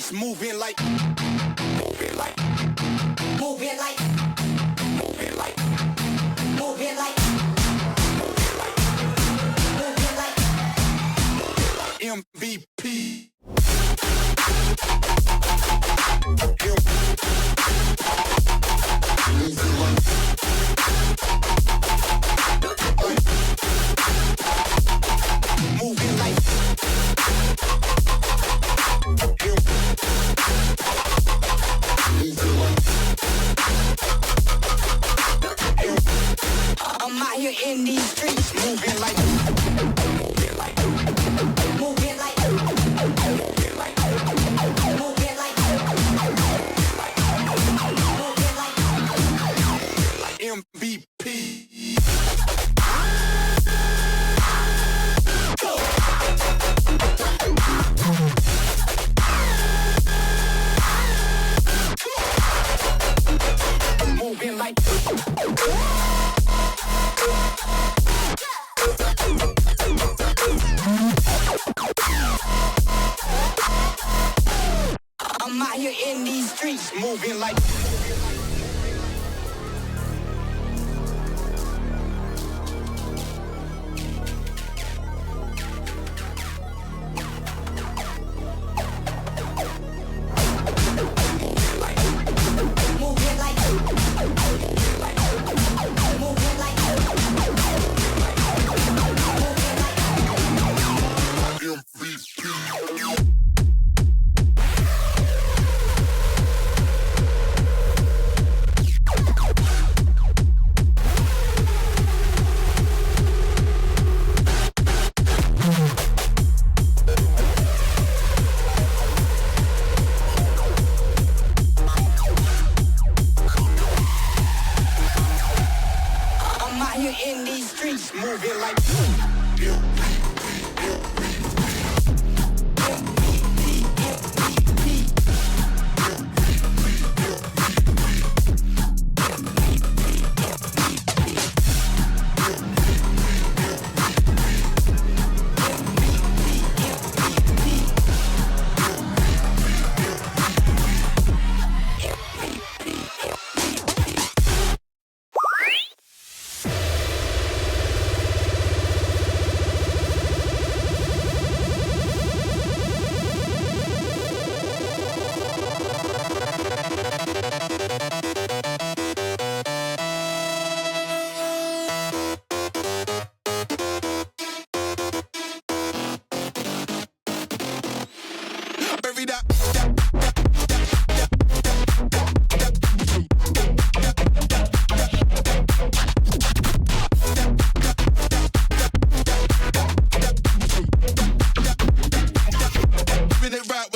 streets, moving like, moving like, moving like, moving like, moving like, moving like, MVP. Moving like I'm out here in these streets, moving like, moving like, moving like, moving like, moving like, moving like MVP. Moving like I'm out here in these streets, moving like in these streets, moving like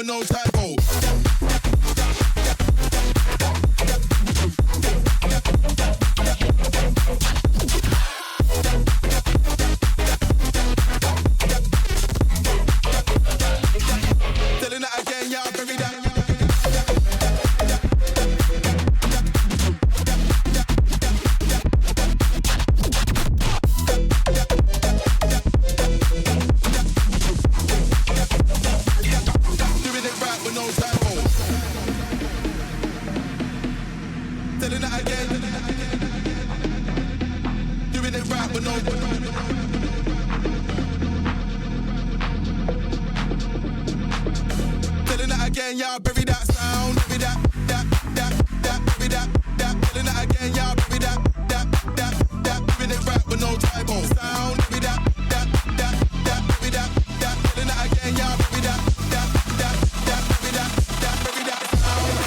no typo. Telling that again, y'all bury that. Again, y'all bury that sound, bury that, bury that, telling that again, y'all bury that, doing it right with no typo. Sound, bury that, bury that, telling that again, y'all bury that, bury that sound,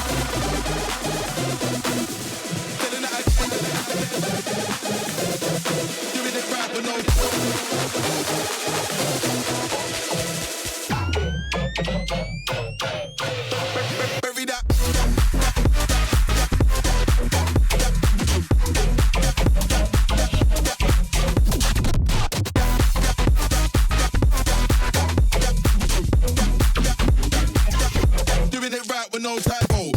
telling that again, doing it right with no bury that. Doing it right with no typo.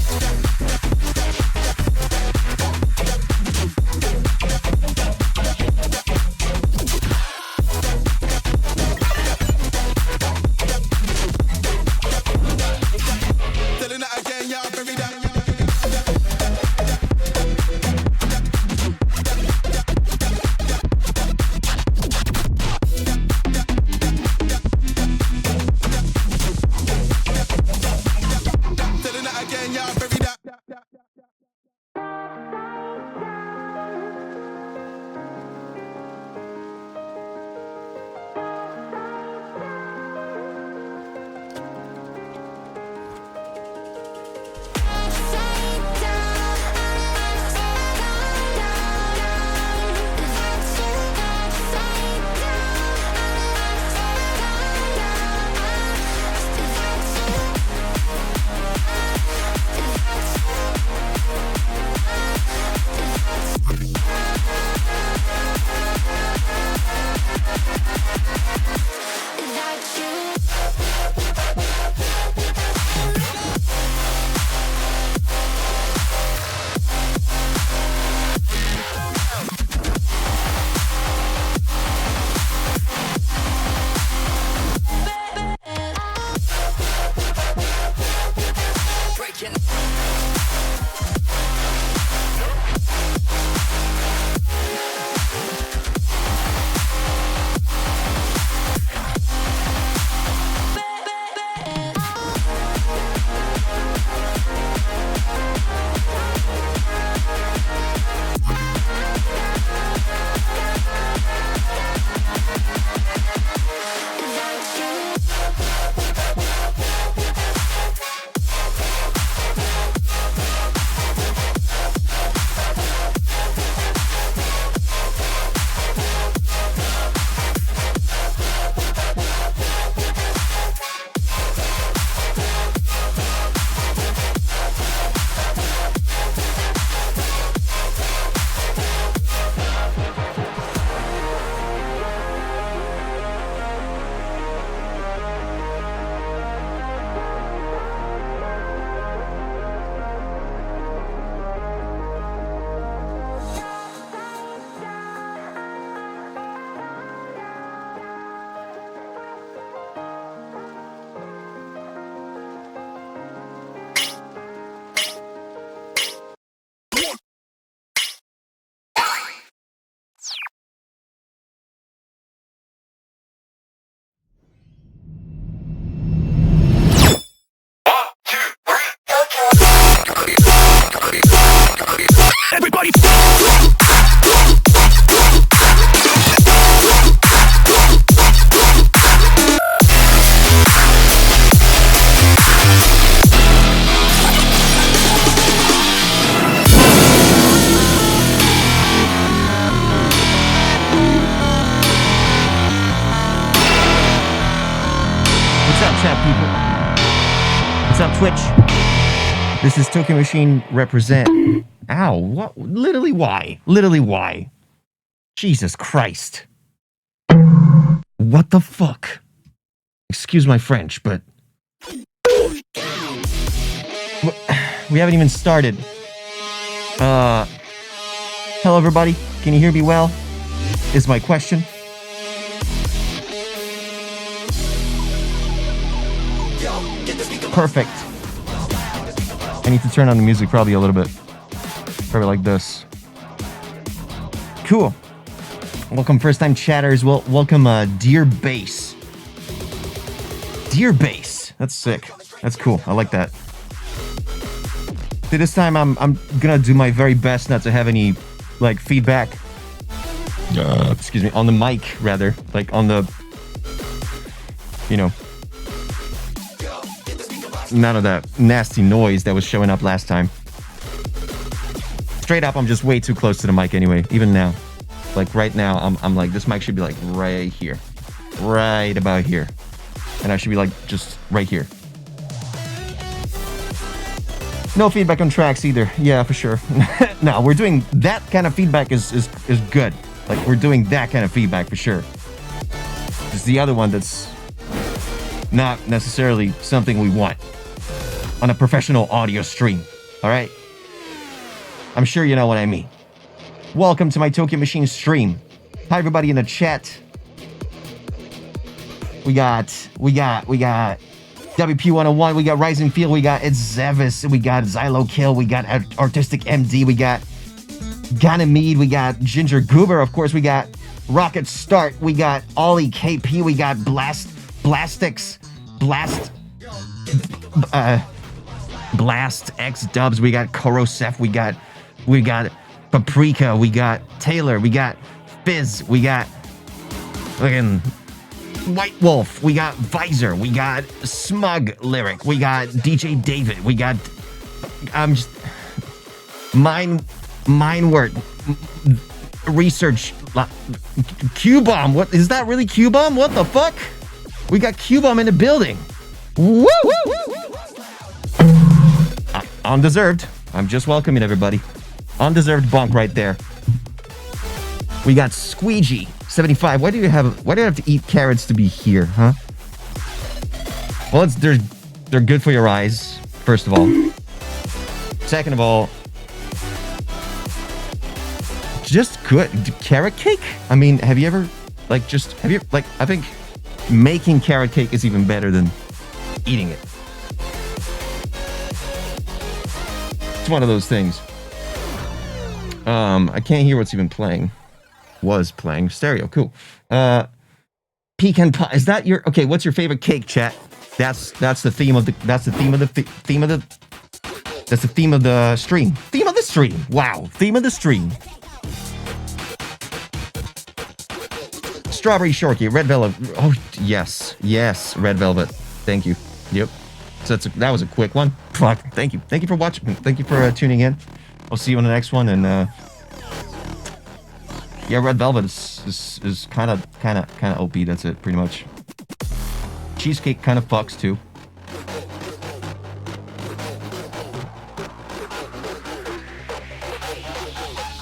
everybody. What's up, chat people? What's up, Twitch? This is Tokyo Machine Represent. Ow, what? Literally why? Literally why? Jesus Christ. What the fuck? Excuse my French, but... We haven't even started. Hello, everybody. Can you hear me well? Is my question. Perfect. I need to turn on the music probably a little bit. Probably like this. Cool. Welcome first time chatters. Well, welcome Dear Bass. Dear Bass. That's sick. That's cool. I like that. See, this time I'm gonna do my very best not to have any like feedback. Excuse me, on the mic rather, like on the, you know, none of that nasty noise that was showing up last time. Straight up, I'm just way too close to the mic anyway, even now. Like right now, I'm like, this mic should be like right here. Right about here. And I should be like just right here. No feedback on tracks either. Yeah, for sure. No, we're doing that kind of feedback is good. Like we're doing that kind of feedback for sure. It's the other one that's not necessarily something we want on a professional audio stream. All right? I'm sure you know what I mean. Welcome to my Tokyo Machine stream. Hi everybody in the chat. We got WP101, we got Rising Field, we got It's Zevis, we got Xylo Kill, we got Artistic MD, we got Ganymede, we got Ginger Goober, of course, we got Rocket Start, we got Ollie KP, we got Blast X Dubs, we got Korosef, we got Paprika, we got Taylor, we got Fizz, we got fucking White Wolf, we got Visor, we got Smug Lyric, we got DJ David, we got Mindword Research Q-Bomb. What is that really Q-Bomb? What the fuck? We got Q-Bomb in the building. Woo! Undeserved. I'm just welcoming everybody. Undeserved bunk right there. We got Squeegee 75. Why do you have to eat carrots to be here, huh? Well, they're good for your eyes, first of all. Second of all, just good. Carrot cake? I mean, have you ever I think making carrot cake is even better than eating it. It's one of those things. I can't hear what's even playing. Was playing stereo. Cool. Pecan pie. Is that your okay? What's your favorite cake, chat? That's the theme of the stream. Theme of the stream. Wow. Theme of the stream. Strawberry shortcake, red velvet. Oh yes, red velvet. Thank you. Yep. So that was a quick one. Fuck. Thank you. Thank you for watching. Thank you for tuning in. I'll see you on the next one. And yeah, red velvet is kind of OP. That's it, pretty much. Cheesecake kind of fucks too.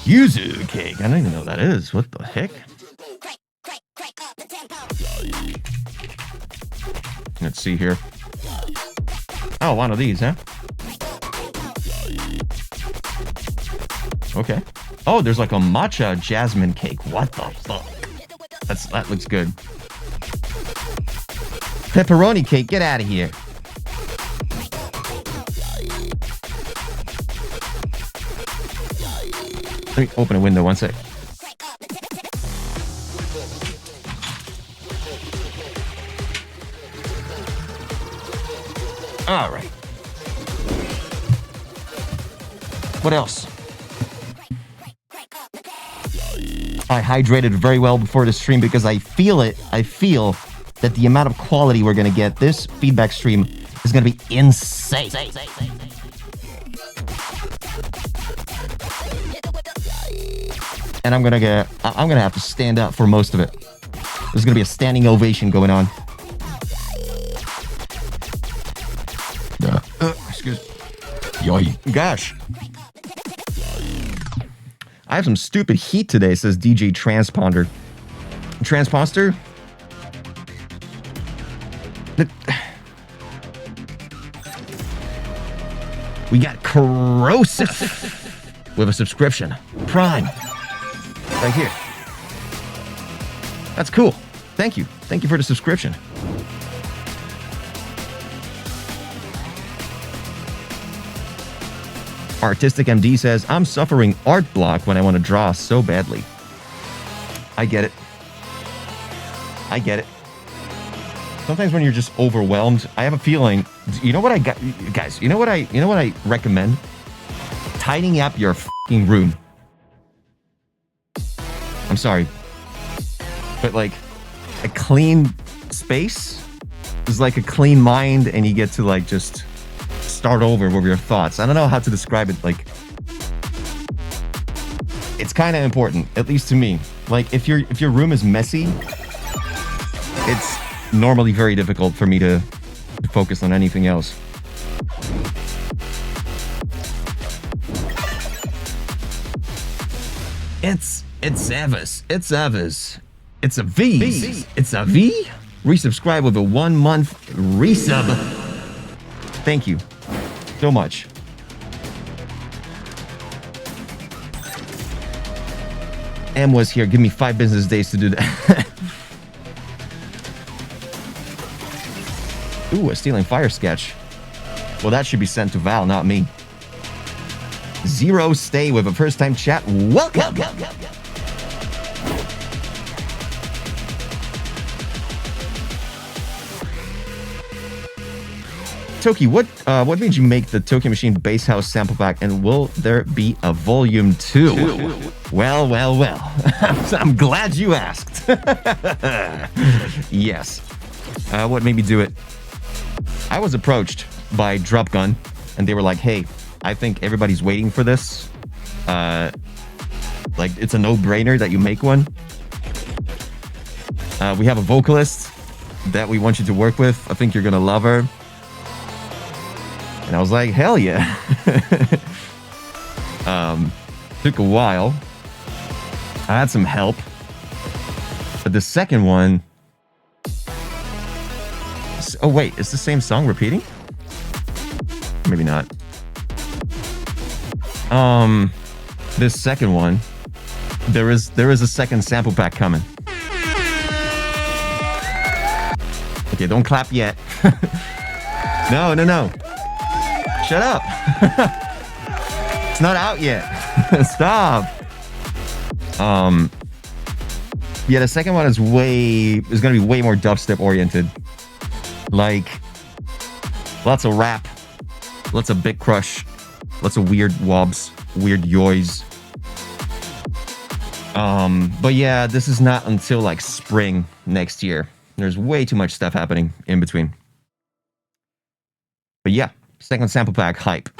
Yuzu cake. I don't even know what that is. What the heck? Let's see here. Oh, one of these, huh? Okay. Oh, there's like a matcha jasmine cake. What the fuck? That looks good. Pepperoni cake. Get out of here. Let me open a window one sec. All right. What else? I hydrated very well before the stream because I feel it. I feel that the amount of quality we're going to get this feedback stream is going to be insane. And I'm going to have to stand up for most of it. There's going to be a standing ovation going on. Excuse me. Yoy. Gosh. I have some stupid heat today, says DJ Transponder. Transponder? We got Corrosive with a subscription. Prime. Right here. That's cool. Thank you. Thank you for the subscription. Artistic MD says, I'm suffering art block when I want to draw so badly. I get it. I get it. Sometimes when you're just overwhelmed, I have a feeling, you know what I got, guys, you know what I recommend? Tidying up your fucking room. I'm sorry. But like a clean space is like a clean mind, and you get to like just start over with your thoughts. I don't know how to describe it. Like, it's kind of important, at least to me. Like, if your room is messy, it's normally very difficult for me to focus on anything else. It's Evis. It's Evis. It's a V. It's a V. Resubscribe with a 1 month resub. Thank you so much. M was here. Give me 5 business days to do that. Ooh, a Stealing Fire sketch. Well, that should be sent to Val, not me. Zero Stay with a first-time chat. Welcome. Toki, what made you make the Tokyo Machine Bass House sample pack, and will there be a volume 2? Well. I'm glad you asked. Yes. What made me do it? I was approached by Drop Gun, and they were like, hey, I think everybody's waiting for this. Like, it's a no-brainer that you make one. We have a vocalist that we want you to work with. I think you're gonna love her. And I was like, hell yeah. Took a while. I had some help. But the second one... Oh, wait. Is the same song repeating? Maybe not. This second one... There is a second sample pack coming. Okay, don't clap yet. No. Shut up. It's not out yet. Stop. Yeah, the second one is gonna be way more dubstep oriented. Like, lots of rap, lots of Big Crush, lots of weird wobs, weird yoys. But yeah, this is not until like spring next year. There's way too much stuff happening in between. But yeah. Second sample pack hype.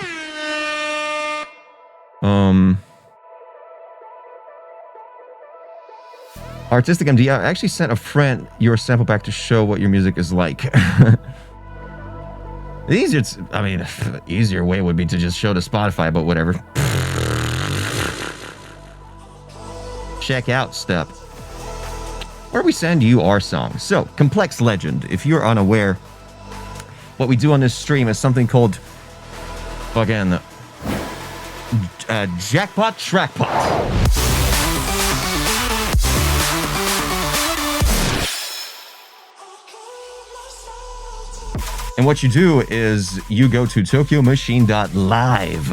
Artistic MD, I actually sent a friend your sample pack to show what your music is like. Easier way would be to just show to Spotify, but whatever. Check out Step, where we send you our songs. So, Complex Legend, if you're unaware, what we do on this stream is something called fucking Jackpot Trackpot. And what you do is you go to tokyomachine.live.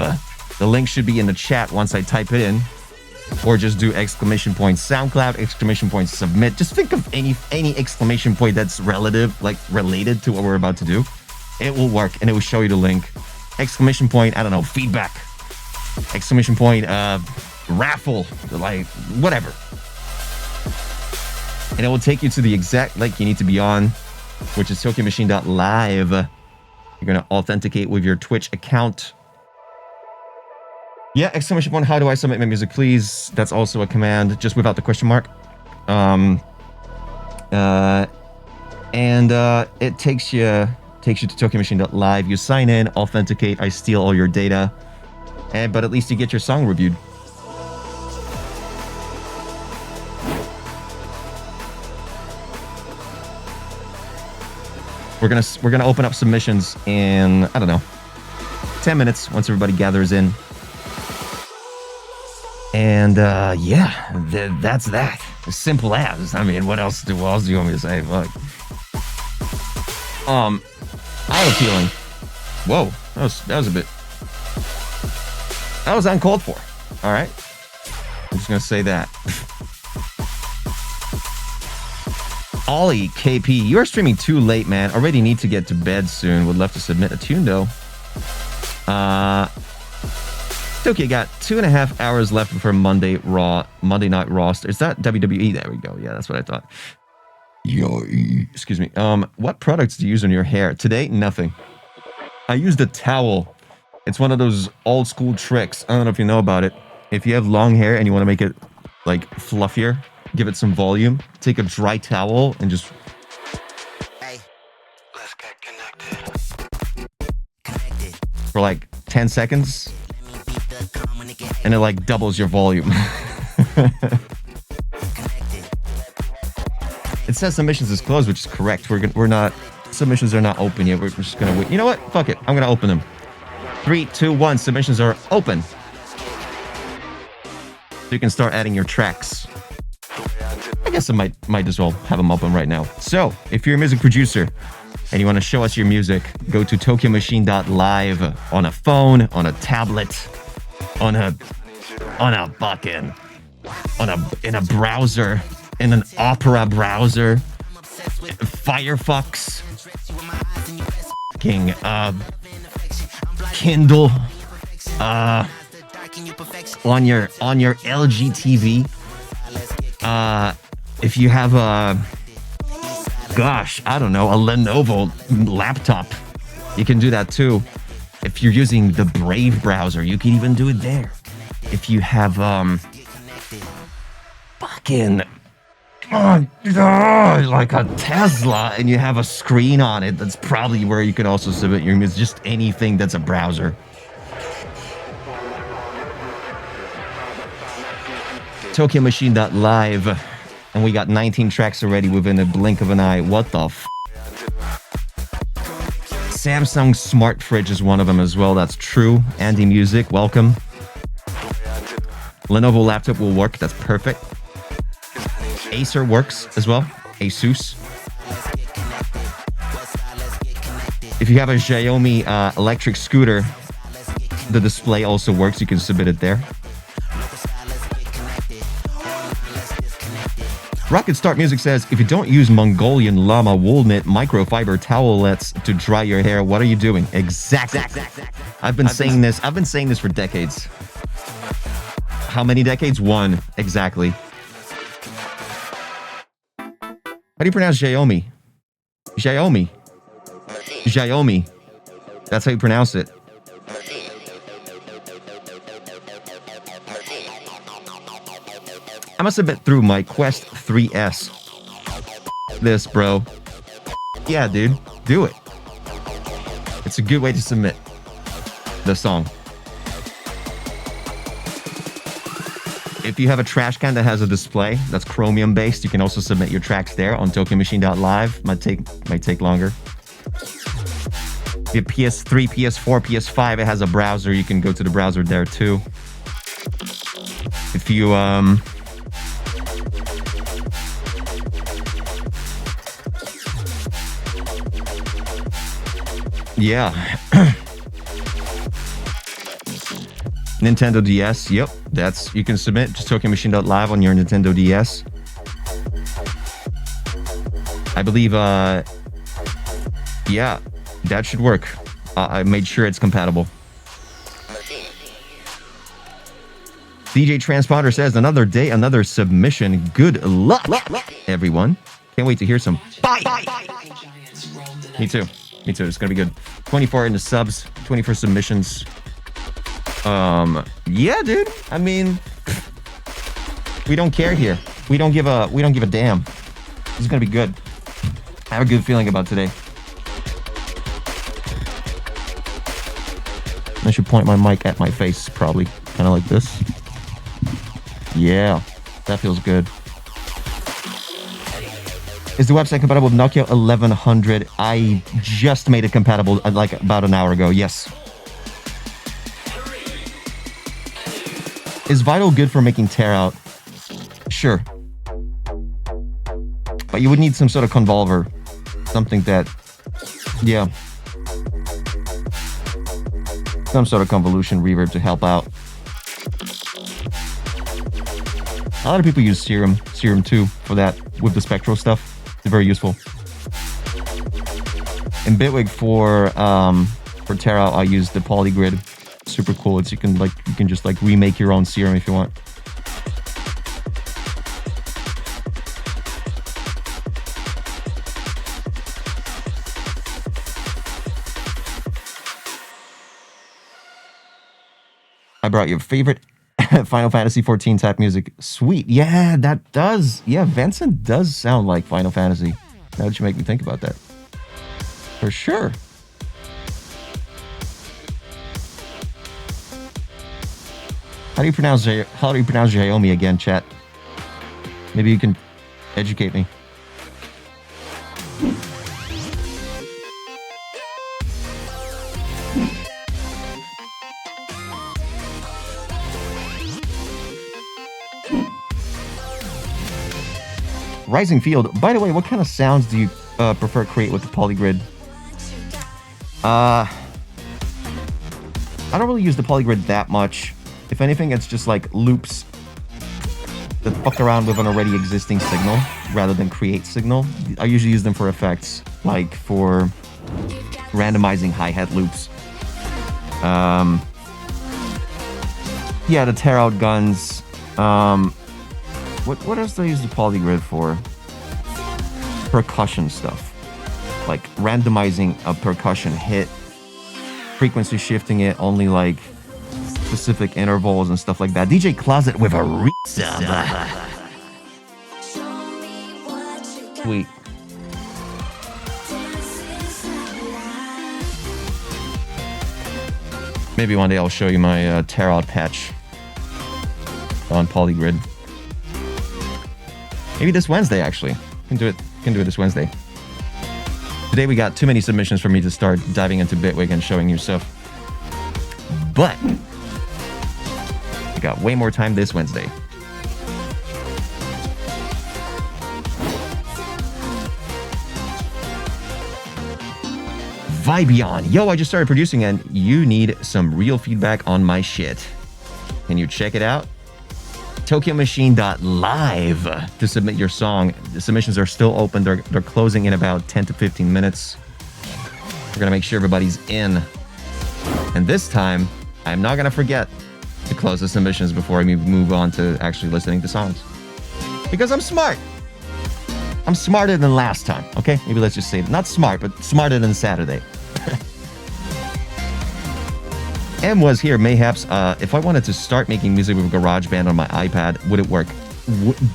The link should be in the chat once I type it in. Or just do ! SoundCloud ! Submit. Just think of any exclamation point that's related to what we're about to do. It will work, and it will show you the link. ! I don't know, feedback. ! Raffle, like, whatever. And it will take you to the exact link you need to be on, which is TokyoMachine.live. You're going to authenticate with your Twitch account. Yeah, exclamation point, how do I submit my music, please? That's also a command, just without the question mark. It takes you to TokyoMachine.live. You sign in, authenticate, I steal all your data. But at least you get your song reviewed. We're gonna open up submissions in, I don't know, 10 minutes once everybody gathers in. And yeah, that's that. As simple as. I mean, what else do you want me to say? Fuck. I have a feeling. Whoa, that was a bit. That was uncalled for. All right, I'm just gonna say that. Ollie KP, you are streaming too late, man. Already need to get to bed soon. Would love to submit a tune though. Okay, got 2.5 hours left before Monday Night Raw. Is that WWE? There we go. Yeah, that's what I thought. Yo, excuse me. What products do you use on your hair? Today, nothing. I used a towel. It's one of those old school tricks. I don't know if you know about it. If you have long hair and you want to make it like fluffier, give it some volume. Take a dry towel and just. Hey, let's get connected. For like 10 seconds. And it like doubles your volume. It says submissions is closed, which is correct. We're not, submissions are not open yet. We're just gonna wait. You know what? Fuck it. I'm gonna open them. 3, 2, 1. Submissions are open. So you can start adding your tracks. I guess I might as well have them open right now. So if you're a music producer and you want to show us your music, go to TokyoMachine.live on a phone, on a tablet, in a browser, in an Opera browser, Firefox, Kindle, on your LG TV. If you have a Lenovo laptop, you can do that too. If you're using the Brave browser, you can even do it there. If you have like a Tesla and you have a screen on it, that's probably where you can also submit your music. Just anything that's a browser. TokyoMachine.live, and we got 19 tracks already within a blink of an eye. What the f? Samsung Smart Fridge is one of them as well. That's true. Andy Music, welcome. Lenovo laptop will work. That's perfect. Acer works as well. Asus. If you have a Xiaomi electric scooter, the display also works. You can submit it there. Rocket Start Music says, if you don't use Mongolian llama wool knit microfiber towelettes to dry your hair, what are you doing? Exactly. I've been saying this for decades. How many decades? One. Exactly. How do you pronounce Xiaomi? Xiaomi. That's how you pronounce it. I must have been through my Quest 3S. This, bro. Yeah, dude. Do it. It's a good way to submit the song. If you have a trash can that has a display that's Chromium based, you can also submit your tracks there on TokyoMachine.live. Might take longer. If you have PS3, PS4, PS5, it has a browser. You can go to the browser there too. If you yeah. Nintendo DS, yep. You can submit just TokyoMachine.live on your Nintendo DS. I believe yeah, that should work. I made sure it's compatible. DJ Transponder says, another day, another submission. Good luck, everyone. Can't wait to hear some. Bye. Me too. Me too. It's going to be good. 24 into subs, 24 submissions. Yeah, dude. I mean, we don't care here. We don't give a damn. This is going to be good. I have a good feeling about today. I should point my mic at my face, probably. Kind of like this. Yeah, that feels good. Is the website compatible with Nokia 1100? I just made it compatible like about an hour ago. Yes. Is Vital good for making tear out? Sure. But you would need some sort of convolver. Something that... Yeah. Some sort of convolution reverb to help out. A lot of people use Serum 2 for that with the spectral stuff. It's very useful. In Bitwig for tear out, I use the Polygrid. Super cool. It's you can just like remake your own Serum if you want. I brought your favorite Final Fantasy 14 type music. Sweet. Yeah, that does. Yeah, Vincent does sound like Final Fantasy. Now that you make me think about that. For sure. How do you pronounce Xiaomi again, chat? Maybe you can educate me. Rising Field. By the way, what kind of sounds do you prefer to create with the Polygrid? I don't really use the Polygrid that much. If anything, it's just like loops that fuck around with an already existing signal rather than create signal. I usually use them for effects, like for randomizing hi-hat loops. Yeah, the tear out guns. What else do I use the Polygrid for? Percussion stuff. Like randomizing a percussion hit, frequency shifting it only like specific intervals and stuff like that. DJ Closet with a resub. Sweet. Maybe one day I'll show you my tear out patch on Polygrid. Maybe this Wednesday, actually. Can do it this Wednesday. Today we got too many submissions for me to start diving into Bitwig and showing you stuff. But I got way more time this Wednesday. Vibeon. Yo, I just started producing and you need some real feedback on my shit. Can you check it out? TokyoMachine.live to submit your song. The submissions are still open. They're closing in about 10 to 15 minutes. We're gonna make sure everybody's in. And this time, I'm not gonna forget to close the submissions before I move on to actually listening to songs. Because I'm smart. I'm smarter than last time, okay? Maybe let's just say it. Not smart, but smarter than Saturday. M was here, mayhaps. If I wanted to start making music with GarageBand on my iPad, would it work?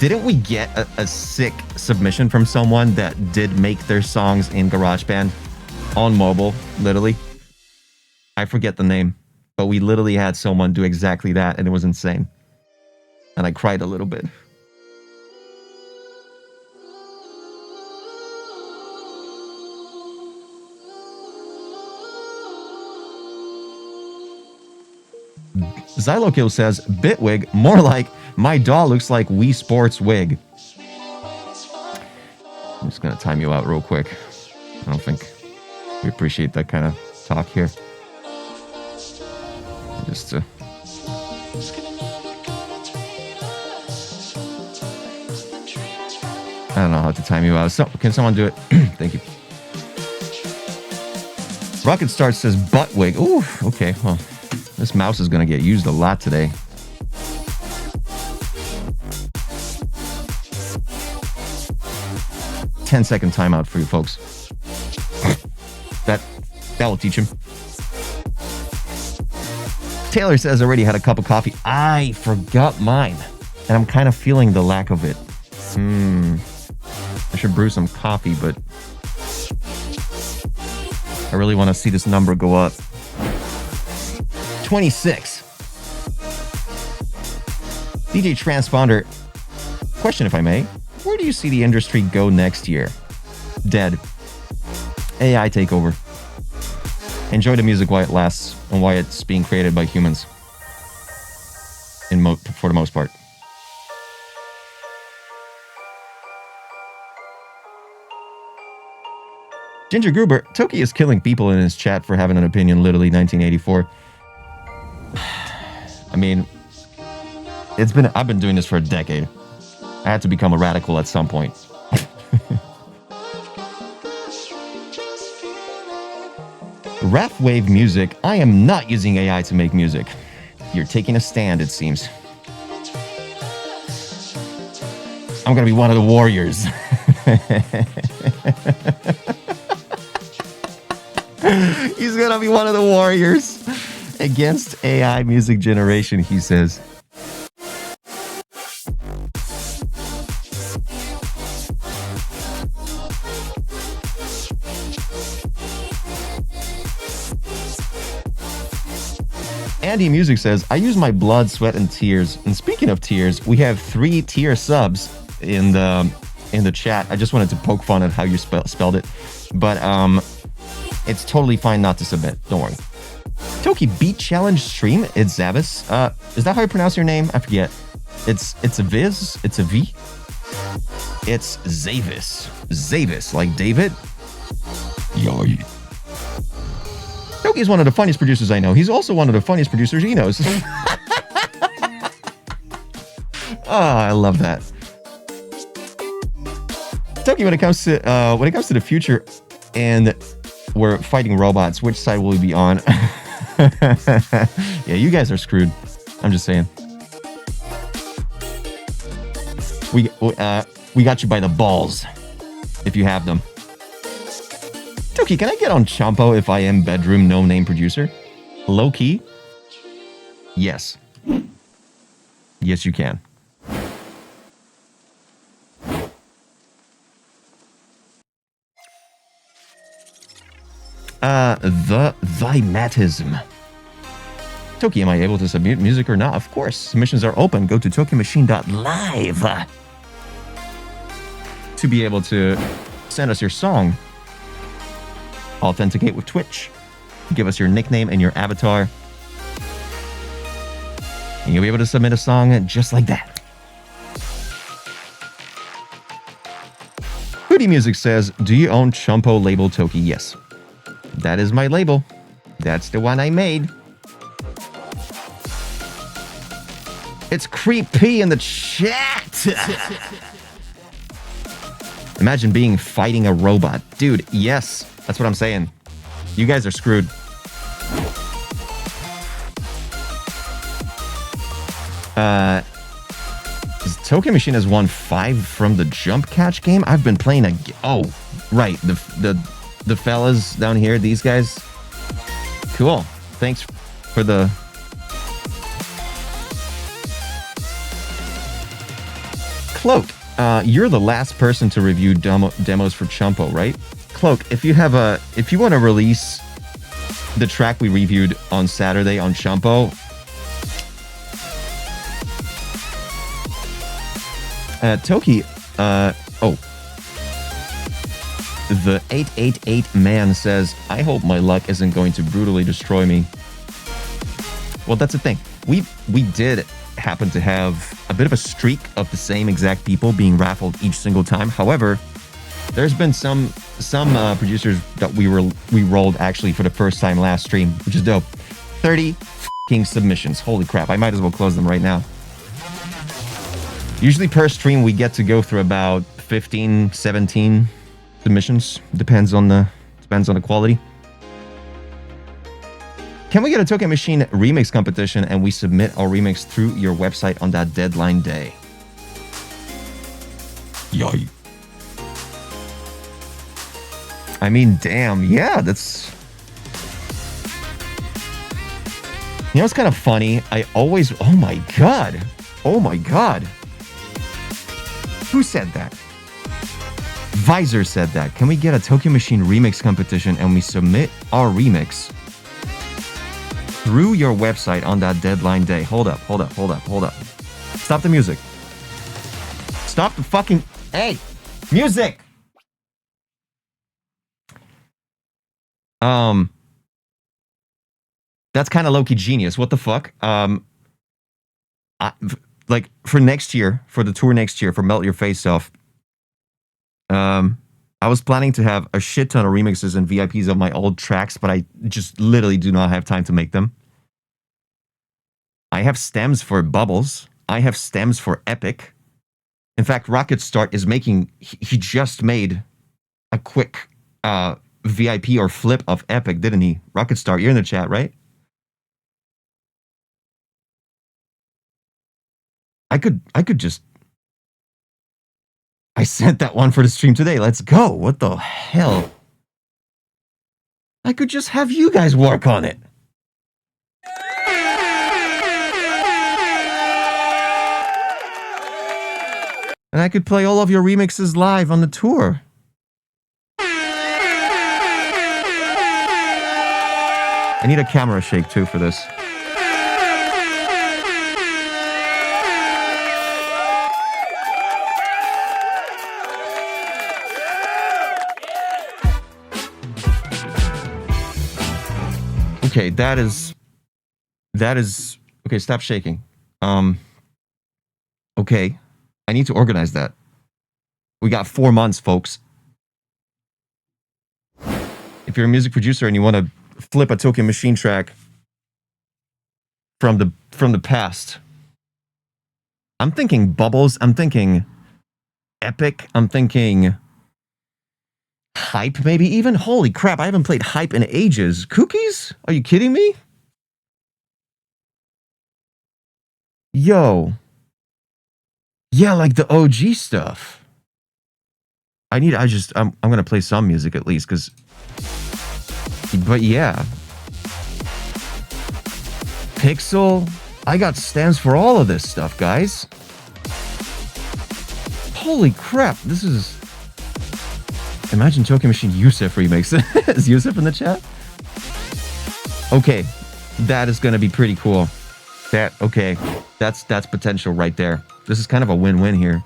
Didn't we get a sick submission from someone that did make their songs in GarageBand on mobile, literally? I forget the name, but we literally had someone do exactly that, and it was insane. And I cried a little bit. Xylokill says, Bitwig, more like my doll looks like Wii Sports wig. I'm just gonna time you out real quick. I don't think we appreciate that kind of talk here. Just I don't know how to time you out. So, can someone do it? Thank you. Rocket Star says butt wig. Ooh, okay, well. This mouse is going to get used a lot today. 10-second timeout for you folks. That will teach him. Taylor says already had a cup of coffee. I forgot mine, and I'm kind of feeling the lack of it. I should brew some coffee, but I really want to see this number go up. 26. DJ Transponder, question if I may. Where do you see the industry go next year? Dead. AI takeover. Enjoy the music while it lasts and why it's being created by humans. For the most part. Ginger Gruber, Toki is killing people in his chat for having an opinion, literally 1984. I mean, I've been doing this for a decade. I had to become a radical at some point. Wave Music, I am not using AI to make music. You're taking a stand, it seems. I'm gonna be one of the warriors. He's gonna be one of the warriors against AI music generation, he says. Andy Music says, I use my blood, sweat, and tears. And speaking of tears, we have 3 tier subs in the chat. I just wanted to poke fun at how you spelled it. But it's totally fine not to submit. Don't worry. Toki Beat Challenge stream. It's Zavis. Is that how you pronounce your name? I forget. It's a Viz. It's a V. It's Zavis. Zavis, like David. Yoy. Toki is one of the funniest producers I know. He's also one of the funniest producers he knows. I love that. Toki, when it comes to the future and we're fighting robots, which side will we be on? Yeah, you guys are screwed. I'm just saying. We got you by the balls, if you have them. Toki, can I get on Champo if I am bedroom no-name producer? Low key? Yes. Yes, you can. The Vimatism. Toki, am I able to submit music or not? Of course. Submissions are open. Go to tokimachine.live to be able to send us your song. Authenticate with Twitch. Give us your nickname and your avatar. And you'll be able to submit a song just like that. Hoodie Music says, do you own Chumpo label Toki? Yes. That is my label. That's the one I made. It's creepy in the chat. Imagine fighting a robot. Dude, yes. That's what I'm saying. You guys are screwed. Toki Machine has won 5 from the Jump Catch game. I've been playing oh, right. The fellas down here, these guys. Cool. Thanks for the... Cloak, you're the last person to review demos for Chumpo, right? Cloak, if you want to release the track we reviewed on Saturday on Chumpo, Toki, the 888 man says, I hope my luck isn't going to brutally destroy me. Well, that's the thing. We did happen to have a bit of a streak of the same exact people being raffled each single time. However, there's been some producers that we rolled actually for the first time last stream, which is dope. 30 f***ing submissions. Holy crap, I might as well close them right now. Usually per stream we get to go through about 15, 17 submissions. Depends on the quality. Can we get a Toki Machine remix competition and we submit our remix through your website on that deadline day? Yay. I mean, damn, yeah, that's... You know, it's kind of funny. I always... Oh my god. Oh my god. Who said that? Visor said that. Can we get a Tokyo Machine remix competition and we submit our remix through your website on that deadline day? Hold up. Stop the music. Stop the fucking... Hey! Music! That's kind of low-key genius. What the fuck? Like, for next year, for the tour next year, for Melt Your Face Off, I was planning to have a shit ton of remixes and VIPs of my old tracks, but I just literally do not have time to make them. I have stems for Bubbles. I have stems for Epic. In fact, Rocket Start is making... He just made a quick VIP or flip of Epic, didn't he? Rocket Start, you're in the chat, right? I could just... I sent that one for the stream today. Let's go. What the hell? I could just have you guys work on it. And I could play all of your remixes live on the tour. I need a camera shake too for this. Okay, that is okay, stop shaking. Okay. I need to organize that. We got 4 months, folks. If you're a music producer and you want to flip a Tokyo Machine track from the past, I'm thinking Bubbles, I'm thinking Epic, I'm thinking Hype, maybe even. Holy crap, I haven't played Hype in ages. Cookies? Are you kidding me? Yo. Yeah, like the OG stuff. I'm gonna play some music at least, because... But yeah. Pixel. I got stems for all of this stuff, guys. Holy crap, this is... Imagine Tokyo Machine Yusuf remix. Is Yusuf in the chat? Okay, that is gonna be pretty cool. Okay, that's potential right there. This is kind of a win-win here.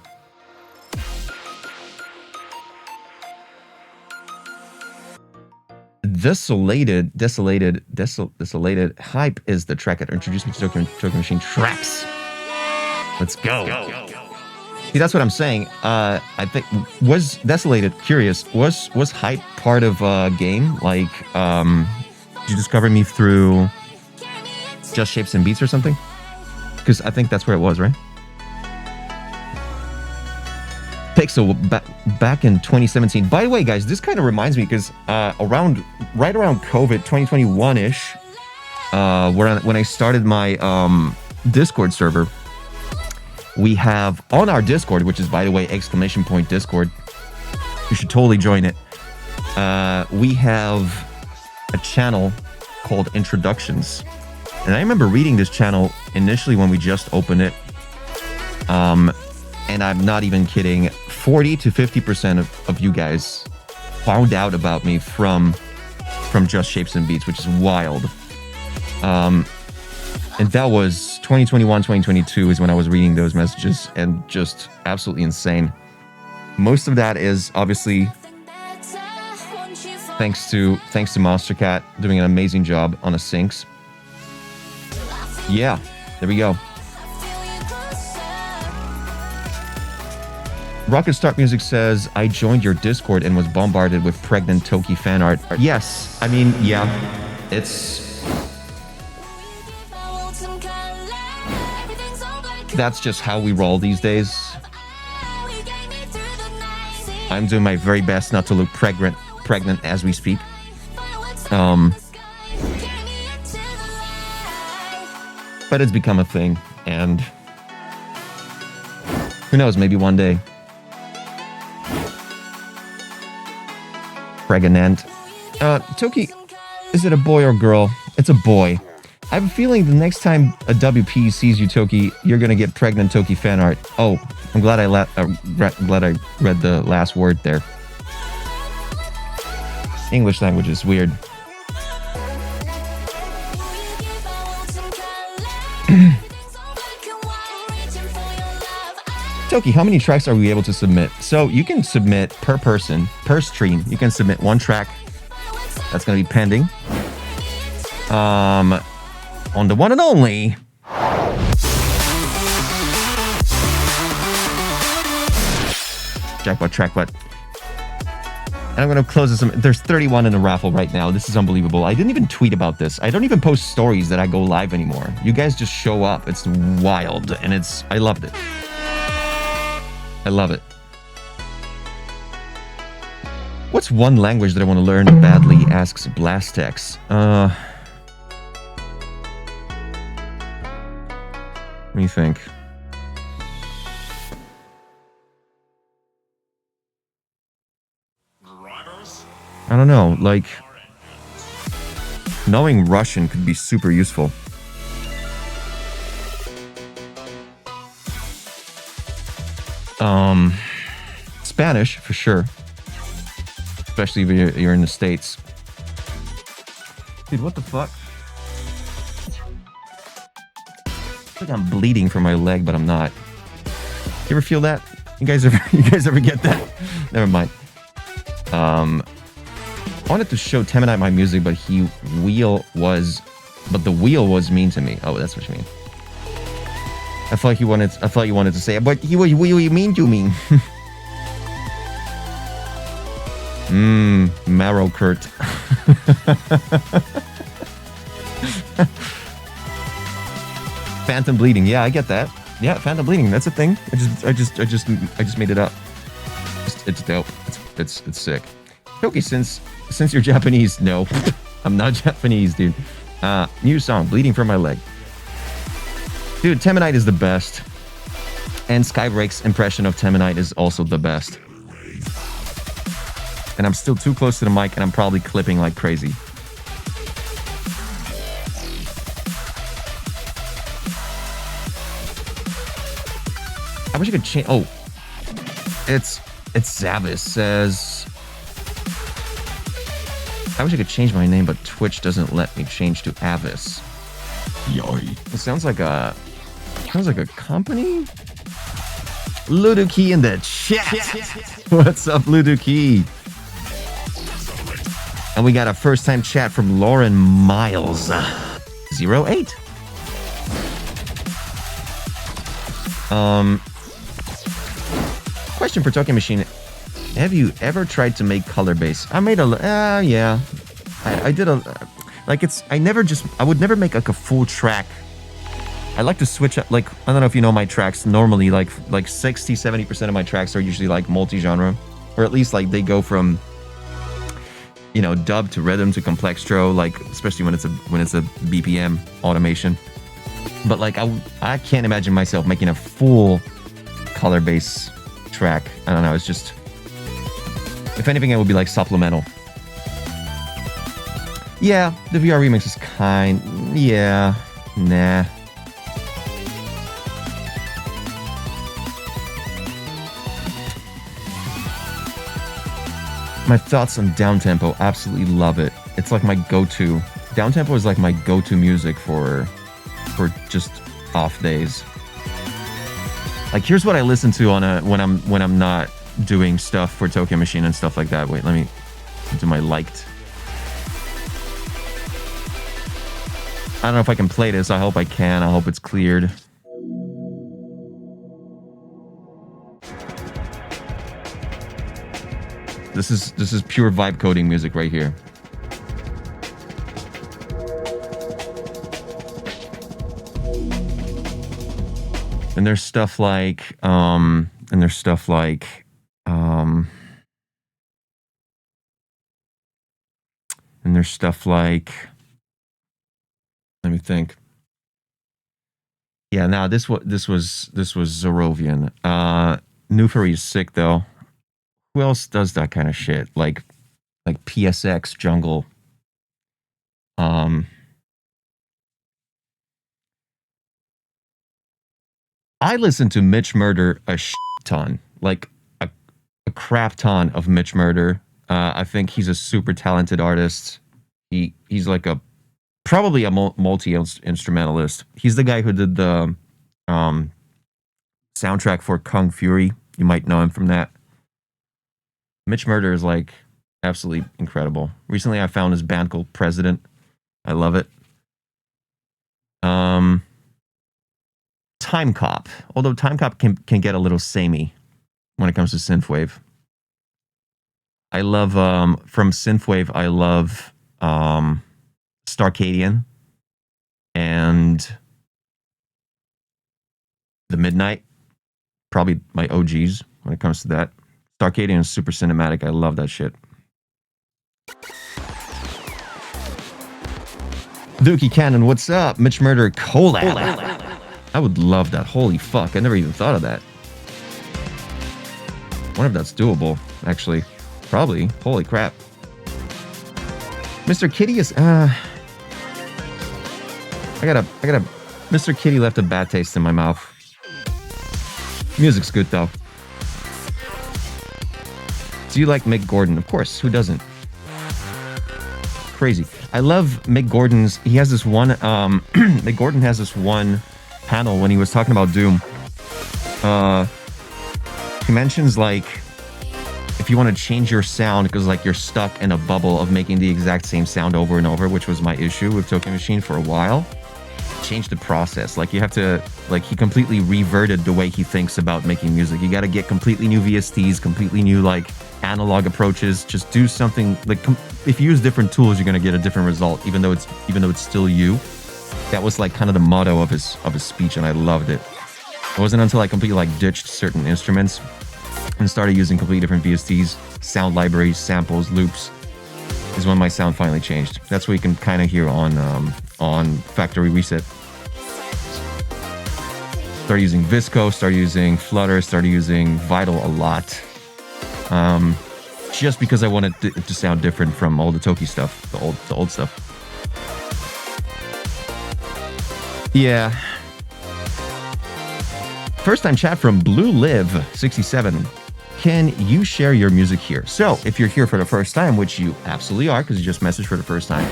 Desolated. Hype is the track that introduced me to Tokyo Machine tracks. Let's go. See, that's what I'm saying. I think was Desolated. Curious. Was Hype part of a game? Like, did you discover me through Just Shapes and Beats or something? Because I think that's where it was, right? Pixel back in 2017. By the way, guys, this kind of reminds me because right around COVID 2021-ish, when I started my Discord server, we have on our Discord, which is, by the way, ! Discord. You should totally join it. We have a channel called Introductions. And I remember reading this channel initially when we just opened it. And I'm not even kidding, 40 to 50% of you guys found out about me from Just Shapes and Beats, which is wild. And that was 2021, 2022 is when I was reading those messages, and just absolutely insane. Most of that is obviously thanks to Monstercat doing an amazing job on the syncs. Yeah, there we go. Rocket Start Music says, I joined your Discord and was bombarded with pregnant Toki fan art. Yes, I mean, yeah, it's... That's just how we roll these days. I'm doing my very best not to look pregnant as we speak. But it's become a thing, and who knows, maybe one day. Pregnant. Toki, is it a boy or girl? It's a boy. I have a feeling the next time a WP sees you, Toki, you're gonna get pregnant Toki fan art. Oh, I'm glad I read the last word there. English language is weird. Toki, how many tracks are we able to submit? So you can submit per person, per stream. You can submit one track. That's going to be pending. On the one and only. Jackpot, trackpot. And I'm going to close this. There's 31 in the raffle right now. This is unbelievable. I didn't even tweet about this. I don't even post stories that I go live anymore. You guys just show up. It's wild. And I loved it. I love it. What's one language that I want to learn badly? Asks Blastex. Let me think. I don't know. Like, knowing Russian could be super useful. Spanish for sure, especially if you're in the States. Dude, what the fuck? I think I'm bleeding from my leg, but I'm not. You ever feel that? You guys ever get that? Never mind. I wanted to show Teminite my music, but the wheel was mean to me. Oh, that's what you mean. I thought you wanted to say, but what you mean to me? Marrow Kurt. Phantom bleeding. Yeah, I get that. Yeah, phantom bleeding. That's a thing. I just made it up. It's dope. It's sick. Toki, since you're Japanese, no, I'm not Japanese, dude. New song, Bleeding from My Leg. Dude, Teminite is the best. And Skybreak's impression of Teminite is also the best. And I'm still too close to the mic and I'm probably clipping like crazy. I wish I could change. Oh, it's Zavis says. I wish I could change my name, but Twitch doesn't let me change to Avis. Yoy. It sounds like a company. Luduki in the chat. What's up, Luduki? And we got a first-time chat from Lauren Miles. 08. Question for Toki Machine. Have you ever tried to make color bass? I made a yeah. I did a like it's I would never make like a full track. I like to switch up, like, I don't know if you know my tracks. Normally like 60-70% of my tracks are usually like multi-genre, or at least like they go from, you know, dub to rhythm to complextro, like especially when it's a BPM automation. But like I can't imagine myself making a full color bass track. I don't know, it's just, if anything, it would be like supplemental. Yeah, the VR remix is nah. My thoughts on downtempo, absolutely love it. It's like my go-to. Downtempo is like my go-to music for just off days. Like, here's what I listen to when I'm not doing stuff for Toki Machine and stuff like that. Wait, let me do my liked. I don't know if I can play this. I hope I can. I hope it's cleared. This is pure vibe coding music right here. And there's stuff like let me think. Yeah, now this was Zorovian. Newferry is sick though. Who else does that kind of shit? Like like PSX jungle. I listen to Mitch Murder a ton, like a crap ton of Mitch Murder. I think he's a super talented artist. He's like probably a multi-instrumentalist. He's the guy who did the soundtrack for Kung Fury. You might know him from that. Mitch Murder is like absolutely incredible. Recently I found his band called President. I love it. Time Cop. Although Time Cop can get a little samey when it comes to synthwave. I love from synthwave I love Starcadian and The Midnight. Probably my OGs when it comes to that. Starcadian is super cinematic. I love that shit. Dookie Cannon, what's up? Mitch Murder collab. I would love that. Holy fuck. I never even thought of that. I wonder if that's doable, actually. Probably. Holy crap. Mr. Kitty is... I gotta... Mr. Kitty left a bad taste in my mouth. Music's good, though. Do you like Mick Gordon? Of course. Who doesn't? Crazy. I love Mick Gordon's... He has this one... Mick Gordon has this one panel when he was talking about Doom. He mentions, like, if you want to change your sound because, like, you're stuck in a bubble of making the exact same sound over and over, which was my issue with Tokyo Machine for a while. Change the process. Like, you have to... Like, he completely reverted the way he thinks about making music. You got to get completely new VSTs, completely new, like, analog approaches. Just do something... Like, if you use different tools, you're going to get a different result, even though it's still you. That was, like, kind of the motto of his speech, and I loved it. It wasn't until I completely, like, ditched certain instruments and started using completely different VSTs, sound libraries, samples, loops, is when my sound finally changed. That's what you can kind of hear on Factory Reset. Started using Visco, started using Flutter, started using Vital a lot. Just because I wanted it to sound different from all the Toki stuff, the old stuff. Yeah. First time chat from Blue Live 67. Can you share your music here? So, if you're here for the first time, which you absolutely are, because you just messaged for the first time.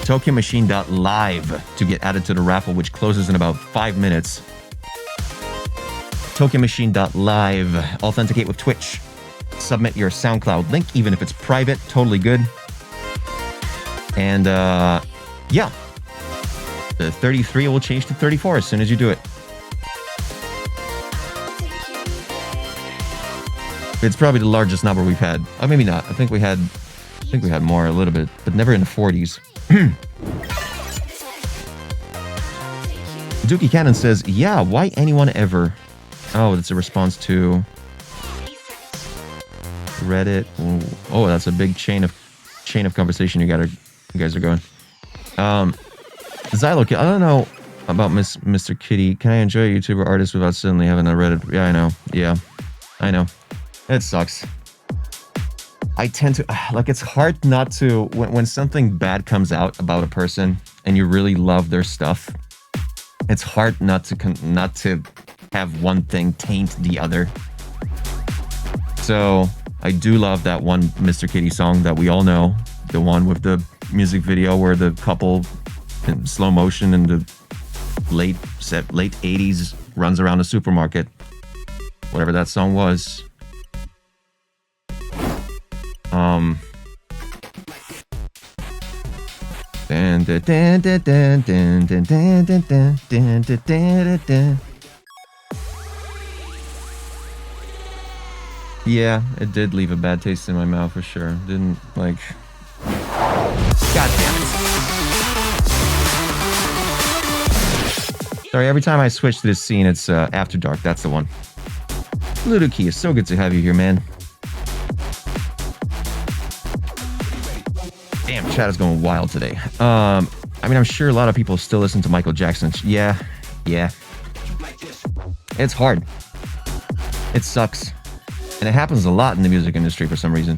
TokyoMachine.live to get added to the raffle, which closes in about 5 minutes. TokyoMachine.live. Authenticate with Twitch. Submit your SoundCloud link, even if it's private. Totally good. And, yeah. The 33 will change to 34 as soon as you do it. It's probably the largest number we've had. Oh, maybe not. I think we had more a little bit, but never in the 40s. Dookie Cannon says, yeah, why anyone ever? Oh, that's a response to Reddit. Oh, that's a big chain of conversation you guys are going. Xylo, I don't know about Mr. Kitty. Can I enjoy a YouTuber artist without suddenly having a Reddit? Yeah, I know. Yeah, I know. It sucks. I tend to, like, it's hard not to, when something bad comes out about a person and you really love their stuff, it's hard not to have one thing taint the other. So I do love that one Mr. Kitty song that we all know, the one with the music video where the couple in slow motion in the late 80s runs around a supermarket, whatever that song was. Yeah, it did leave a bad taste in my mouth for sure. Didn't like. God damn it. Sorry, every time I switch to this scene, it's After Dark. That's the one. Ludoki, it's so good to have you here, man. Damn, chat is going wild today. I mean, I'm sure a lot of people still listen to Michael Jackson. Yeah. It's hard. It sucks. And it happens a lot in the music industry for some reason.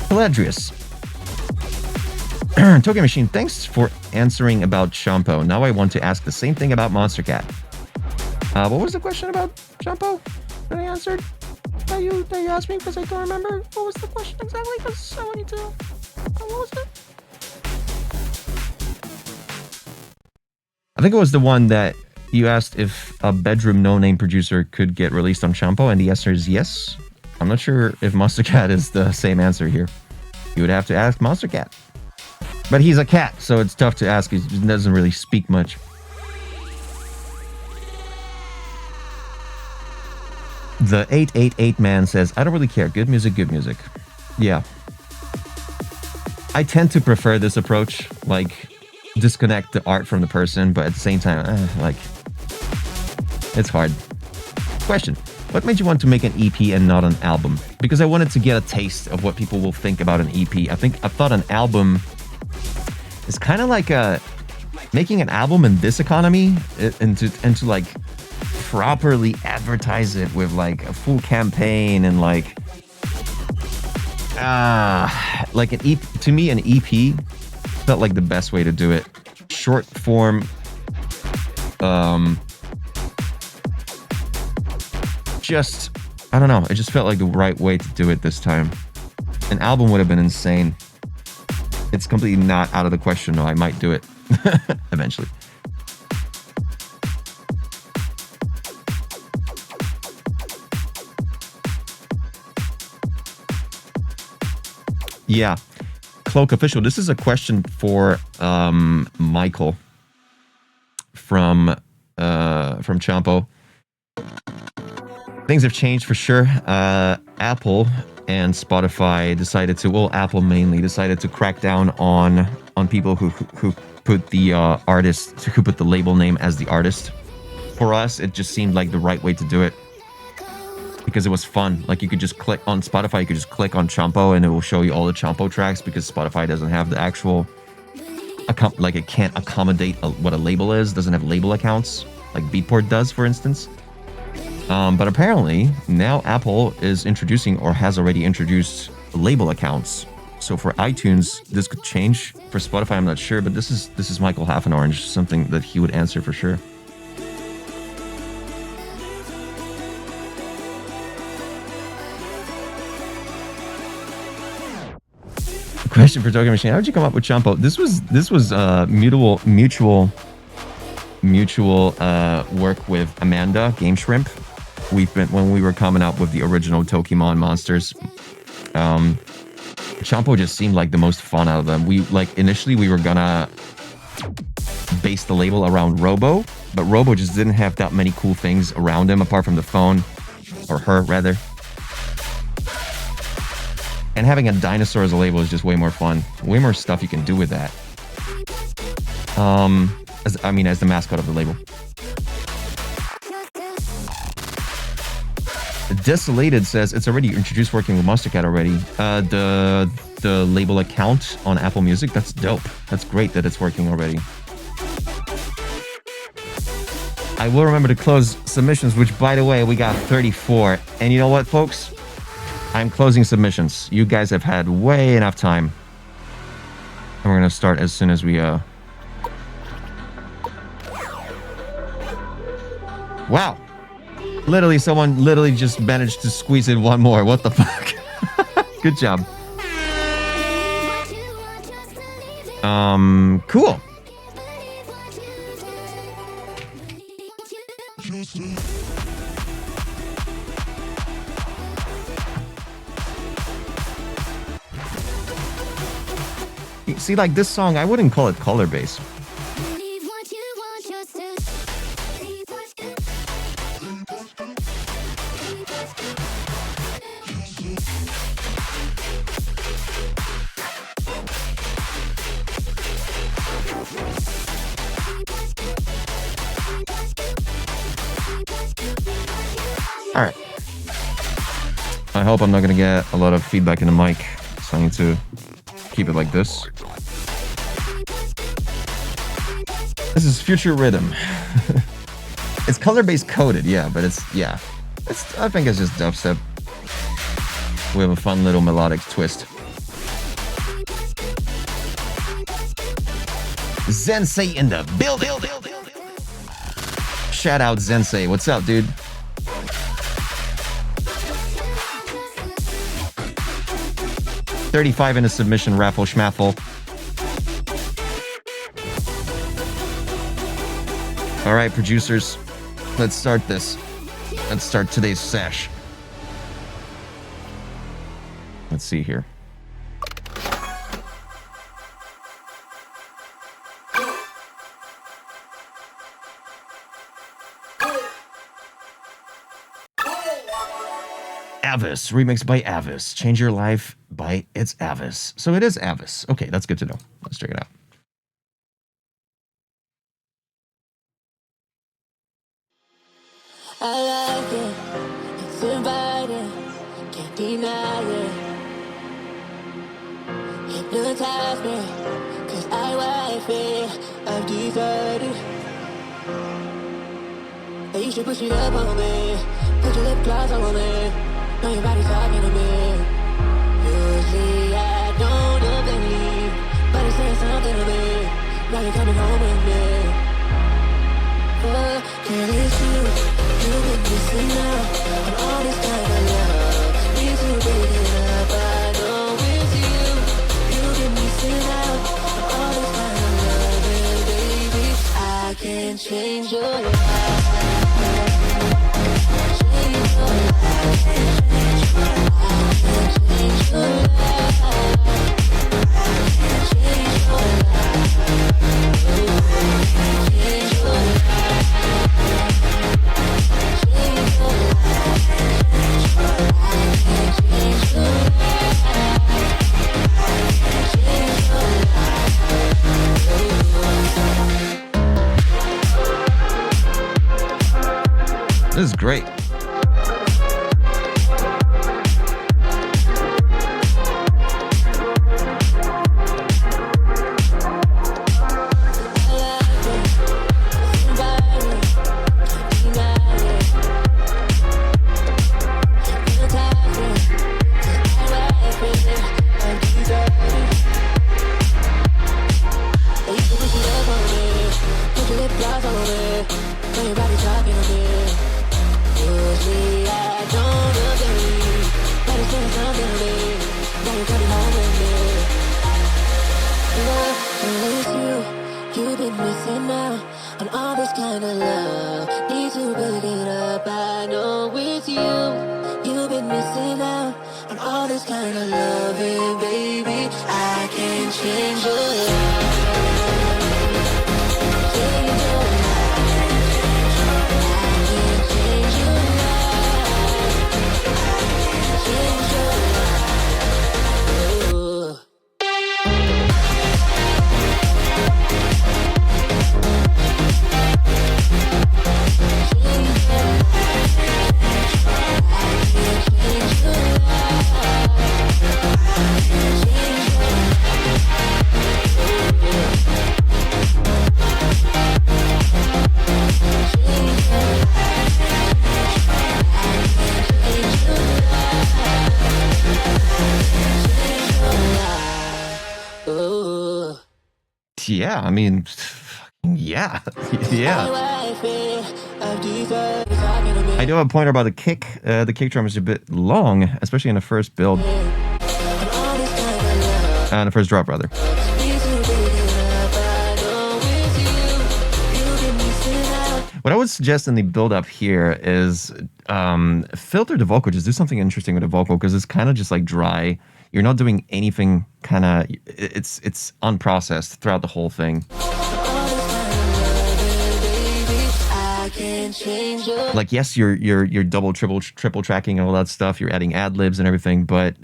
Peladrius. Tokyo Machine, thanks for answering about Champo. Now I want to ask the same thing about Monster Cat. What was the question about Champo that I answered? That you asked me because I don't remember? What was the question exactly? Because I wanted to... What was it? I think it was the one that you asked if a bedroom no-name producer could get released on Champo, and the answer is yes. I'm not sure if Monster Cat is the same answer here. You would have to ask Monster Cat. But he's a cat, so it's tough to ask. He doesn't really speak much. The 888 man says, I don't really care. Good music, good music. Yeah. I tend to prefer this approach. Like, disconnect the art from the person, but at the same time, like, it's hard. Question. What made you want to make an EP and not an album? Because I wanted to get a taste of what people will think about an EP. I thought an album is kind of like making an album in this economy and to like properly advertise it with like a full campaign and like an EP. To me, an EP felt like the best way to do it. Short form, just, I don't know. It just felt like the right way to do it this time. An album would have been insane. It's completely not out of the question, though. I might do it eventually. Yeah. Cloak Official. This is a question for Michael from Champo. Things have changed for sure. Apple and Spotify decided to, well, Apple mainly decided to crack down on people who put the artist, who put the label name as the artist. For us, it just seemed like the right way to do it because it was fun. Like, you could just click on Spotify, you could just click on Champo and it will show you all the Champo tracks because Spotify doesn't have the actual like, it can't accommodate what a label is, doesn't have label accounts like Beatport does, for instance. But apparently now Apple is introducing, or has already introduced, label accounts. So for iTunes, this could change. For Spotify, I'm not sure, but this is Michael Half an Orange, something that he would answer for sure. Question for Tokyo Machine: how did you come up with Champo? This was mutual work with Amanda Game Shrimp. When we were coming up with the original Tokimon monsters, Champo just seemed like the most fun out of them. Initially we were gonna base the label around Robo, but Robo just didn't have that many cool things around him apart from the phone, or her rather. And having a dinosaur as a label is just way more fun. Way more stuff you can do with that. As the mascot of the label. Desolated says it's already introduced working with Monster Cat already. The label account on Apple Music, that's dope. That's great that it's working already. I will remember to close submissions, which, by the way, we got 34. And you know what, folks? I'm closing submissions. You guys have had way enough time. And we're going to start as soon as we... Wow. Literally, someone just managed to squeeze in one more. What the fuck? Good job. Cool. See, like this song, I wouldn't call it color based. All right. I hope I'm not going to get a lot of feedback in the mic, so I need to keep it like this. This is Future Rhythm. It's color-based coded, yeah, but it's I think it's just dubstep with a fun little melodic twist. Zensei in the building. Shout out Zensei. What's up, dude? $35 in a submission raffle schmaffle. All right, producers, let's start this. Let's start today's sesh. Let's see here. Avis, remixed by Avis. Change Your Life by It's Avis. So it is Avis. Okay, that's good to know. Let's check it out. I like it, it's inviting, can't deny it. Hypnotize me, cause I wife it, I've decided. Hey, you should push it up on me, put your lip gloss on me, know your body's talking to me. Usually I don't up and leave, but it's saying something to me, now you're coming home with me. Girl, it's you. You've been missing out on all this kind of love. Need to break it up, I know it's you. You've been missing out on all this kind of love. And baby, I can change your life. Change your life. I can change your life. Change your life. Change your life. This is great. Yeah, I mean, yeah. I do have a pointer about the kick. The kick drum is a bit long, especially in the first build. The first drop, rather. What I would suggest in the build up here is filter the vocal. Just do something interesting with the vocal, because it's kind of just like dry. You're not doing anything kind of, it's unprocessed throughout the whole thing. Like, yes, you're double, triple tracking and all that stuff. You're adding ad libs and everything, but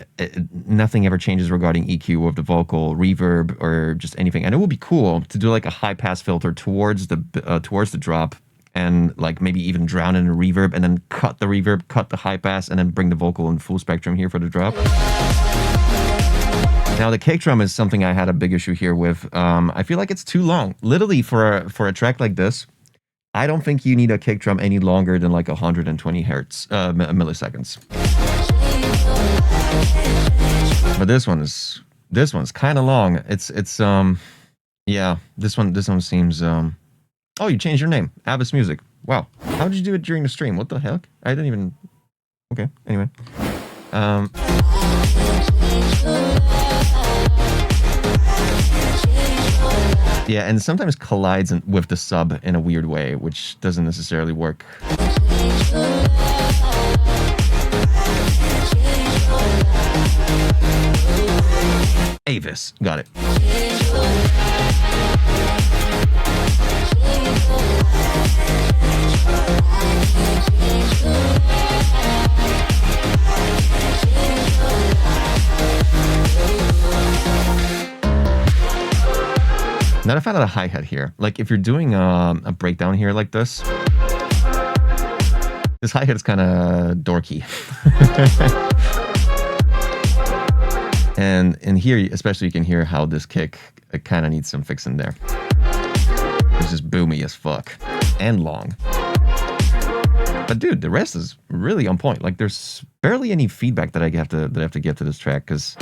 nothing ever changes regarding EQ of the vocal, reverb, or just anything. And it would be cool to do like a high pass filter towards the drop, and like maybe even drown in a reverb, and then cut the reverb, cut the high pass, and then bring the vocal in full spectrum here for the drop. Now, the kick drum is something I had a big issue here with. I feel like it's too long. Literally, for a track like this, I don't think you need a kick drum any longer than like 120 hertz milliseconds. But this one's kind of long. It's yeah, this one seems oh, you changed your name. Abyss Music. Wow. How did you do it during the stream? What the heck? I didn't even. Okay, anyway. Yeah, and sometimes collides with the sub in a weird way, which doesn't necessarily work. Avis, got it. Now I found out a hi-hat here. Like if you're doing a breakdown here like this hi-hat is kind of dorky. And in here, especially, you can hear how this kick kind of needs some fixing there. It's just boomy as fuck and long. But dude, the rest is really on point. Like there's barely any feedback that I have to give to this track because.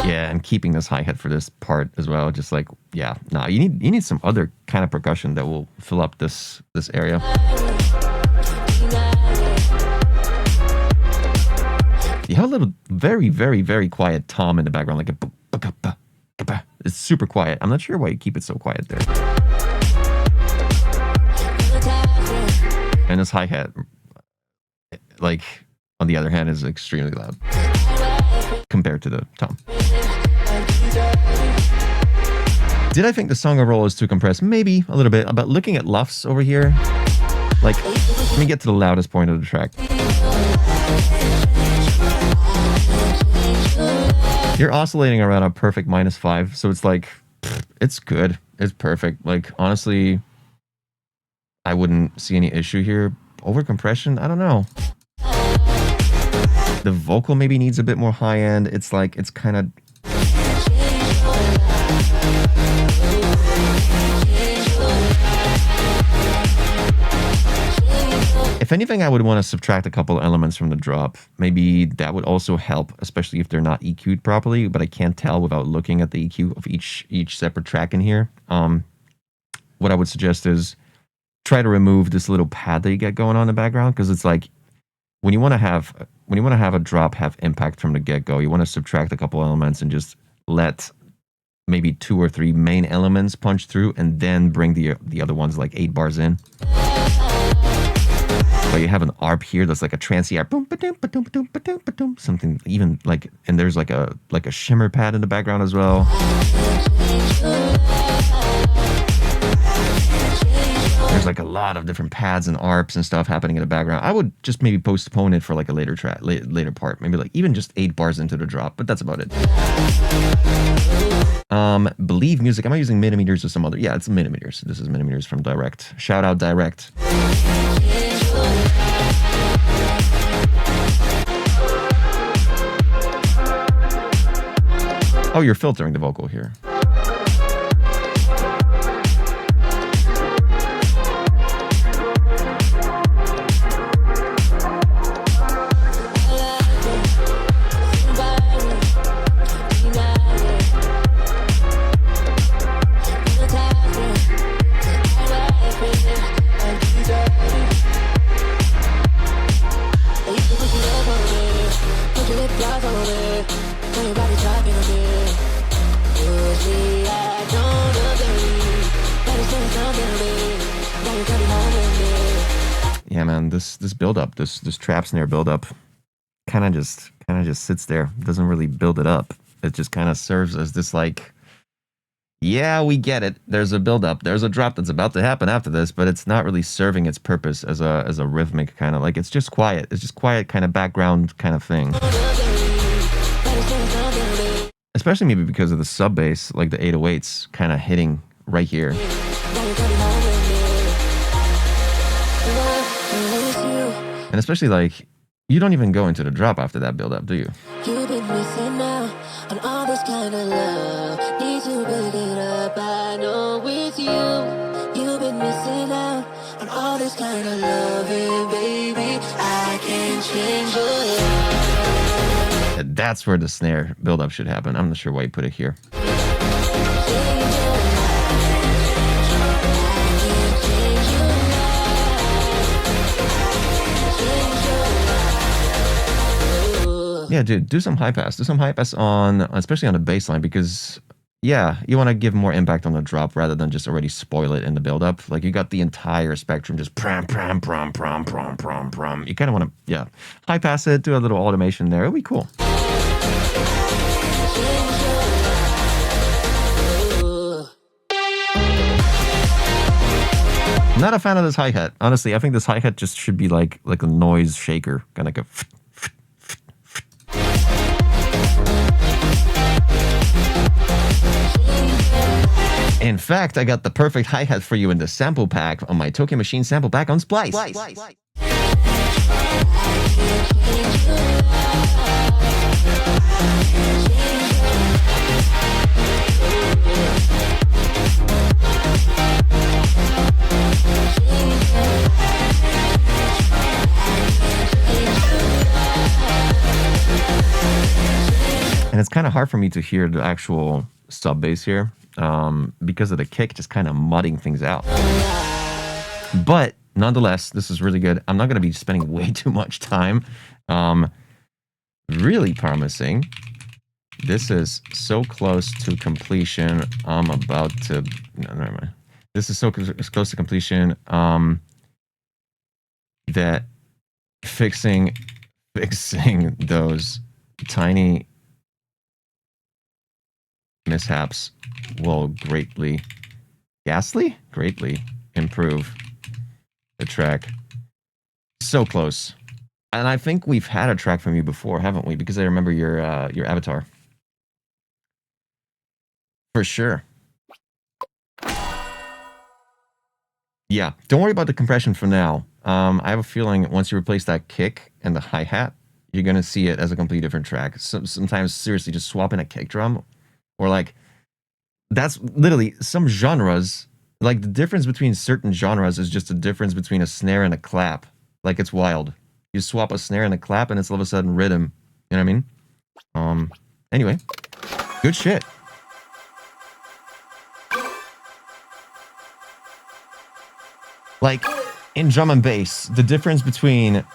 Yeah, and keeping this hi-hat for this part as well, just like, yeah, nah, you need some other kind of percussion that will fill up this area. You have a little very, very, very quiet tom in the background, like a it's super quiet. I'm not sure why you keep it so quiet there. And this hi-hat, like, on the other hand, is extremely loud compared to the tom. Did I think the song overall is too compressed? Maybe a little bit. But looking at LUFS over here, like, let me get to the loudest point of the track. You're oscillating around a perfect -5, so it's like, it's good. It's perfect. Like, honestly, I wouldn't see any issue here. Over compression, I don't know. The vocal maybe needs a bit more high end. It's like, it's kind of... If anything, I would want to subtract a couple elements from the drop. Maybe that would also help, especially if they're not EQ'd properly, but I can't tell without looking at the EQ of each separate track in here. What I would suggest is try to remove this little pad that you get going on in the background, because it's like when you want to have a drop have impact from the get-go, you want to subtract a couple elements and just let maybe 2 or 3 main elements punch through, and then bring the other ones like 8 bars in. But you have an ARP here that's like a trancey ARP, something even like, and there's like a shimmer pad in the background as well. There's like a lot of different pads and ARPs and stuff happening in the background. I would just maybe postpone it for like a later track, later part, maybe like even just 8 bars into the drop, but that's about it. Believe Music. Am I using millimeters or some other? Yeah, it's millimeters. This is millimeters from Direct. Shout out Direct. Oh, you're filtering the vocal here. Yeah, man, this build up, this trap snare build up, kind of just sits there. Doesn't really build it up. It just kind of serves as this like, yeah, we get it. There's a build up. There's a drop that's about to happen after this, but it's not really serving its purpose as a rhythmic kind of like. It's just quiet. It's just quiet kind of background kind of thing. Especially maybe because of the sub bass, like the 808s kind of hitting right here. And especially like, you don't even go into the drop after that build up, do you? You've been missing out on all this kind of love. Need to this kind of loving, baby. I can change your life. And that's where the snare buildup should happen. I'm not sure why you put it here. Yeah, dude, do some high pass. Do some high pass on, especially on the bass line, because, yeah, you want to give more impact on the drop rather than just already spoil it in the build-up. Like, you got the entire spectrum just prom, prom, prom, prom, prom, prom, prom. You kind of want to, yeah, high pass it, do a little automation there. It'll be cool. Not a fan of this hi-hat. Honestly, I think this hi-hat just should be like a noise shaker. Kind of like a... In fact, I got the perfect hi-hat for you in the sample pack on my Tokyo Machine sample pack on Splice. And it's kind of hard for me to hear the actual sub bass here. Because of the kick just kind of mudding things out. But nonetheless, this is really good. I'm not going to be spending way too much time. Really promising. This is so close to completion. I'm about to... No, never mind. This is so close to completion that fixing those tiny mishaps will greatly improve the track. So close. And I think we've had a track from you before, haven't we? Because I remember your avatar. For sure. Yeah, don't worry about the compression for now. I have a feeling once you replace that kick and the hi-hat, you're going to see it as a completely different track. Sometimes, seriously, just swap in a kick drum. Or like, that's literally some genres, like the difference between certain genres is just the difference between a snare and a clap. Like, it's wild. You swap a snare and a clap and it's all of a sudden rhythm. You know what I mean? Anyway, good shit. Like, in drum and bass, the difference between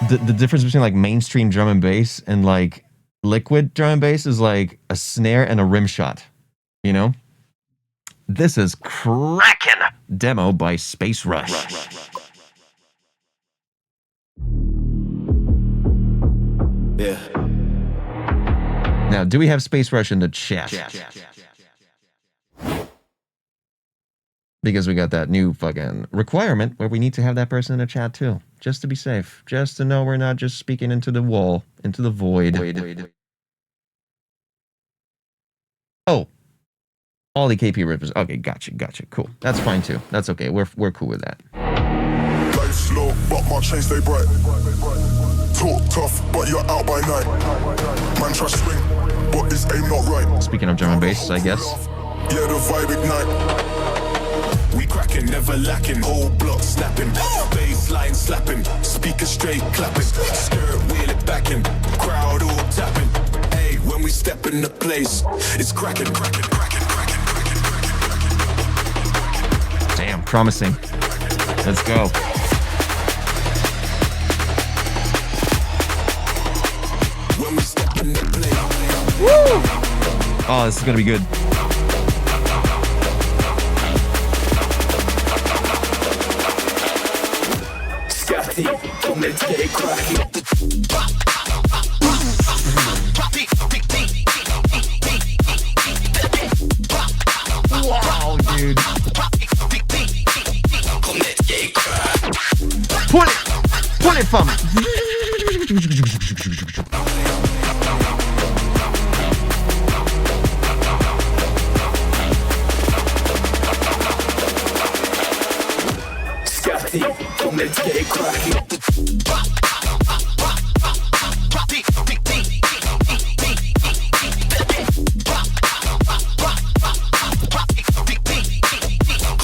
the difference between like mainstream drum and bass and like liquid drum and bass is like a snare and a rim shot, you know? This is cracking demo by Space Rush. Yeah. Now, do we have Space Rush in the chat? Because we got that new fucking requirement where we need to have that person in the chat too. Just to be safe. Just to know we're not just speaking into the wall, into the void. Oh. All the KP rippers. Okay, gotcha. Cool. That's fine too. That's okay. We're cool with that. Life slow, but my chains stay bright. Talk tough, but you're out by night. Man try swing, but his aim not right. Speaking of drum and bass, I guess. Yeah, the vibe ignite. We cracking, never lacking. Whole block snapping, baseline slapping, speaker straight clapping, skirt wheel it back in, crowd all tapping. Hey, when we step in the place, it's cracking. Damn, promising. Let's go. When we step in the place. Woo! Oh, this is gonna be good. Wow, dude. Pull it from. Scotty, let's get cracking.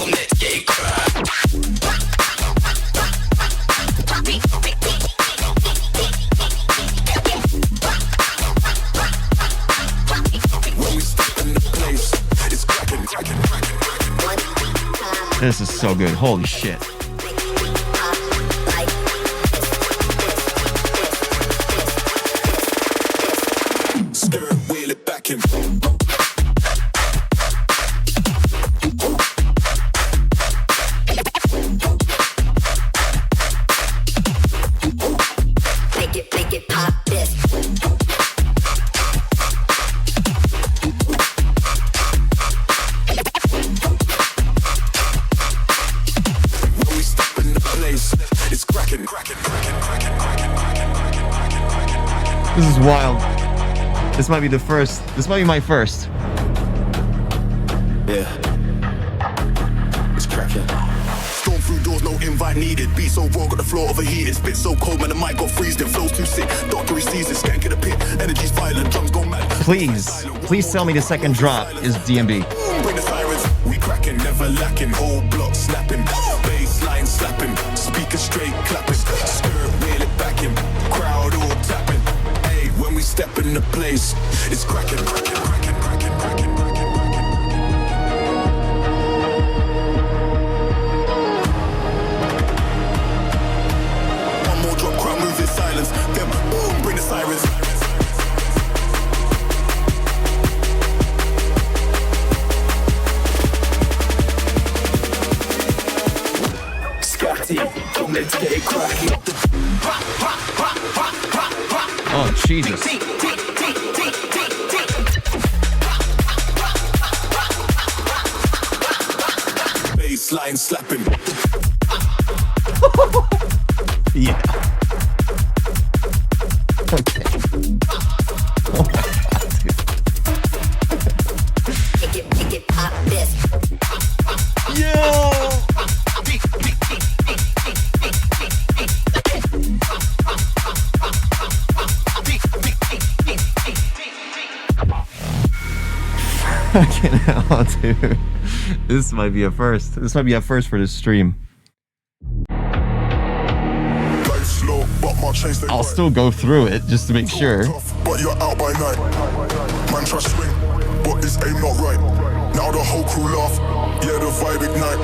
Let's get cracking. This is so good. Holy shit. Skirt, wheel it back in. Make it pop this. When we step in the place, it's cracking, cracking, cracking, cracking, cracking, cracking, cracking, cracking, cracking. This is wild. This might be the first. This might be my first. Yeah. It's cracking. Storm through doors, no invite needed. Beat so raw, got the floor overheated. Spit so cold, man, the mic got freezing. Flows too sick. Doctor sees it, skank in the pit. Energy's violent, drums go mad. Please tell me the second drop is DMB. Bring the sirens. We cracking, never lacking. Whole block snapping. Bassline slapping. Speaker straight clapping. Skirt, wheel it back in. Crowd all tapping. Hey, when we step in the place, it's cracking, cracking, cracking, cracking, cracking, cracking, cracking. One more drop, crowd moves in silence. Then boom, bring the sirens. Scotty, let's get it cracking. Oh, Jesus. Bassline slapping. Yeah. Okay. Oh my God, dude. Make it pop this. Yo! Fucking hell, dude. This might be a first. This might be a first for this stream. Life slow, but my chains they I'll right. still go through it just to make sure. Tough, but you're out by night. Man try swing, but his aim not right. Now the whole crew laugh, yeah the vibe ignite.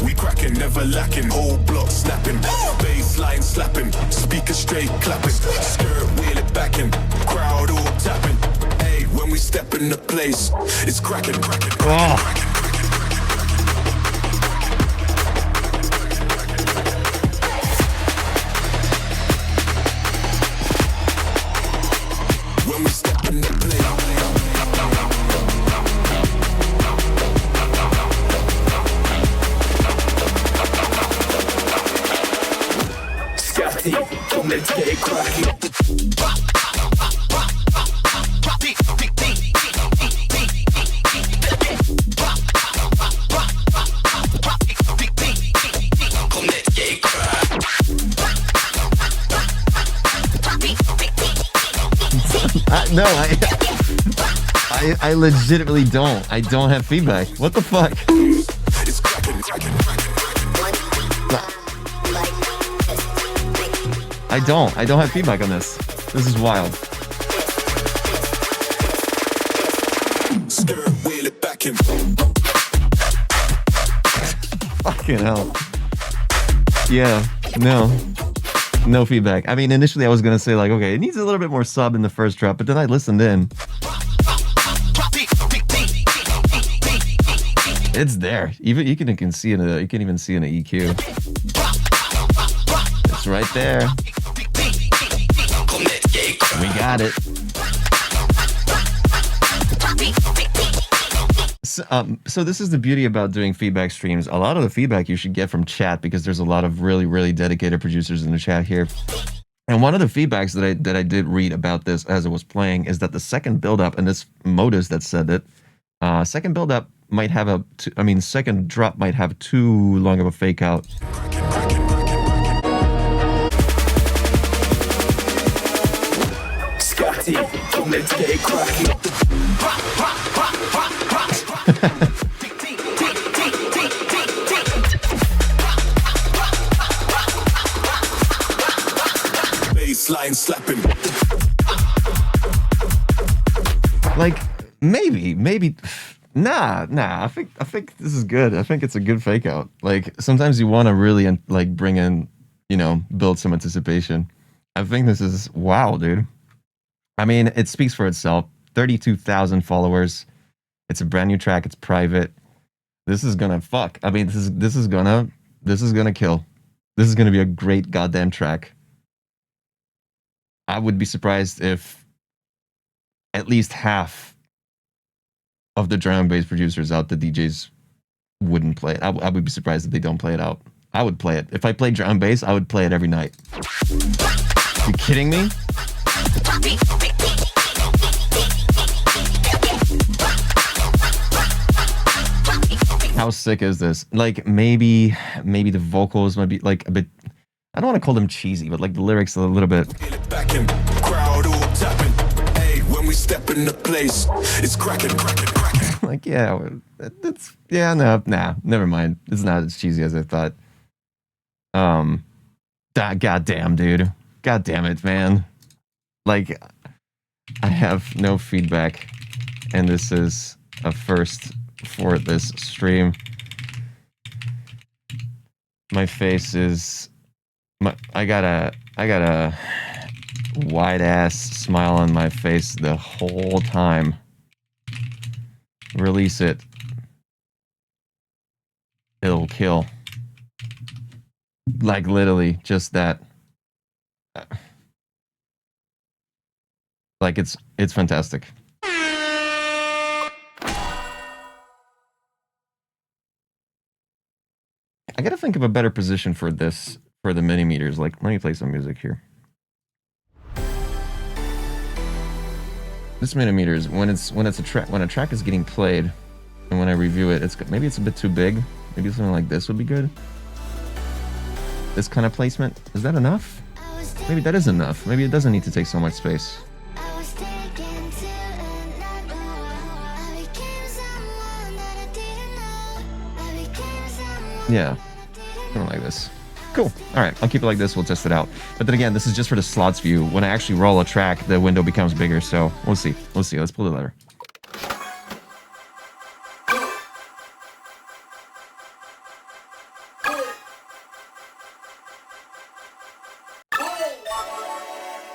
We cracking, never lacking. Whole block snapping. Bassline slapping. Speaker straight clapping. Skirt wheel it back in. Crowd all tapping. Hey, when we step in the place, it's cracking, cracking, cracking, Oh. cracking. When we step in the place. Scotty, let's get it cracking. No, I legitimately don't. I don't have feedback. What the fuck? It's cracking, cracking, cracking, cracking. I don't have feedback on this. This is wild. Skirt, wheel it back in. Fucking hell. Yeah, no feedback. I mean, initially I was gonna say like, okay, it needs a little bit more sub in the first drop, but then I listened in. It's there. Even you can see in you can even see in the EQ. It's right there. We got it. So this is the beauty about doing feedback streams. A lot of the feedback you should get from chat because there's a lot of really, really dedicated producers in the chat here. And one of the feedbacks that I did read about this as it was playing is that the second build-up, and this Modus that said it, second build-up might have second drop might have too long of a fake out. Scotty, let's get it cracking. Bassline slapping. Like maybe Nah. I think this is good. I think it's a good fake out. Like sometimes you want to really like bring in, build some anticipation. I think this is wow, dude. I mean, it speaks for itself. 32,000 followers. It's a brand new track. It's private. This is gonna fuck. I mean, this is gonna kill. This is gonna be a great goddamn track. I would be surprised if at least half of the drum and bass producers out, the DJs, wouldn't play it. I would be surprised if they don't play it out. I would play it. If I played drum and bass, I would play it every night. You kidding me? How sick is this? Like maybe the vocals might be like a bit. I don't want to call them cheesy, but like the lyrics a little bit. Crowd all tapping. Hey, when we step in the place, it's cracking. Like nah, never mind. It's not as cheesy as I thought. Goddamn, dude. God damn it, man. Like, I have no feedback, and this is a first for this stream. My face is, I got a wide ass smile on my face the whole time. Release it. It'll kill. Like literally just that. Like it's fantastic. I gotta think of a better position for this, for the mini meters. Like, let me play some music here. This mini meters, when a track is getting played, and when I review it, maybe it's a bit too big. Maybe something like this would be good. This kind of placement, is that enough? Maybe that is enough. Maybe it doesn't need to take so much space. Yeah, something like this. Cool. All right, I'll keep it like this. We'll test it out. But then again, this is just for the slots view. When I actually roll a track, the window becomes bigger. So we'll see. We'll see. Let's pull the lever.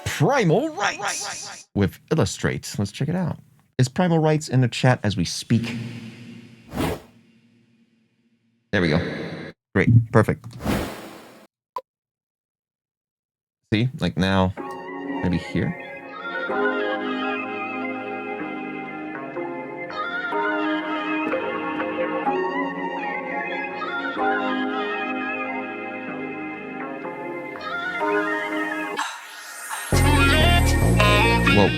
Primal Rights with Illustrate. Let's check it out. Is Primal Rights in the chat as we speak? There we go. Great. Perfect. See? Like now, maybe here. Whoa.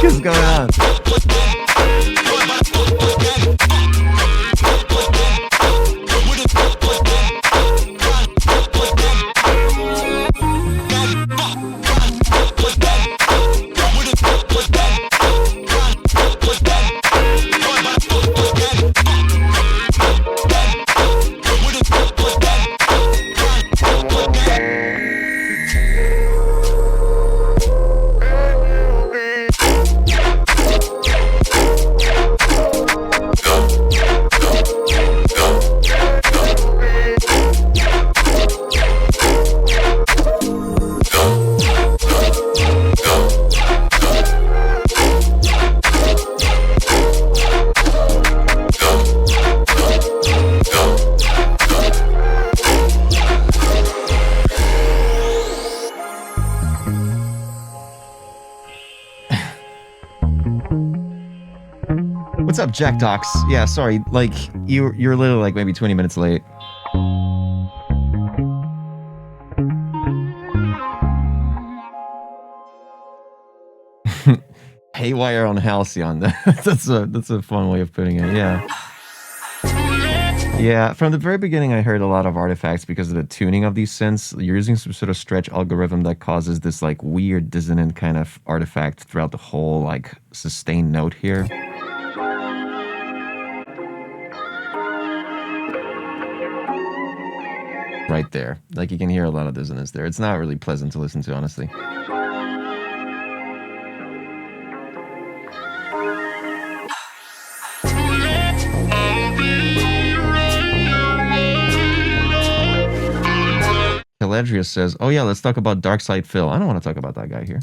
What is going on? What's up, Jack Docs? Yeah, sorry, like, you're literally like maybe 20 minutes late. Haywire on Halcyon. that's a fun way of putting it, yeah. Yeah, from the very beginning I heard a lot of artifacts because of the tuning of these synths. You're using some sort of stretch algorithm that causes this like weird dissonant kind of artifact throughout the whole like sustained note here. Right there. Like you can hear a lot of dissonance there. It's not really pleasant to listen to, honestly. Caladrius says, oh yeah, let's talk about Darkside Phil. I don't want to talk about that guy here.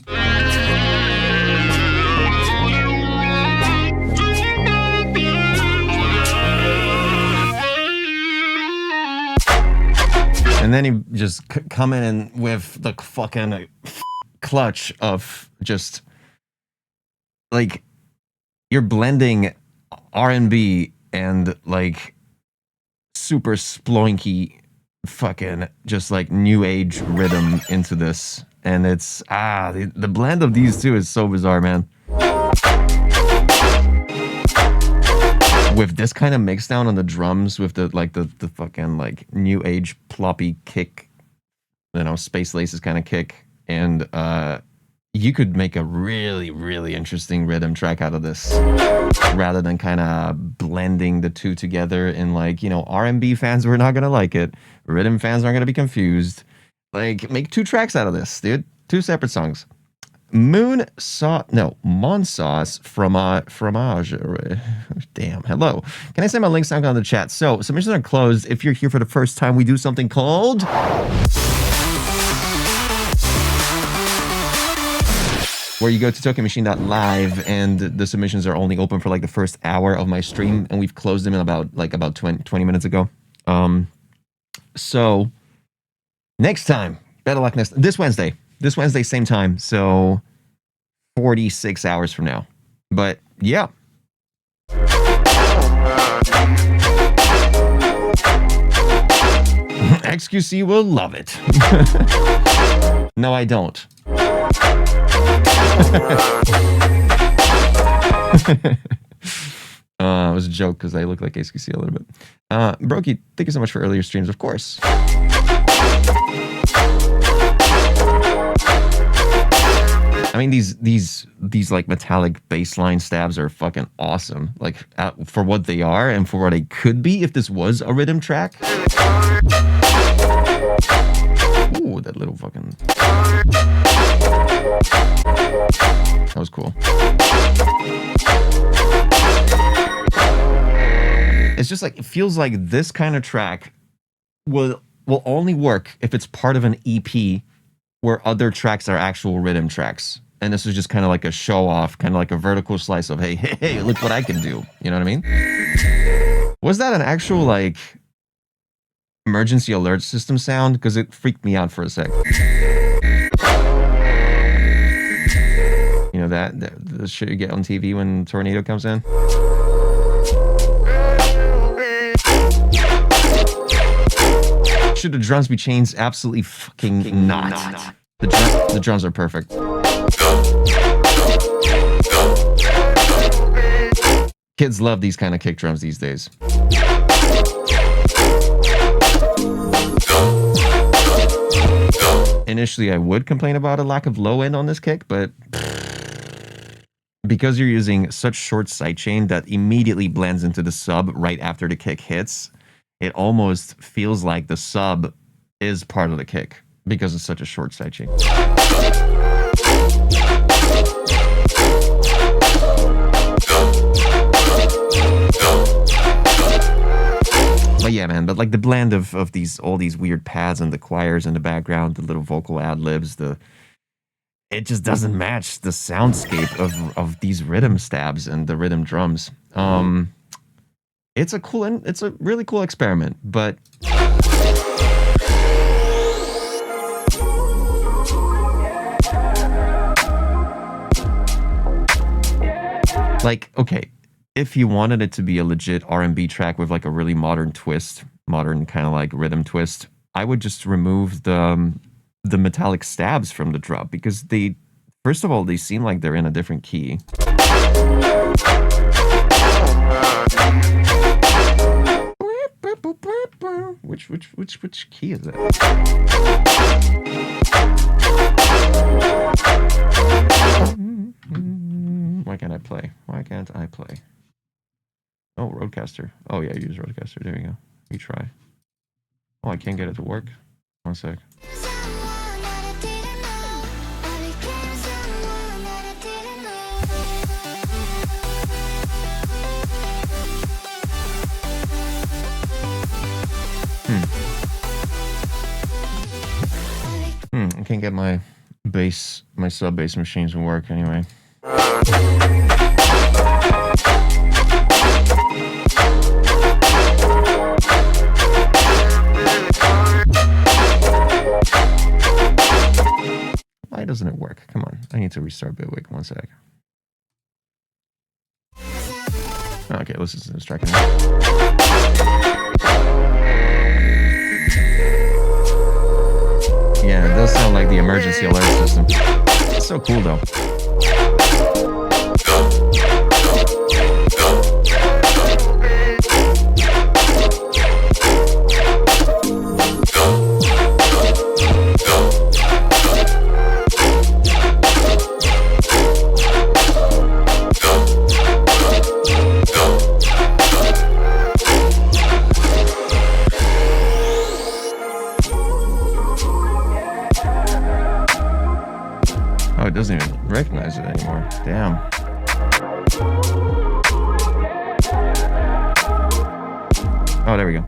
And then he just come in with the fucking clutch of just like you're blending R&B and like super sploinky fucking just like new age rhythm into this, and it's the blend of these two is so bizarre, man. With this kind of mix down on the drums, with the fucking like new age ploppy kick, you know, Space Laces kind of kick, and you could make a really, really interesting rhythm track out of this, rather than kind of blending the two together. In like, you know, R&B fans were not gonna like it, rhythm fans aren't gonna be confused. Like, make two tracks out of this, dude. Two separate songs. Monsauce fromage. Damn, hello. Can I send my link sound on the chat? So, submissions are closed. If you're here for the first time, we do something called where you go to TokenMachine.live and the submissions are only open for like the first hour of my stream, and we've closed them in about 20 minutes ago. So next time, better luck this Wednesday, same time. So 46 hours from now. But yeah. XQC will love it. No, I don't. It was a joke because I look like XQC a little bit. Brokey, thank you so much for earlier streams, of course. I mean, these like metallic bassline stabs are fucking awesome. Like for what they are and for what they could be if this was a rhythm track. Ooh, that little fucking. That was cool. It's just like, it feels like this kind of track will only work if it's part of an EP where other tracks are actual rhythm tracks. and this is just kind of like a show off, kind of like a vertical slice of hey, look what I can do. You know what I mean? Was that an actual like emergency alert system sound? Because it freaked me out for a sec. You know that the shit you get on TV when tornado comes in. Should the drums be changed? Absolutely fucking not. The drums are perfect. Kids love these kind of kick drums these days. Initially, I would complain about a lack of low end on this kick, but because you're using such short sidechain that immediately blends into the sub right after the kick hits, it almost feels like the sub is part of the kick because it's such a short sidechain. But yeah, man, but like the blend of all these weird pads and the choirs in the background, the little vocal ad libs, it just doesn't match the soundscape of these rhythm stabs and the rhythm drums. It's a really cool experiment, but like, okay, if you wanted it to be a legit R&B track with like a really modern twist, modern kind of like rhythm twist, I would just remove the metallic stabs from the drop, because first of all, they seem like they're in a different key. Which key is it? Why can't I play? Why can't I play? Oh, Rodecaster. Oh yeah, use Rodecaster. There we go. You try. Oh, I can't get it to work. One sec. I can't get my sub bass machines to work anyway. Why doesn't it work? Come on, I need to restart Bitwig. One sec. Okay, let's listen to this track now. Yeah, it does sound like the emergency alert system. It's so cool though. Oh, it doesn't even recognize it anymore. Damn. Oh, there we go.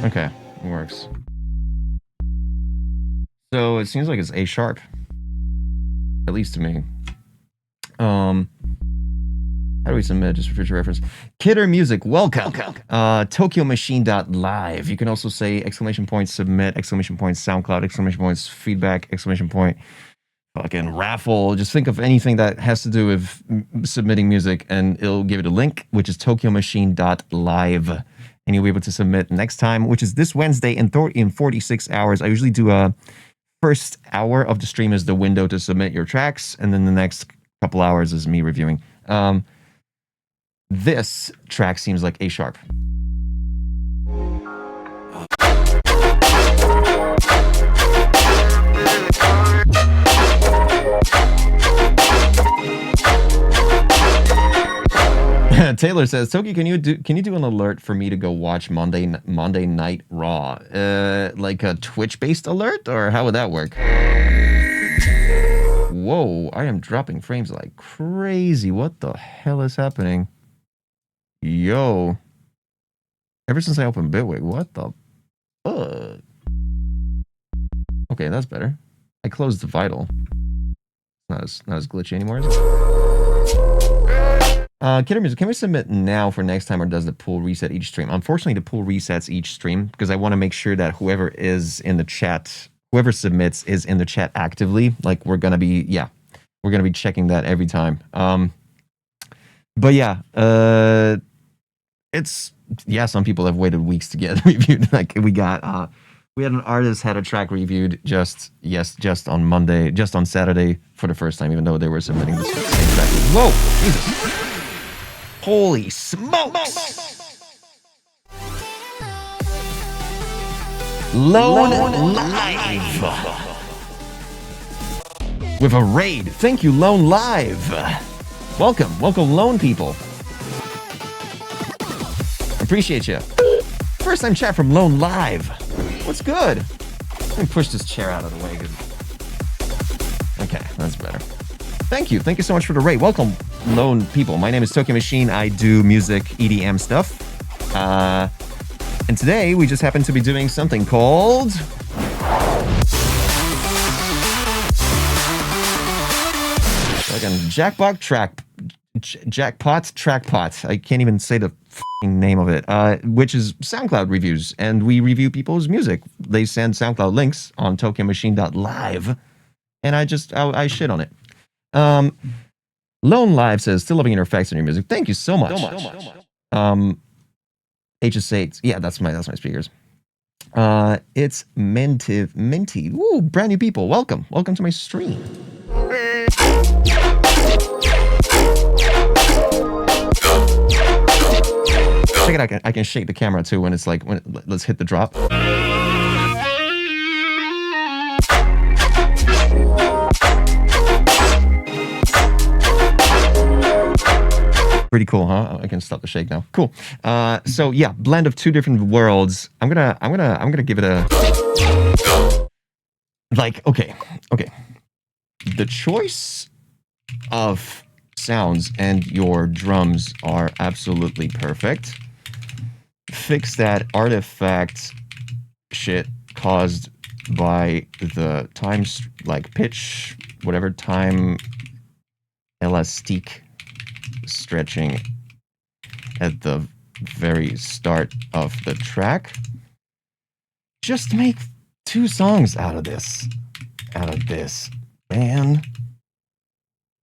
Okay, it works. So it seems like it's A sharp, at least to me. How do we submit, just for future reference? Kidder Music, welcome. TokyoMachine.live. You can also say exclamation point submit, exclamation point SoundCloud, exclamation points feedback, exclamation point fucking raffle. Just think of anything that has to do with submitting music, and it'll give it a link, which is TokyoMachine.live. And you'll be able to submit next time, which is this Wednesday in 46 hours. I usually do a first hour of the stream is the window to submit your tracks, and then the next couple hours is me reviewing. This track seems like A sharp. Taylor says, Toki, can you do an alert for me to go watch Monday Night Raw? Like a Twitch-based alert, or how would that work? Whoa, I am dropping frames like crazy. What the hell is happening? Yo. Ever since I opened Bitwig, what the fuck? Okay, that's better. I closed the Vital. Not as glitchy anymore, is it? Kidder Music, can we submit now for next time, or does the pool reset each stream? Unfortunately, the pool resets each stream because I want to make sure that whoever is in the chat, whoever submits is in the chat actively. Like, we're gonna be checking that every time. But yeah, some people have waited weeks to get reviewed. Like, we had an artist had a track reviewed just on Monday, just on Saturday for the first time, even though they were submitting the same track. Whoa, Jesus. Holy smokes! Lone Live with a raid. Thank you, Lone Live. Welcome, Lone people. Appreciate you. First time chat from Lone Live. What's good? Let me push this chair out of the way. Okay, that's better. Thank you so much for the raid. Welcome, Lone people. My name is Tokyo Machine. I do music, EDM stuff. And today we just happen to be doing something called Jackpot Trackpot. I can't even say the name of it, which is SoundCloud reviews, and we review people's music. They send SoundCloud links on tokyomachine.live, and I shit on it. Lone Live says, still loving your effects on your music. Thank you so much. HS8, yeah, that's my speakers. It's Minty. Woo, brand new people. Welcome to my stream. Check it out. I can shake the camera too when it's like, let's hit the drop. Pretty cool, huh? I can stop the shake now. Cool. So yeah, blend of two different worlds. I'm gonna give it a okay. The choice of sounds and your drums are absolutely perfect. Fix that artifact shit caused by the times, like pitch, whatever, time elastic stretching at the very start of the track. Just make 2 songs out of this, man.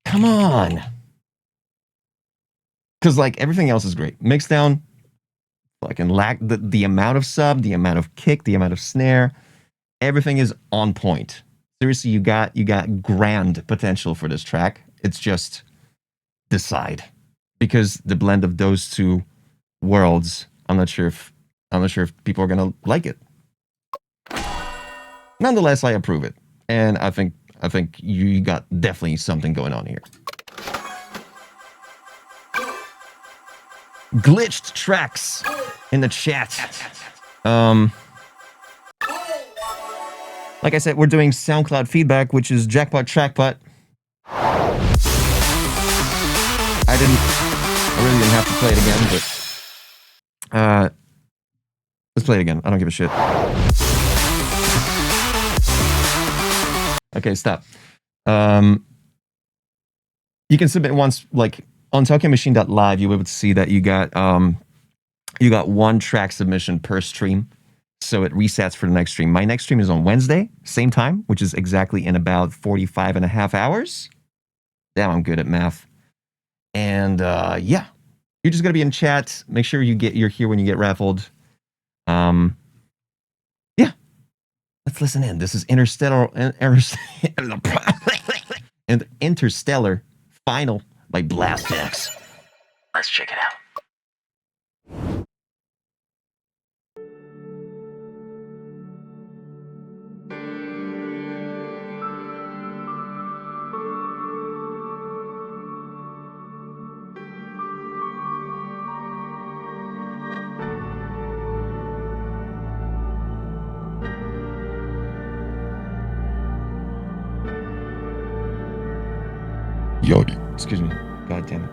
Come on. Because like everything else is great. Mixdown, fucking lack the amount of sub, the amount of kick, the amount of snare, everything is on point. Seriously, you got grand potential for this track. It's just decide, because the blend of those 2 worlds, I'm not sure if people are gonna like it. Nonetheless, I approve it, and I think you got definitely something going on here. Glitched tracks in the chat. Like I said, we're doing SoundCloud feedback, which is Jackpot Trackpot. I really didn't have to play it again, but let's play it again. I don't give a shit. Okay, stop. You can submit once, like on tokyomachine.live, you will be able to see that you got 1 track submission per stream. So it resets for the next stream. My next stream is on Wednesday, same time, which is exactly in about 45 and a half hours. Damn, I'm good at math. And yeah, you're just gonna be in chat. Make sure you're here when you get raffled. Yeah, let's listen in. This is Interstellar and Interstellar Final by Blastax. Let's check it out. Yodi. Excuse me. God damn it.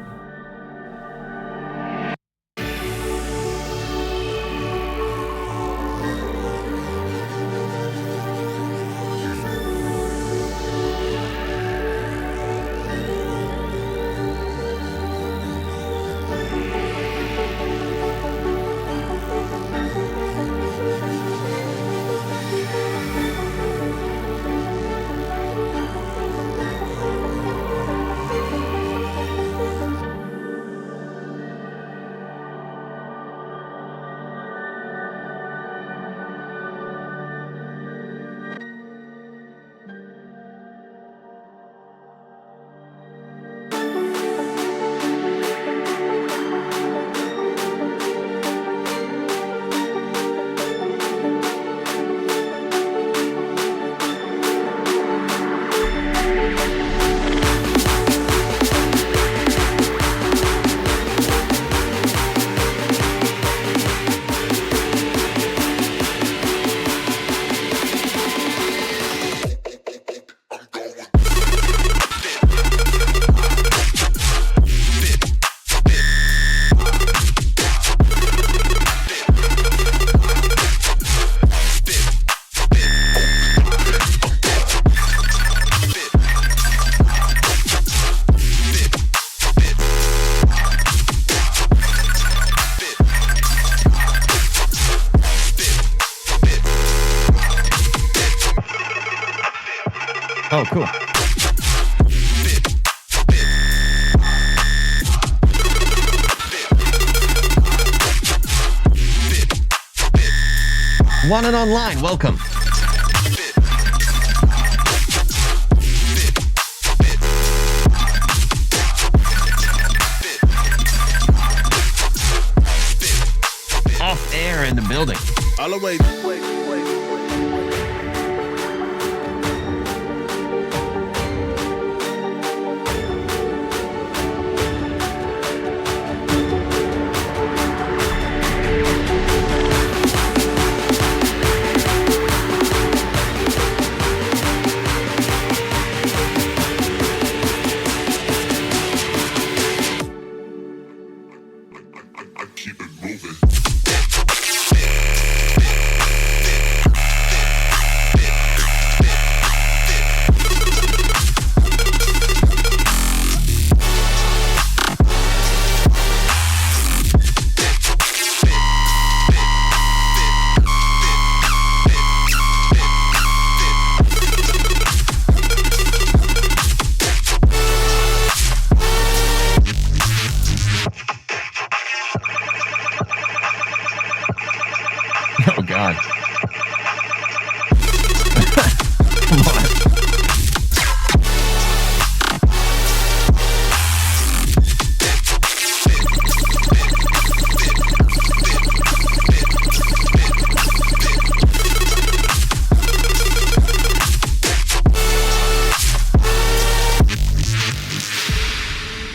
Oh, cool. One and online, welcome. Off air in the building. I'll wait. Keep it moving. Oh, God. Come on.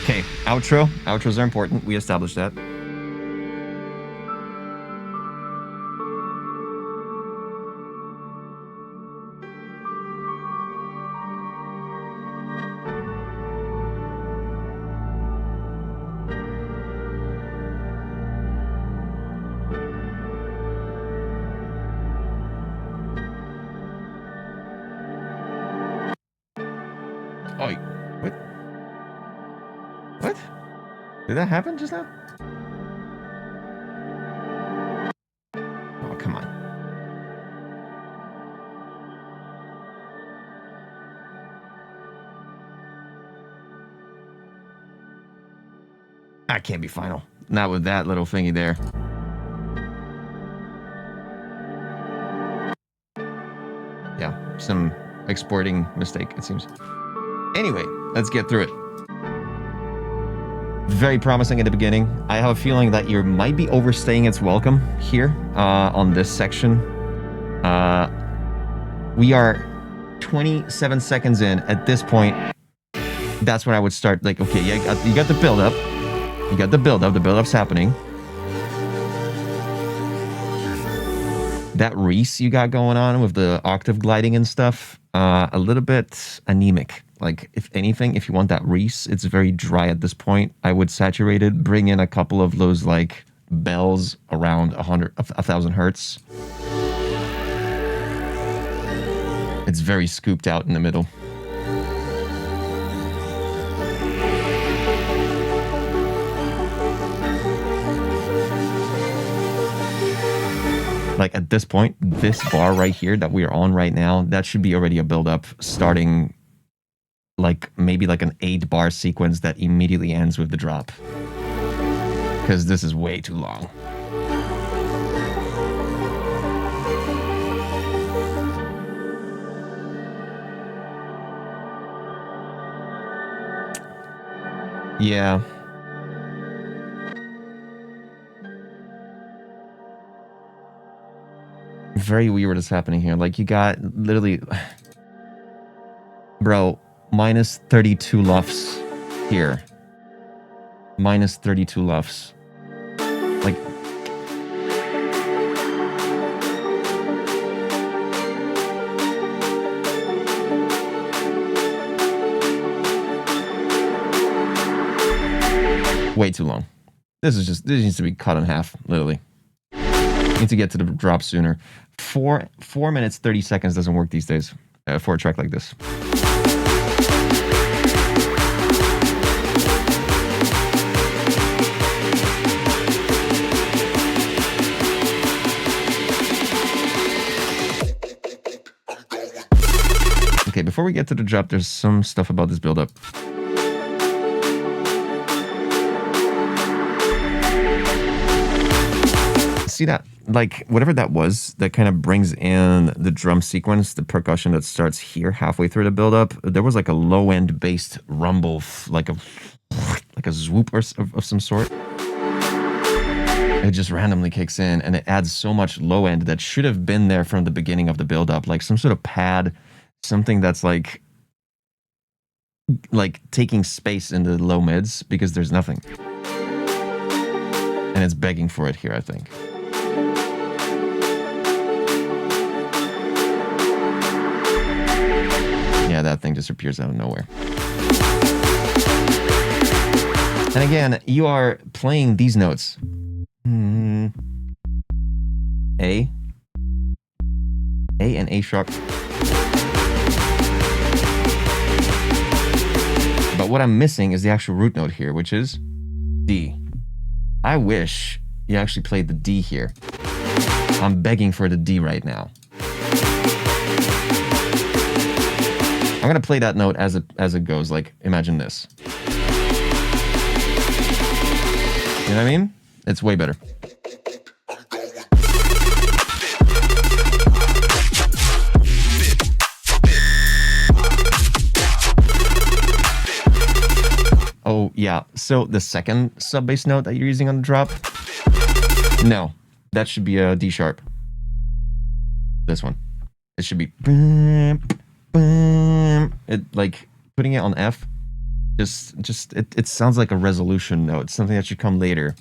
Okay, outro. Outros are important. We established that. Oh, what? What? Did that happen just now? Oh, come on. That can't be final. Not with that little thingy there. Yeah, some exporting mistake, it seems. Anyway, let's get through it. Very promising at the beginning. I have a feeling that you might be overstaying its welcome here on this section. We are 27 seconds in. At this point, that's when I would start, like, okay, you got the build-up. You got the build-up. The build-up's happening. That Reese you got going on with the octave gliding and stuff, a little bit anemic. Like, if anything, if you want that Reese, it's very dry at this point. I would saturate it, bring in a couple of those like bells around 1,000 hertz. It's very scooped out in the middle. Like at this point, this bar right here that we are on right now, that should be already a build-up starting like maybe like an 8-bar sequence that immediately ends with the drop. Because this is way too long. Yeah. Very weird what's happening here. Like, you got literally... Bro, minus 32 lufs here. Minus 32 lufs. Like... way too long. This needs to be cut in half, literally. Need to get to the drop sooner. 4 minutes 30 seconds doesn't work these days for a track like this. Okay, before we get to the drop, there's some stuff about this build-up. See that? Like, whatever that was, that kind of brings in the drum sequence, the percussion that starts here halfway through the build-up. There was like a low-end based rumble, like a swoop of some sort. It just randomly kicks in, and it adds so much low-end that should have been there from the beginning of the build-up. Like some sort of pad, something that's like taking space in the low mids, because there's nothing. And it's begging for it here, I think. Yeah, that thing just appears out of nowhere. And again, you are playing these notes. A and A sharp. But what I'm missing is the actual root note here, which is D. I wish you actually played the D here. I'm begging for the D right now. I'm gonna play that note as it goes. Like, imagine this. You know what I mean? It's way better. Oh, yeah. So the second sub-bass note that you're using on the drop? No. That should be a D sharp. This one. It should be... It, like, putting it on F, it sounds like a resolution note. Something that should come later.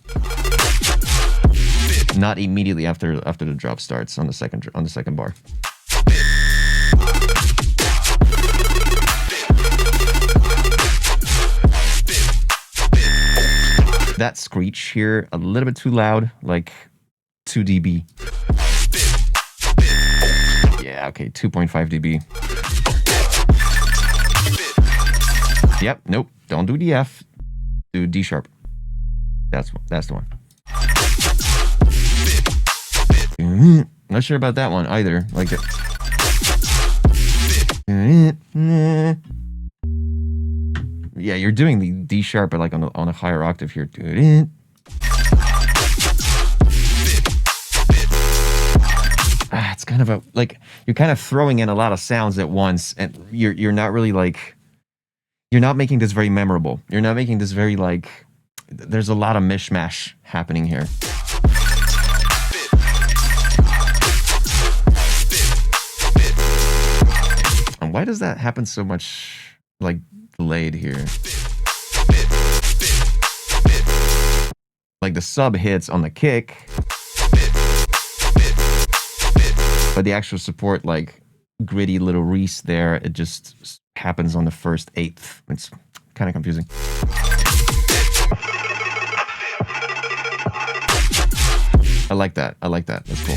Not immediately after the drop starts on the second bar. That screech here, a little bit too loud, like 2 dB. Yeah, okay, 2.5 dB. Yep, nope, don't do the F, do D sharp. That's the one. Not sure about that one either. Like it. Yeah, you're doing the D sharp, but like on a higher octave here. It's kind of a like you're kind of throwing in a lot of sounds at once, and you're not really like you're not making this very memorable. You're not making this very like there's a lot of mishmash happening here. And why does that happen so much like delayed here? Like the sub hits on the kick, but the actual support, like gritty little Reese there, it just happens on the first eighth. It's kind of confusing. I like that. I like that. That's cool.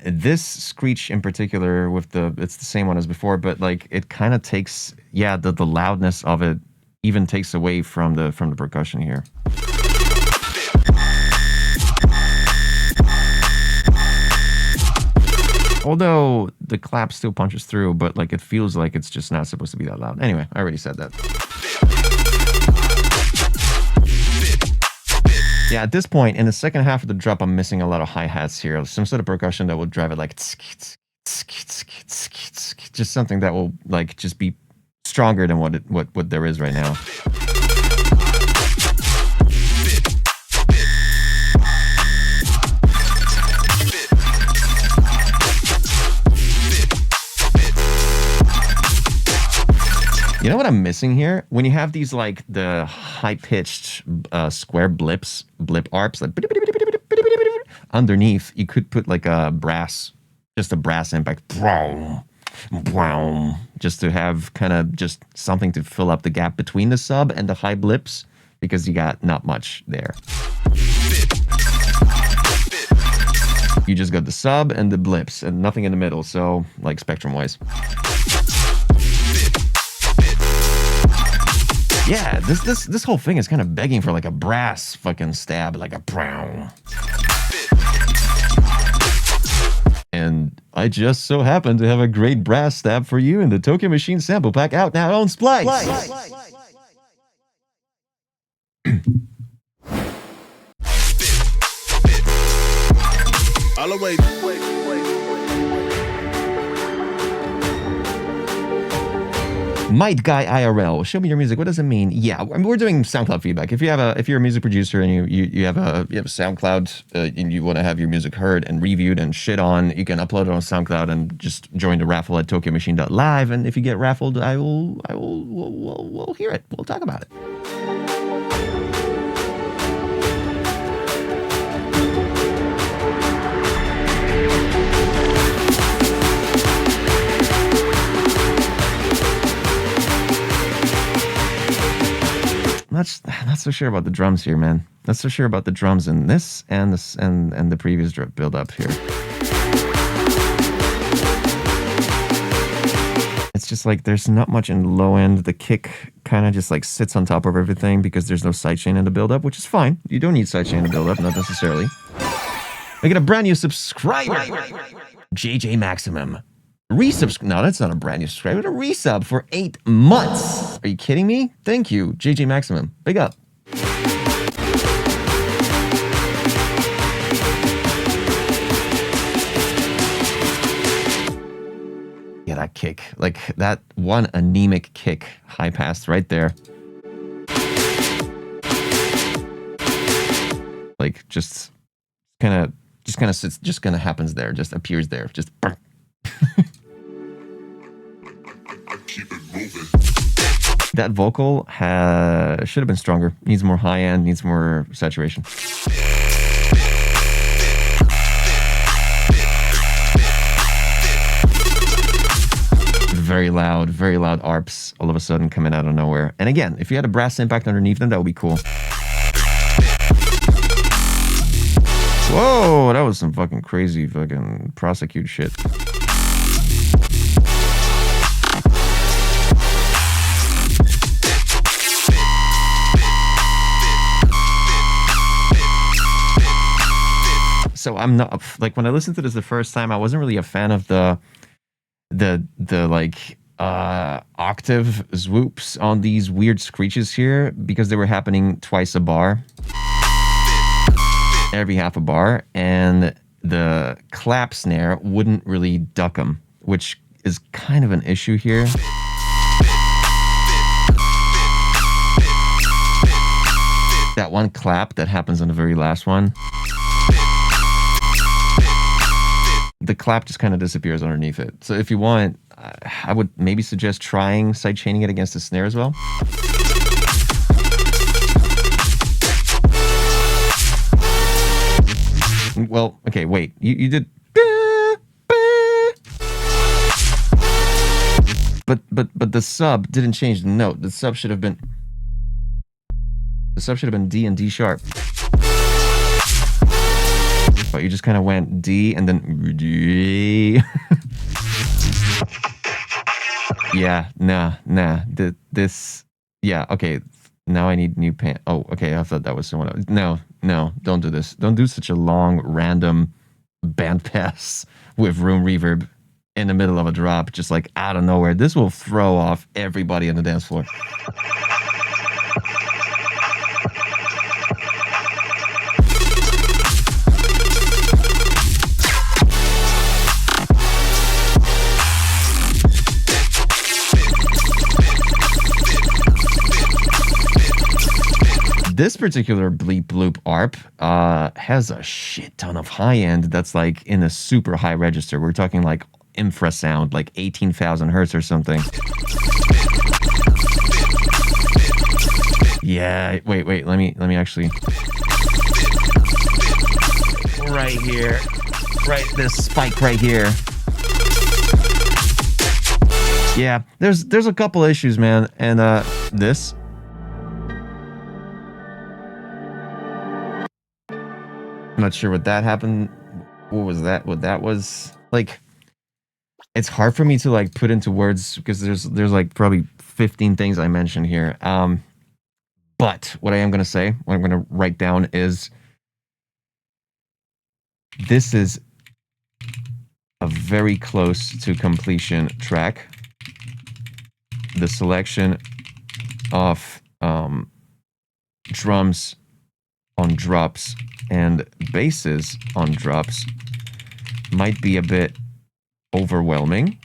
This screech in particular with it's the same one as before, but like it kind of takes, yeah, the loudness of it even takes away from the percussion here. Although the clap still punches through, but like it feels like it's just not supposed to be that loud. Anyway, I already said that. Yeah, at this point, in the second half of the drop, I'm missing a lot of hi-hats here. Some sort of percussion that will drive it like... Just something that will like just be stronger than what there is right now. You know what I'm missing here? When you have these like the high-pitched square blip arps, like underneath, you could put like a brass impact, just to have kind of just something to fill up the gap between the sub and the high blips, because you got not much there. You just got the sub and the blips and nothing in the middle, so like spectrum-wise. Yeah, this whole thing is kind of begging for like a brass fucking stab, like a brown. And I just so happen to have a great brass stab for you in the Tokyo Machine sample pack out now on Splice. I'll wait. Might Guy IRL, show me your music. What does it mean? Yeah, I mean, we're doing SoundCloud feedback. If you're a music producer and you have a SoundCloud and you want to have your music heard and reviewed and shit on, you can upload it on SoundCloud and just join the raffle at TokyoMachine.live. And if you get raffled, we'll hear it. We'll talk about it. Not so sure about the drums here, man. Not so sure about the drums in this and the previous build up here. It's just like there's not much in low end. The kick kind of just like sits on top of everything because there's no sidechain in the build up, which is fine. You don't need sidechain in the build up, not necessarily. I get a brand new subscriber, JJ Maximum. No, that's not a brand new subscriber. A resub for 8 months. Are you kidding me? Thank you, JJ Maximum. Big up. Yeah, that kick. Like, that one anemic kick. High pass right there. Like, just kind of sits, just kind of happens there. Just appears there. Just... That vocal should have been stronger. Needs more high end, needs more saturation. Very loud arps all of a sudden coming out of nowhere. And again, if you had a brass impact underneath them, that would be cool. Whoa, that was some fucking crazy fucking prosecute shit. So I'm not like, when I listened to this the first time, I wasn't really a fan of the like octave swoops on these weird screeches here, because they were happening twice a bar, every half a bar, and the clap snare wouldn't really duck them, which is kind of an issue here. That one clap that happens on the very last one, the clap just kind of disappears underneath it. So if you want, I would maybe suggest trying sidechaining it against the snare as well. Well, okay, wait. You did... but the sub didn't change the note. The sub should have been D and D sharp. But you just kind of went D and then D. Yeah, nah. This, yeah, okay. Now I need new pants. Oh, okay. I thought that was someone else. No, don't do this. Don't do such a long, random band pass with room reverb in the middle of a drop, just like out of nowhere. This will throw off everybody on the dance floor. This particular bleep bloop ARP has a shit ton of high end that's like in a super high register. We're talking like infrasound, like 18,000 hertz or something. Yeah, wait, let me actually. Right here. Right, this spike right here. Yeah, there's a couple issues, man, and this. I'm not sure what that happened. What was that? What that was like? It's hard for me to like put into words because there's like probably 15 things I mentioned here. But what I am gonna say, what I'm gonna write down is this is a very close to completion track. The selection of drums on drops and basses on drops might be a bit overwhelming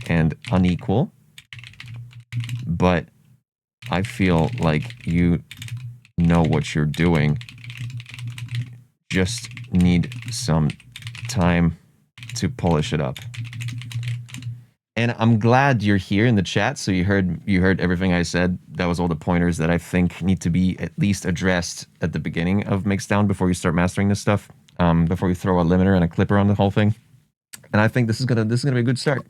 and unequal, but I feel like you know what you're doing. Just need some time to polish it up. And I'm glad you're here in the chat, so you heard everything I said. That was all the pointers that I think need to be at least addressed at the beginning of Mixdown before you start mastering this stuff. Before you throw a limiter and a clipper on the whole thing. And I think this is gonna be a good start.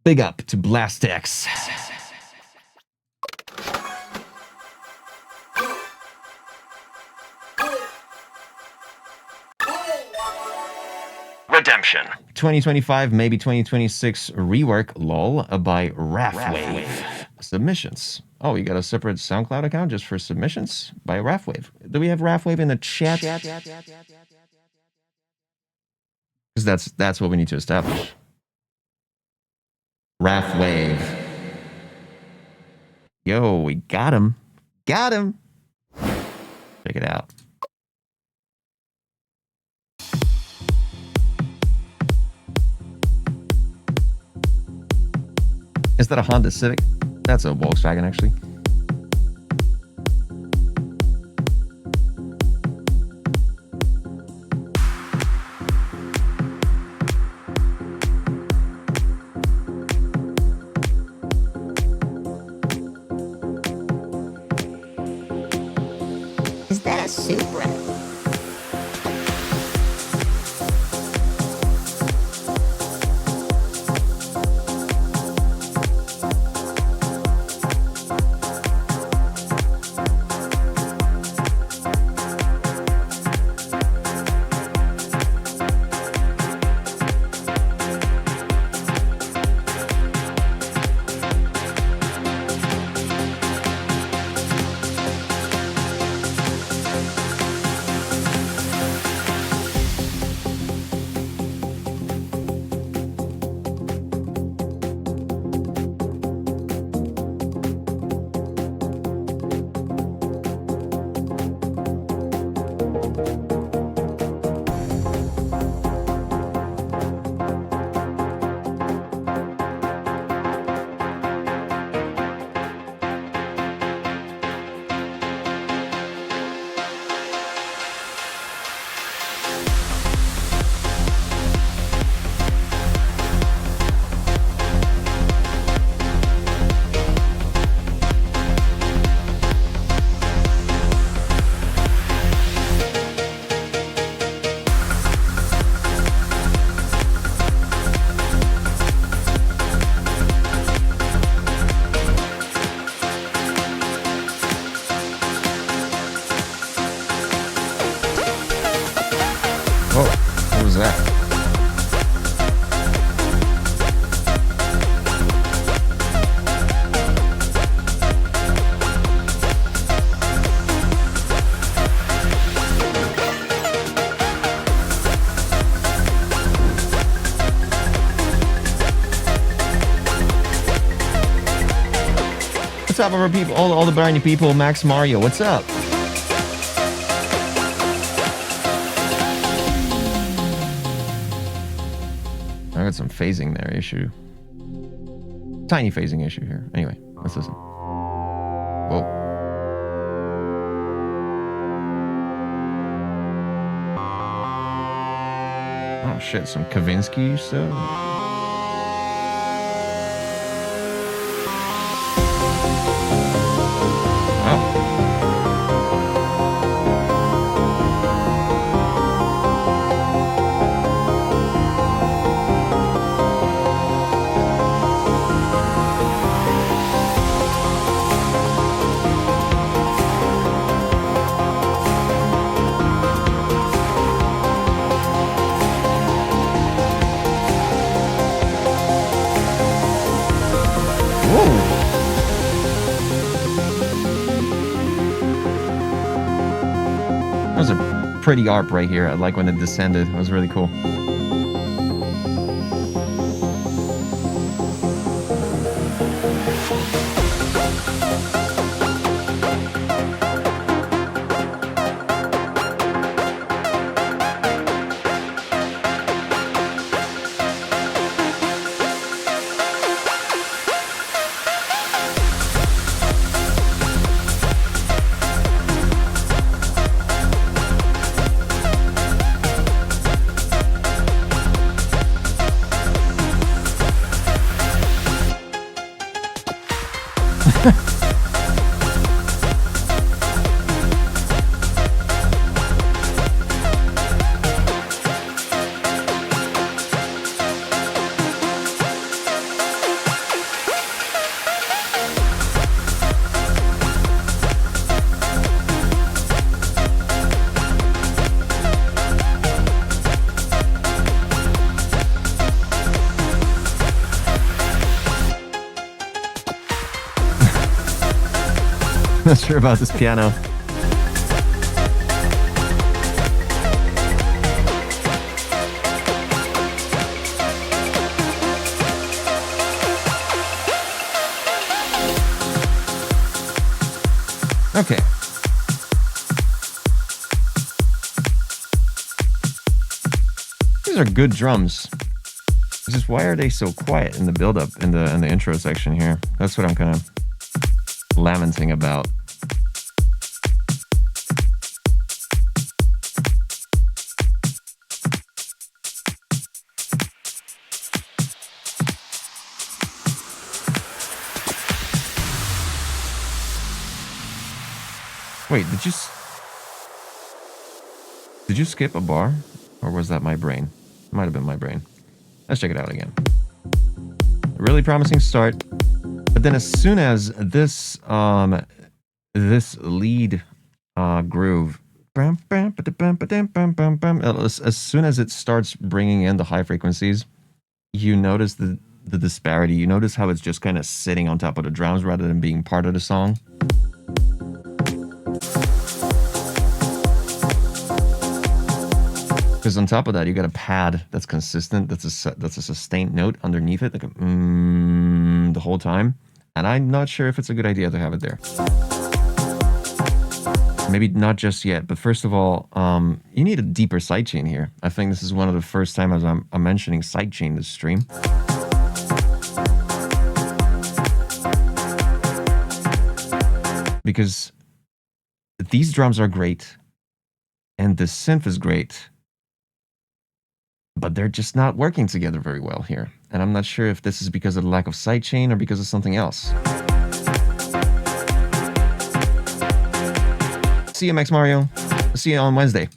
Big up to Blastex. Redemption. 2025, maybe 2026 rework lol by Raffwave. Submissions. Oh, you got a separate SoundCloud account just for submissions by Raffwave. Do we have Raffwave in the chat? Because that's what we need to establish. Raffwave. Yo, we got him. Got him. Check it out. Is that a Honda Civic? That's a Volkswagen, actually. Is that a Supra? What was that? What's up, our people? All the brand new people. Max Mario, what's up? I got some phasing there issue. Tiny phasing issue here. Anyway, let's listen. Whoa. Oh shit, some Kavinsky stuff. Pretty ARP right here. I like when it descended. It was really cool. Not sure about this piano. Okay. These are good drums. It's just why are they so quiet in the build-up in the intro section here? That's what I'm kind of lamenting about. Wait, did you skip a bar? Or was that my brain? It might have been my brain. Let's check it out again. A really promising start. But then as soon as this this lead groove, as soon as it starts bringing in the high frequencies, you notice the disparity. You notice how it's just kind of sitting on top of the drums rather than being part of the song. Because on top of that, you got a pad that's consistent, that's a sustained note underneath it, like a the whole time. And I'm not sure if it's a good idea to have it there. Maybe not just yet, but first of all, you need a deeper sidechain here. I think this is one of the first times I'm mentioning sidechain this stream. Because these drums are great, and the synth is great, but they're just not working together very well here. And I'm not sure if this is because of the lack of sidechain or because of something else. See you, Max Mario. See you on Wednesday.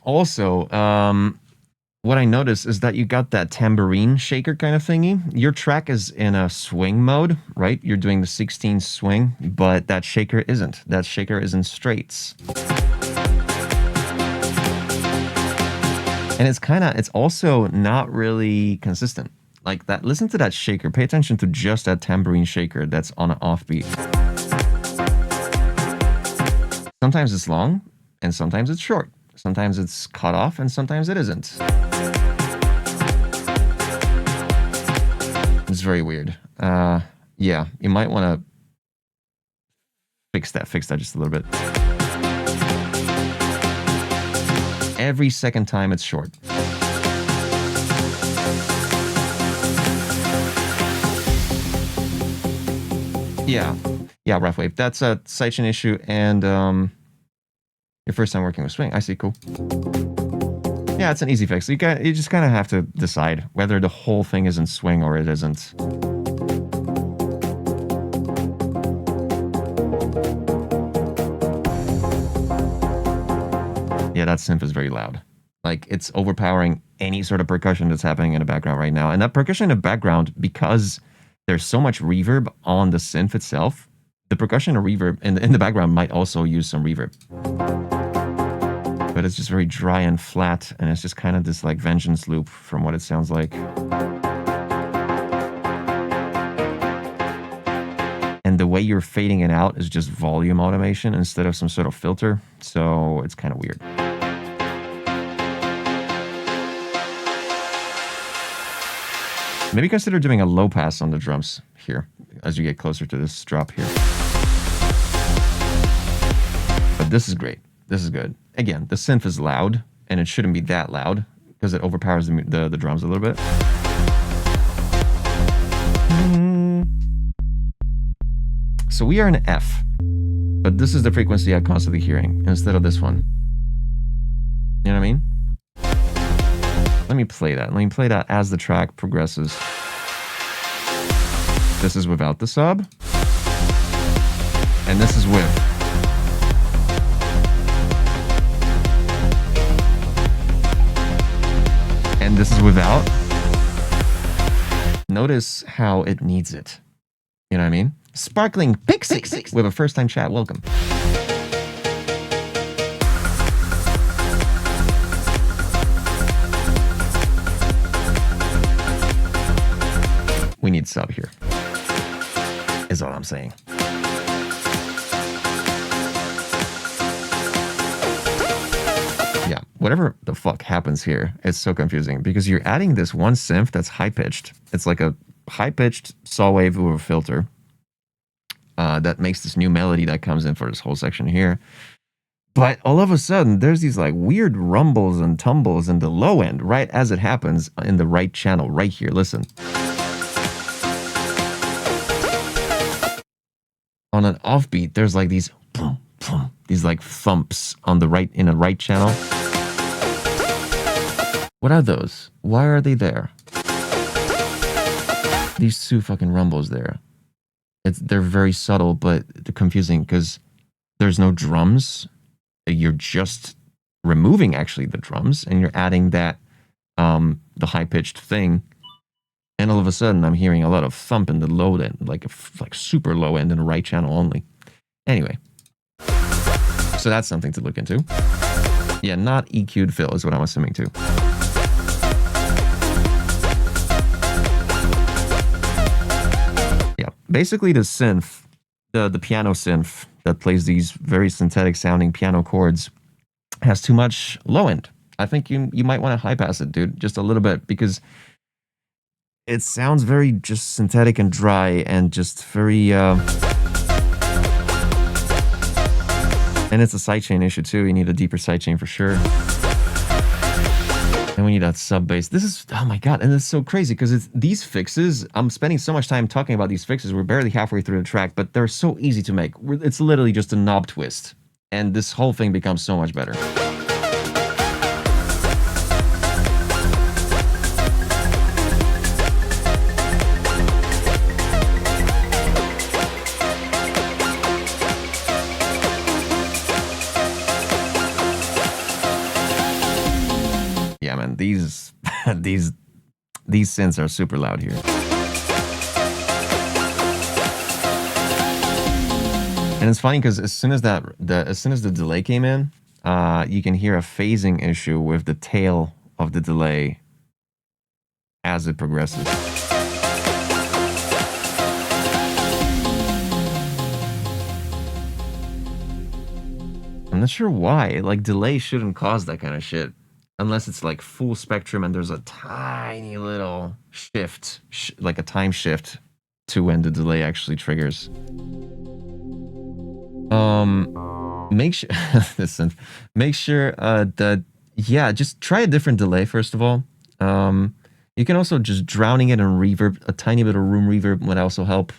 Also, what I noticed is that you got that tambourine shaker kind of thingy. Your track is in a swing mode, right? You're doing the 16 swing, but that shaker isn't. That shaker is in straights. And it's also not really consistent. Like that, listen to that shaker. Pay attention to just that tambourine shaker that's on an offbeat. Sometimes it's long, and sometimes it's short. Sometimes it's cut off, and sometimes it isn't. It's very weird. Yeah, you might want to fix that just a little bit. Every second time it's short. Yeah, rough wave. That's a sidechain issue, and your first time working with swing. I see, cool. Yeah, it's an easy fix. You just kind of have to decide whether the whole thing is in swing or it isn't. Yeah, that synth is very loud. Like, it's overpowering any sort of percussion that's happening in the background right now. And that percussion in the background, because there's so much reverb on the synth itself, the percussion and reverb in the background might also use some reverb. But it's just very dry and flat, and it's just kind of this like vengeance loop from what it sounds like. And the way you're fading it out is just volume automation instead of some sort of filter, so it's kind of weird. Maybe consider doing a low pass on the drums here as you get closer to this drop here. But this is great. This is good. Again, the synth is loud, and it shouldn't be that loud because it overpowers the drums a little bit. So we are in F, but this is the frequency I'm constantly hearing instead of this one. You know what I mean? Let me play that. Let me play that as the track progresses. This is without the sub. And this is with. And this is without. Notice how it needs it. You know what I mean? Sparkling Pixie with a first-time chat. Welcome. We need sub here, is all I'm saying. Yeah, whatever the fuck happens here, it's so confusing because you're adding this one synth that's high-pitched. It's like a high-pitched saw wave with a filter that makes this new melody that comes in for this whole section here. But all of a sudden, there's these like weird rumbles and tumbles in the low end right as it happens in the right channel right here. Listen. On an offbeat, there's like these boom, boom, these like thumps on the right in a right channel. What are those? Why are they there? These two fucking rumbles there. They're very subtle, but they're confusing because there's no drums. You're just removing actually the drums, and you're adding that the high pitched thing. And all of a sudden, I'm hearing a lot of thump in the low end, like super low end in the right channel only. Anyway, so that's something to look into. Yeah, not EQ'd fill is what I'm assuming too. Yeah, basically the synth, the piano synth that plays these very synthetic sounding piano chords has too much low end. I think you might want to high pass it, dude, just a little bit, because it sounds very just synthetic and dry and just very, and it's a sidechain issue too. You need a deeper sidechain for sure. And we need that sub bass. This is, oh my God. And it's so crazy because it's these fixes. I'm spending so much time talking about these fixes. We're barely halfway through the track, but they're so easy to make. It's literally just a knob twist. And this whole thing becomes so much better. these synths are super loud here. And it's funny because as soon as the delay came in, you can hear a phasing issue with the tail of the delay as it progresses. I'm not sure why. Like, delay shouldn't cause that kind of shit. Unless it's like full spectrum and there's a tiny little shift, like a time shift to when the delay actually triggers. Make sure, listen, make sure that, yeah, just try a different delay first of all. You can also just drowning it in reverb, a tiny bit of room reverb would also help.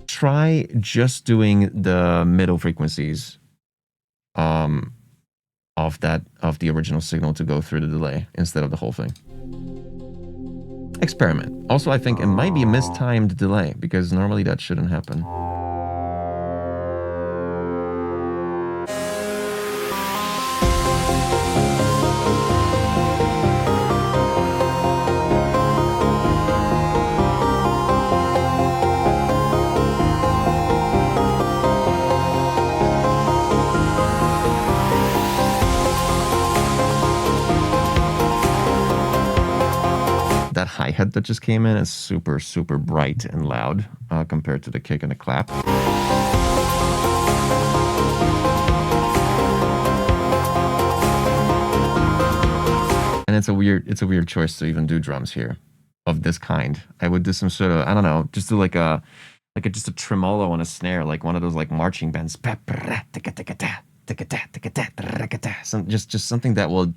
Try just doing the middle frequencies of the original signal to go through the delay instead of the whole thing. Experiment. Also, I think it might be a mistimed delay because normally that shouldn't happen. That hi-hat that just came in is super, super bright and loud compared to the kick and the clap. And it's a weird choice to even do drums here of this kind. I would do some sort of, I don't know, just do like a tremolo on a snare, like one of those like marching bands. Just something that will,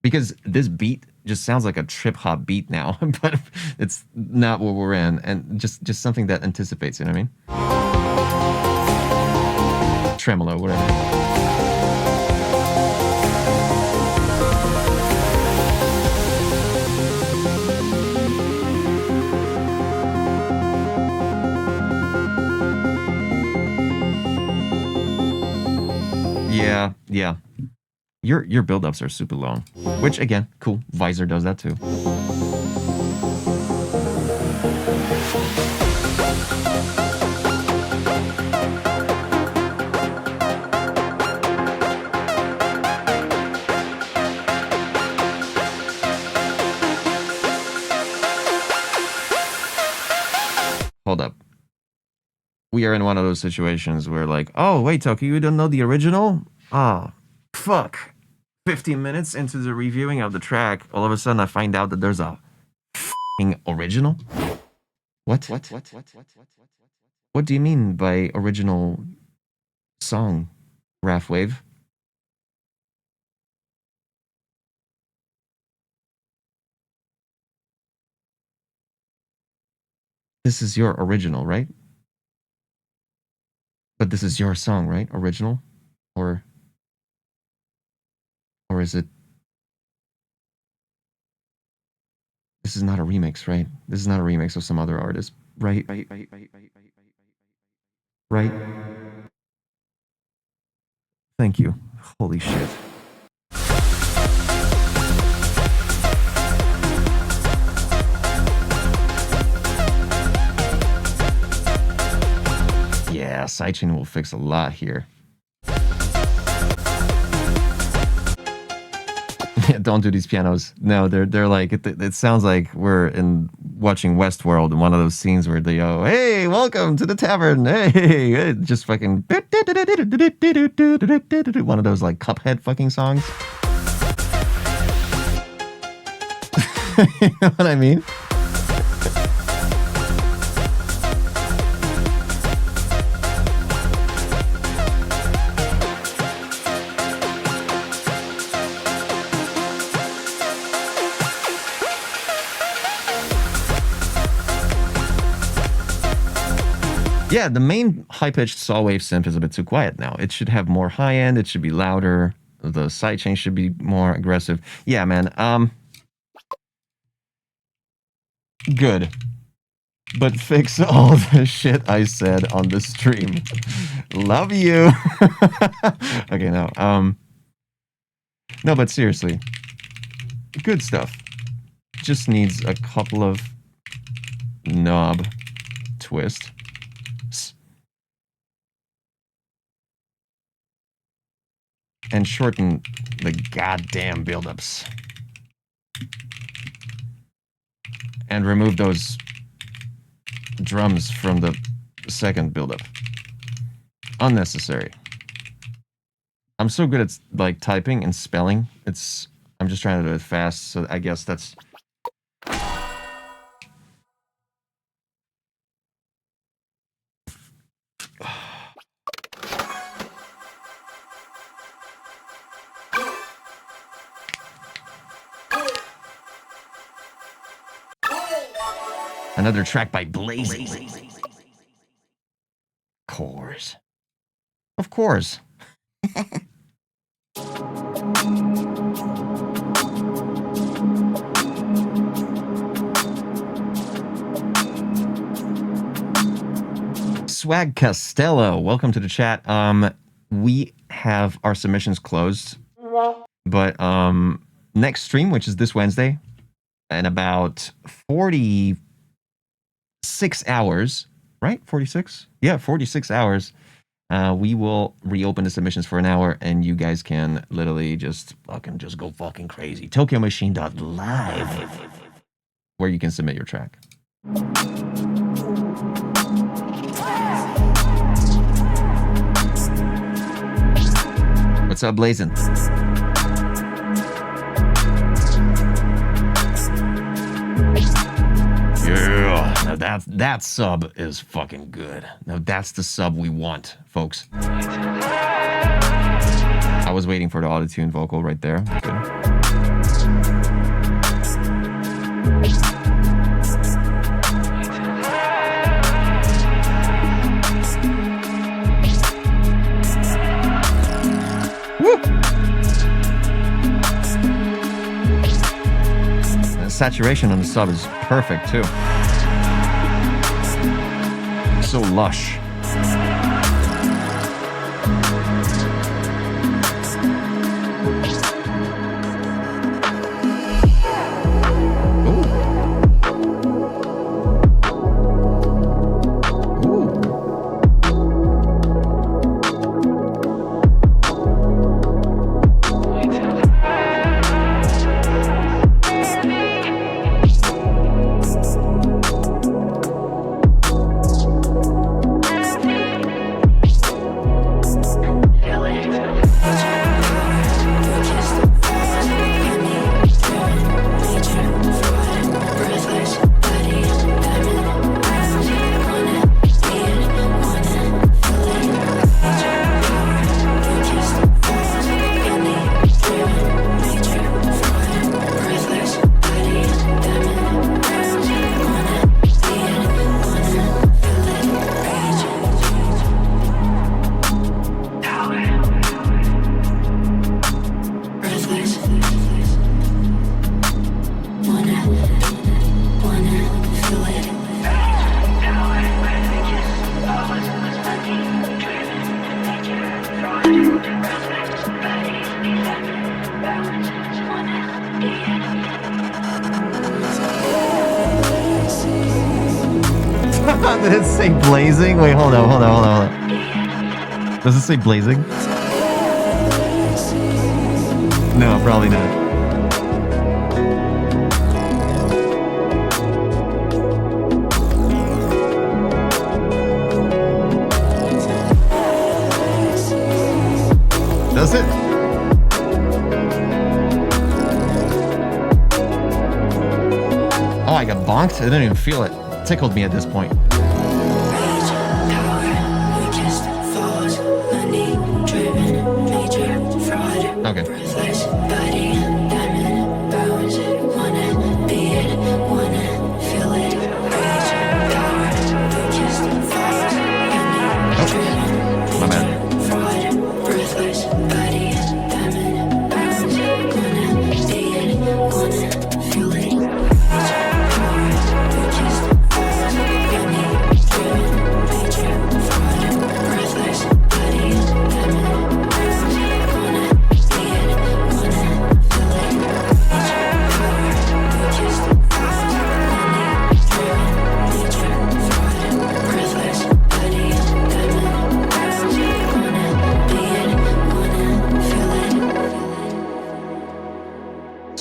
because this beat just sounds like a trip hop beat now, but it's not what we're in, and just something that anticipates, you know what I mean? Tremolo, whatever. Yeah. Your build-ups are super long, which again, cool. Visor does that too. Hold up. We are in one of those situations where like, oh, wait, Toki, you don't know the original? Oh, fuck. 15 minutes into the reviewing of the track, all of a sudden I find out that there's a f***ing original? What? What do you mean by original song, Rafwave? This is your original, right? But this is your song, right? Original? Or is it... This is not a remix, right? This is not a remix of some other artist, right? Right? Thank you. Holy shit. Yeah, sidechain will fix a lot here. Don't do these pianos. No, they're like it sounds like we're watching Westworld in one of those scenes where they go, "Hey, welcome to the tavern." Hey, just fucking one of those like Cuphead fucking songs. You know what I mean? Yeah, the main high-pitched saw wave synth is a bit too quiet now. It should have more high-end, it should be louder, the sidechain should be more aggressive. Yeah, man, good. but fix all the shit I said on the stream. Love you. Okay, no. No, but seriously. Good stuff. Just needs a couple of knob twists. And shorten the goddamn buildups. And remove those drums from the second buildup. Unnecessary. I'm so good at like typing and spelling. I'm just trying to do it fast, so I guess that's another track by Blazing. Course. Of course. Swag Costello, welcome to the chat. We have our submissions closed, but next stream, which is this Wednesday, in about 46 hours, right? 46? Yeah, 46 hours. We will reopen the submissions for an hour, and you guys can literally just go fucking crazy. TokyoMachine.live, where you can submit your track. What's up, Blazin'? Yeah, now that sub is fucking good. Now that's the sub we want, folks. I was waiting for the auto-tune vocal right there. Good. The saturation on the sub is perfect too. So lush. Did it say blazing? Wait, hold on. Does it say blazing? No, probably not. Does it? Oh, I got bonked? I didn't even feel it. It tickled me at this point. Okay. My bad.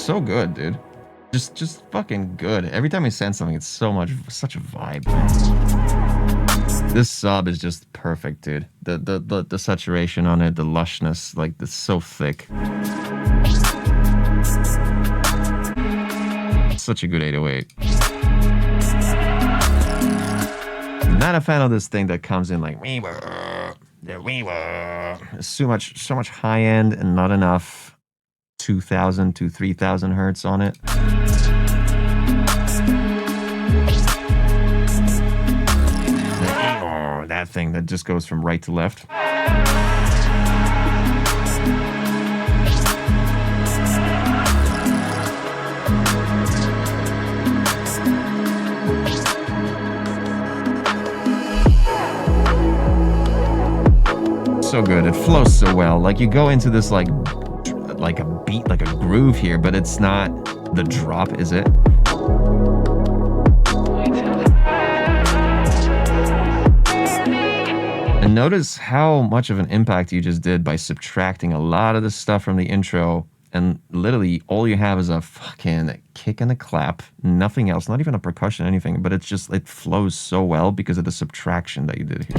so good, dude. Just fucking good. Every time he sends something, it's such a vibe. This sub is just perfect, dude. The saturation on it, the lushness, like it's so thick. Such a good 808. Not a fan of this thing that comes in like it's so much high end and not enough 2,000 to 3,000 hertz on it. That thing that just goes from right to left. So good. It flows so well. Like you go into this like a beat, like a groove here, but it's not the drop, is it? And notice how much of an impact you just did by subtracting a lot of the stuff from the intro, and literally all you have is a fucking kick and a clap, nothing else, not even a percussion, anything, but it flows so well because of the subtraction that you did here.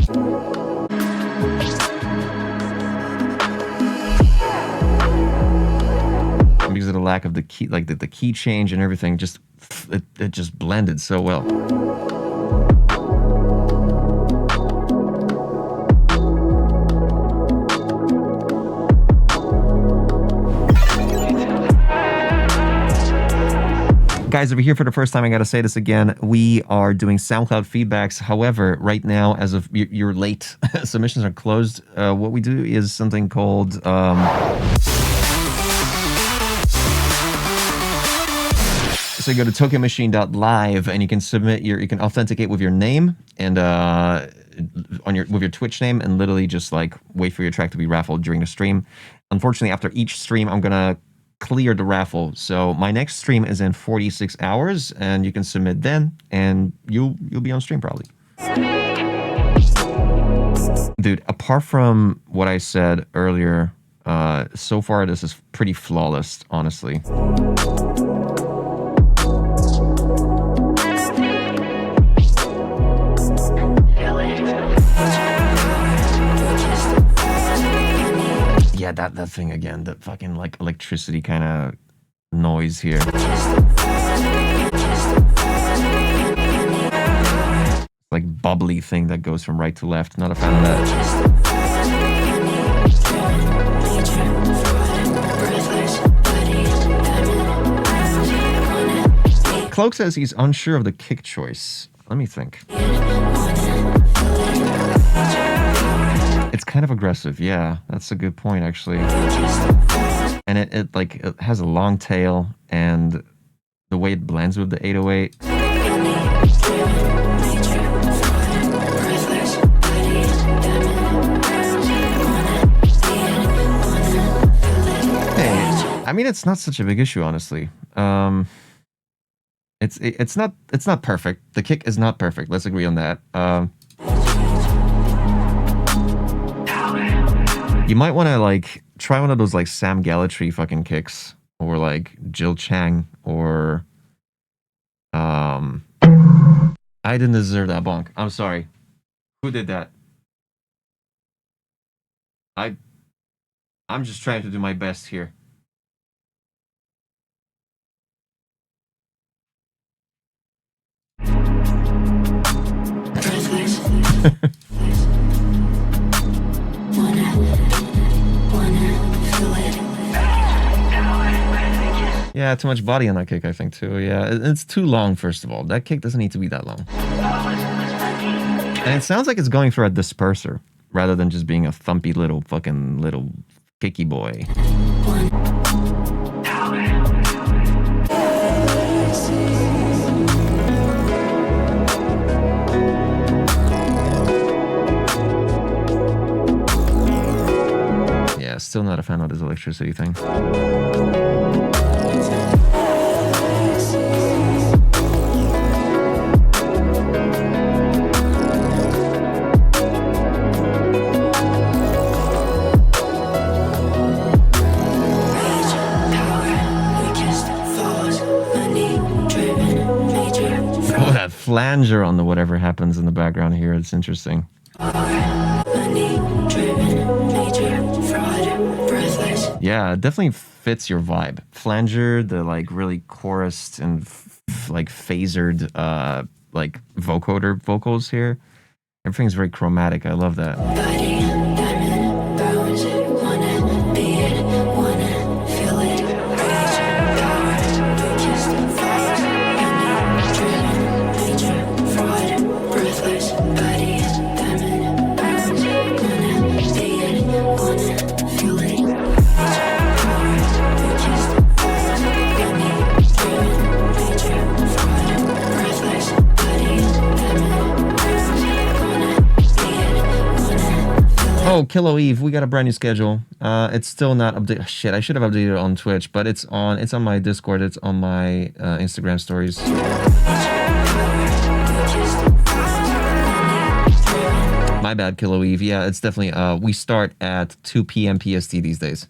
Because of the lack of the key, like the key change and everything, it just blended so well. Guys, over here for the first time, I gotta say this again. We are doing SoundCloud feedbacks. However, right now, as of you're late, submissions are closed. What we do is something called so you go to tokenmachine.live and you can submit you can authenticate with your name and with your Twitch name and literally just like wait for your track to be raffled during the stream. Unfortunately, after each stream, I'm gonna clear the raffle. So my next stream is in 46 hours and you can submit then and you'll be on stream probably. Dude, apart from what I said earlier, so far this is pretty flawless, honestly. Yeah, that thing again, that fucking like electricity kind of noise here. Like bubbly thing that goes from right to left. Not a fan of that. Cloak says he's unsure of the kick choice. Let me think. It's kind of aggressive, yeah. That's a good point, actually. And it has a long tail, and the way it blends with the 808. Hey, I mean, it's not such a big issue, honestly. It's not perfect. The kick is not perfect. Let's agree on that. You might want to like try one of those like Sam Gallatry fucking kicks, or like Jill Chang, or I didn't deserve that bonk. I'm sorry. Who did that? I'm just trying to do my best here. Yeah, too much body on that kick, I think, too. Yeah, it's too long, first of all. That kick doesn't need to be that long. And it sounds like it's going for a disperser, rather than just being a thumpy little kicky boy. Yeah, still not a fan of this electricity thing. flanger on the whatever happens in the background here. It's interesting. Yeah, it definitely fits your vibe. Flanger, the like really chorused and like phasered like vocoder vocals here. Everything's very chromatic. I love that. Oh, Kilo Eve, we got a brand new schedule. It's still not updated. Shit, I should have updated it on Twitch, but it's on my Discord, it's on my Instagram stories. My bad, Kilo Eve. Yeah, it's definitely we start at 2 p.m. PST these days.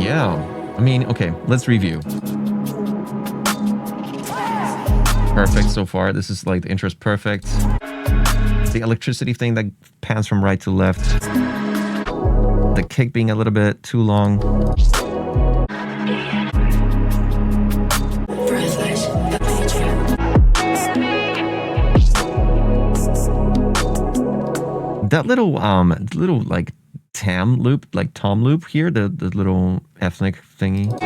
Yeah. I mean, okay, let's review. Perfect so far. This is like the intro's perfect. The electricity thing that pans from right to left. The kick being a little bit too long. That little like tam loop, like tom loop here, the little ethnic thingy.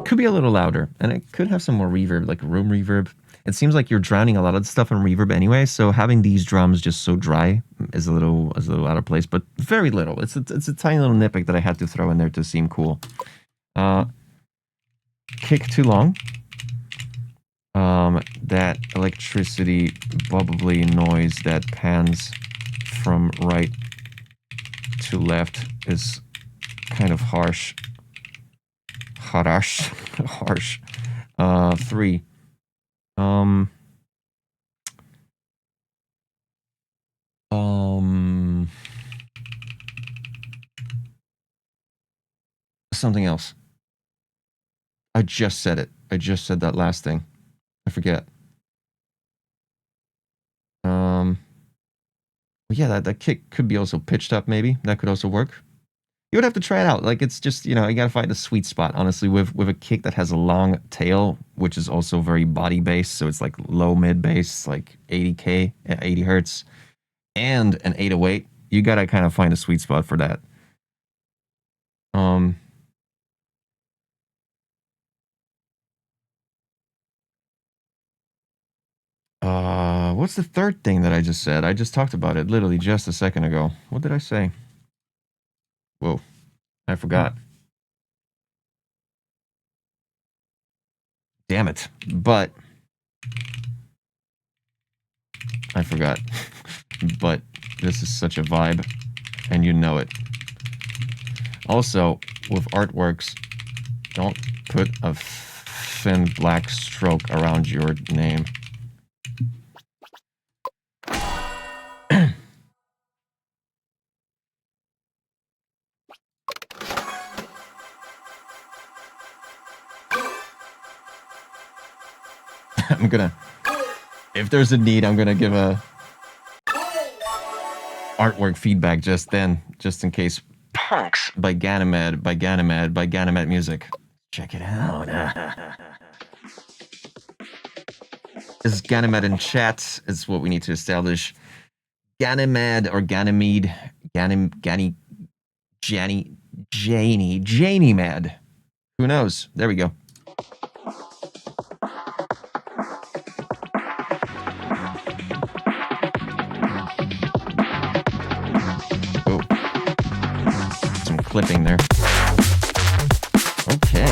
Could be a little louder, and it could have some more reverb, like room reverb. It seems like you're drowning a lot of the stuff in reverb anyway, so having these drums just so dry is a little out of place, but very little. It's a tiny little nitpick that I had to throw in there to seem cool. Kick too long. That electricity bubbly noise that pans from right to left is kind of harsh. Harsh. 3. Something else. I just said it. I just said that last thing. I forget. Yeah, that kick could be also pitched up, maybe. That could also work. You would have to try it out. Like, it's just, you know, you gotta find a sweet spot, honestly, with a kick that has a long tail, which is also very body bass, so it's like low mid bass, like 80 hertz, and an 808. You gotta kind of find a sweet spot for that. What's the third thing that I just said? I just talked about it literally just a second ago. What did I say? Whoa, I forgot. Damn it. But I forgot. But this is such a vibe, and you know it. Also, with artworks, don't put a thin black stroke around your name. I'm gonna, if there's a need, I'm gonna give a artwork feedback just then, just in case. Punks by Ganymed Music. Check it out. This is Ganymed in chat. It's what we need to establish. Ganymed or Ganymede, Janie Mad. Who knows? There we go. Clipping there. Okay.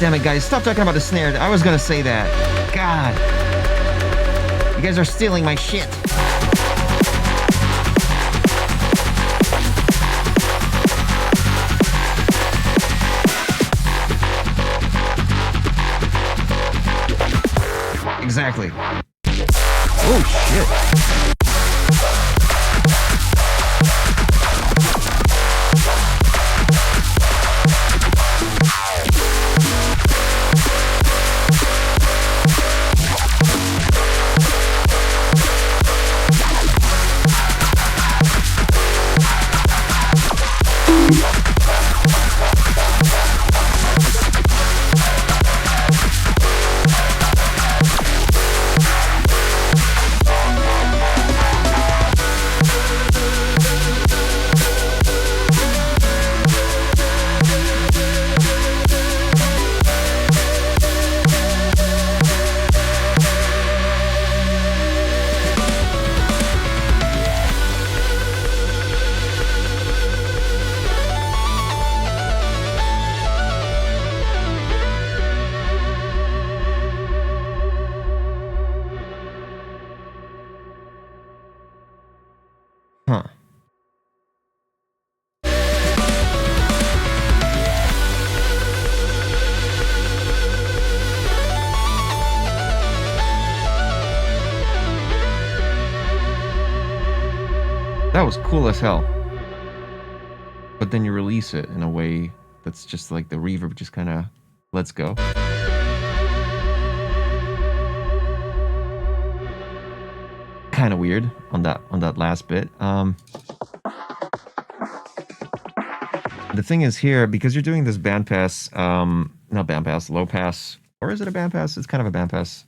damn it, guys. Stop talking about the snare. I was gonna say that. God. You guys are stealing my shit. Exactly. Oh, shit. Huh. That was cool as hell. But then you release it in a way that's just like the reverb just kind of lets go. Kind of weird on that last bit. The thing is here, because you're doing this bandpass, not bandpass, low pass, or is it a bandpass? It's kind of a bandpass.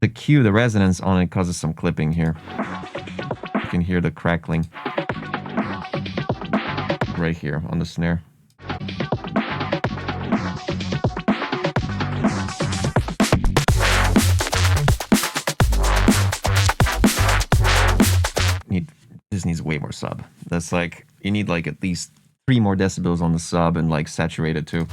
The Q, the resonance on it causes some clipping here. You can hear the crackling right here on the snare. This needs way more sub. That's like, you need like at least 3 more decibels on the sub and like saturate it too.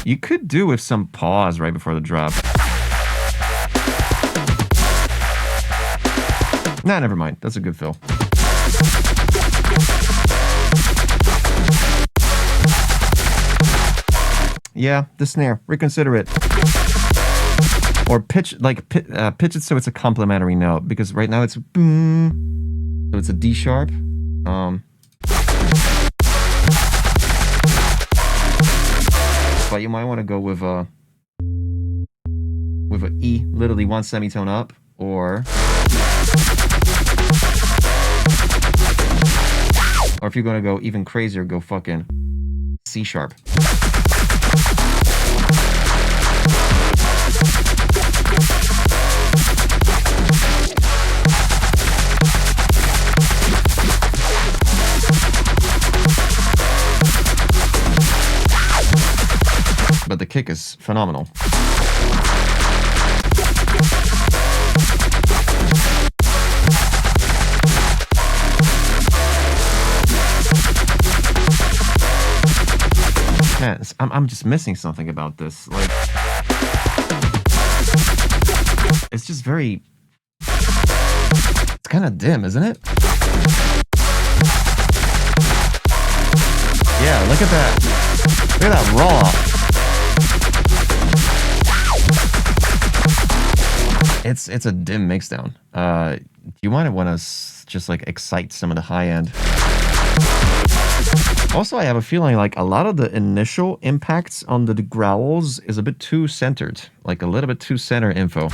You could do with some pause right before the drop. Nah, never mind. That's a good fill. Yeah, the snare. Reconsider it. Or pitch it so it's a complementary note, because right now it's boom. So it's a D sharp. But you might want to go with a E, literally 1 semitone up, or if you're gonna go even crazier, go fucking C sharp. But the kick is phenomenal. Man, I'm just missing something about this. Like, it's just very... It's kind of dim, isn't it? Yeah, look at that. Look at that raw. It's a dim mixdown. You might want to just like excite some of the high end. Also, I have a feeling like a lot of the initial impacts on the growls is a bit too centered, like a little bit too center info.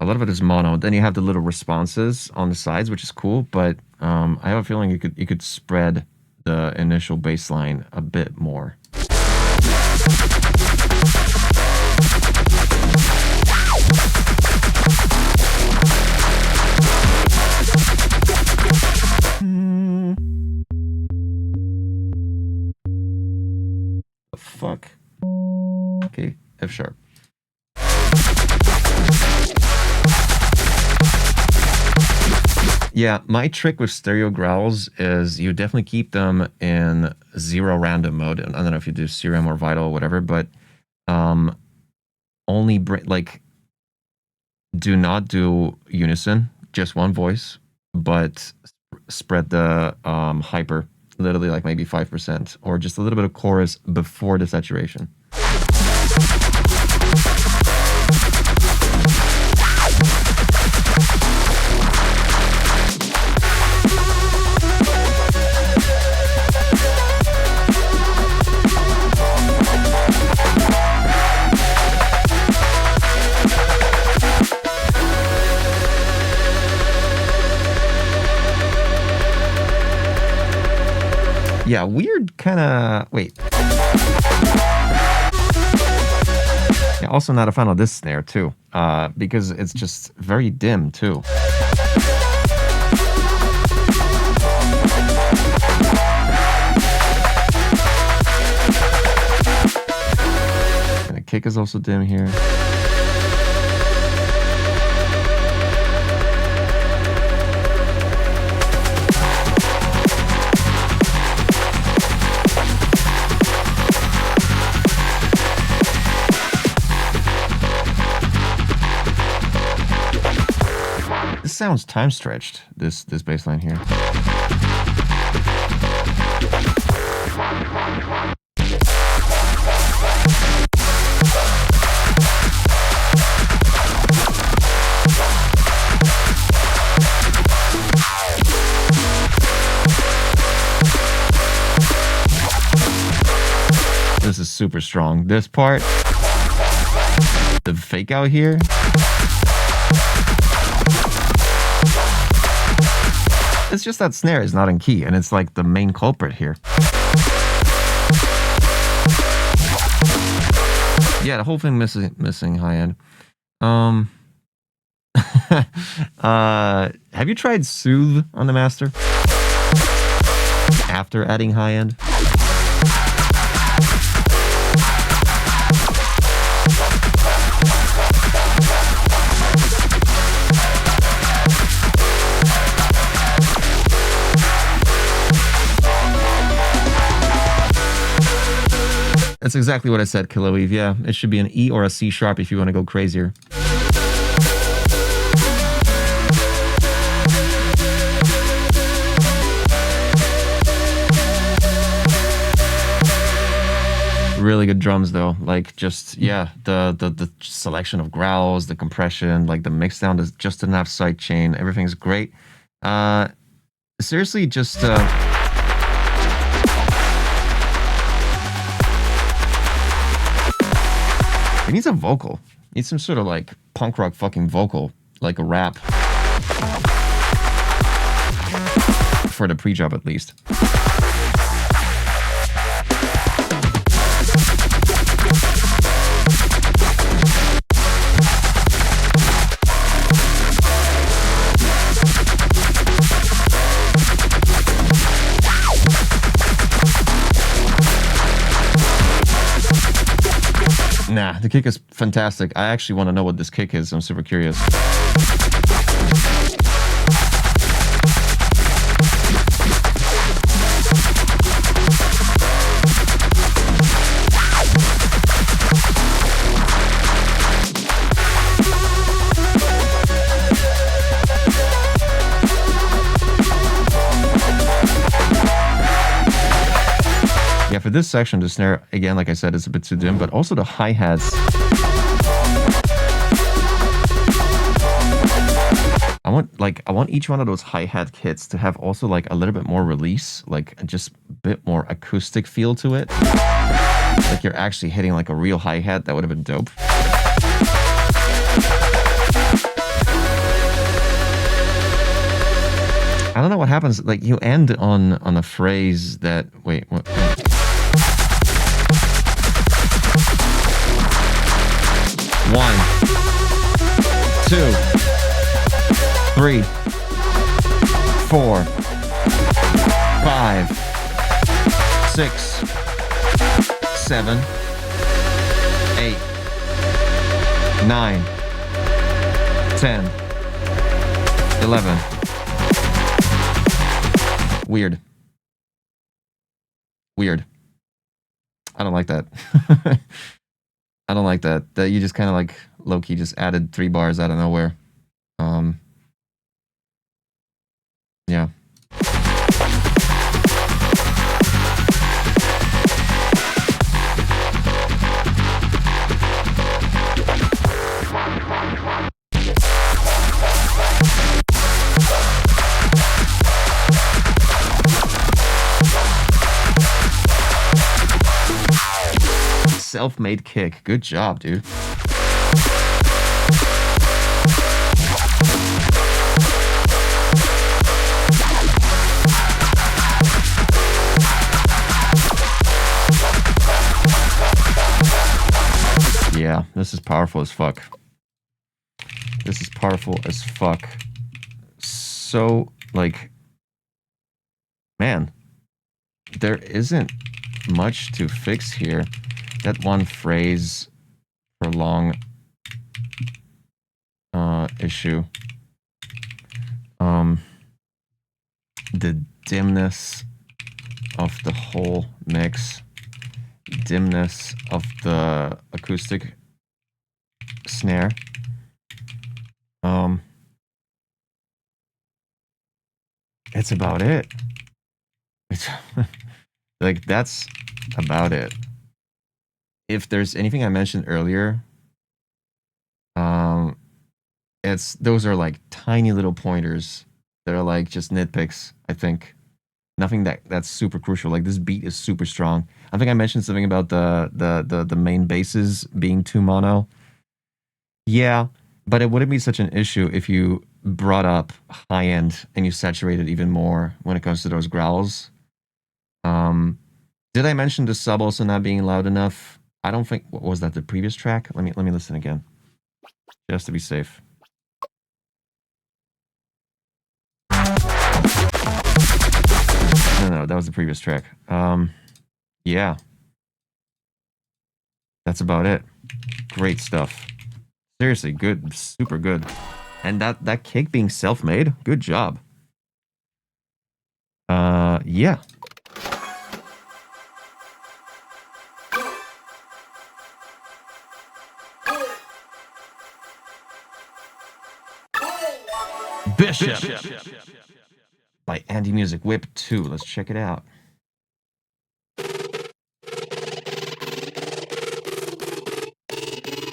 A lot of it is mono. Then you have the little responses on the sides, which is cool. But I have a feeling you could spread the initial bass line a bit more. The fuck? Okay, F sharp. Yeah, my trick with stereo growls is you definitely keep them in 0 random mode. I don't know if you do serum or vital or whatever, but only like do not do unison, just one voice, but spread the hyper literally like maybe 5% or just a little bit of chorus before the saturation. Yeah, weird kind of... Wait. Yeah, also not a fan of this snare, too. Because it's just very dim, too. And the kick is also dim here. Sounds time stretched, this bass line here. This is super strong. This part, the fake out here. It's just that snare is not in key, and it's like the main culprit here. Yeah, the whole thing missing high end. Have you tried Soothe on the master after adding high end? That's exactly what I said, Kiloeve. Yeah, it should be an E or a C sharp if you want to go crazier. Really good drums though. Like just yeah, the selection of growls, the compression, like the mix down is just enough sidechain. Everything's great. Seriously, just it needs a vocal. It needs some sort of like punk rock fucking vocal, like a rap. For the pre-job at least. Nah, the kick is fantastic. I actually want to know what this kick is. I'm super curious. Yeah, for this section, the snare, again, like I said, is a bit too dim, but also the hi-hats. I want each one of those hi-hat kits to have also like a little bit more release, like just a bit more acoustic feel to it. Like you're actually hitting like a real hi-hat. That would have been dope. I don't know what happens. Like you end on a phrase that wait. 1, 2, 3, 4, 5, 6, 7, 8, 9, 10, 11. Weird. Weird. I don't like that. I don't like that. That you just kind of like low-key just added 3 bars out of nowhere. Yeah. Self-made kick. Good job, dude. Yeah, this is powerful as fuck. This is powerful as fuck. So, like, man, there isn't much to fix here. That one phrase, prolong issue. The dimness of the whole mix, dimness of the acoustic snare. It's about it. It's like, that's about it. If there's anything I mentioned earlier, those are like tiny little pointers that are like just nitpicks, I think. Nothing that's super crucial. Like, this beat is super strong. I think I mentioned something about the main basses being too mono. Yeah, but it wouldn't be such an issue if you brought up high end and you saturated even more when it comes to those growls. Did I mention the sub also not being loud enough? I don't think. What was that? The previous track? Let me listen again, just to be safe. No, that was the previous track. Yeah, that's about it. Great stuff. Seriously, good, super good. And that kick being self-made, good job. Yeah. Bishop by Andy Music, Whip 2. Let's check it out.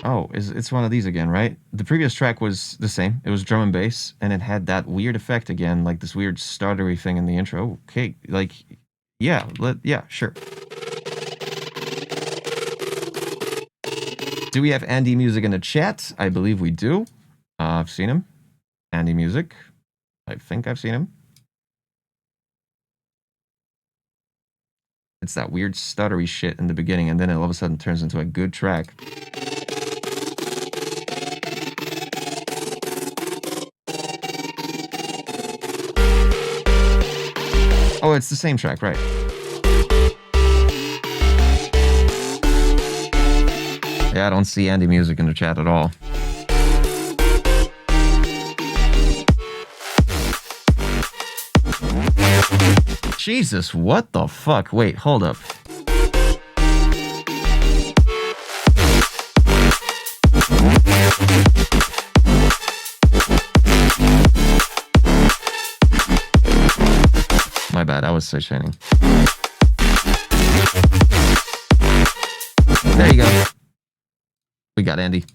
Oh, it's one of these again, right? The previous track was the same. It was drum and bass, and it had that weird effect again, like this weird startery thing in the intro. Okay, like, yeah, sure. Do we have Andy Music in the chat? I believe we do. I've seen him. Andy Music. I think I've seen him. It's that weird stuttery shit in the beginning, and then it all of a sudden turns into a good track. Oh, it's the same track, right? Yeah, I don't see Andy Music in the chat at all. Jesus, what the fuck? Wait, hold up. My bad, I was shining. There you go. We got Andy.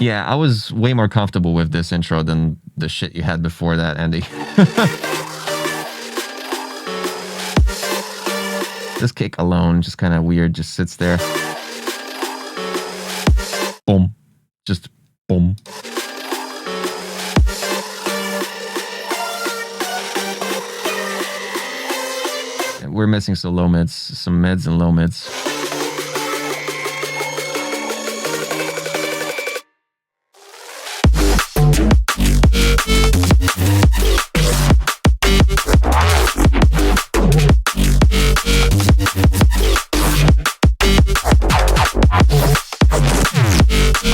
Yeah, I was way more comfortable with this intro than the shit you had before that, Andy. This kick alone, just kind of weird, just sits there. boom. Just boom. We're missing some low mids, some mids and low mids.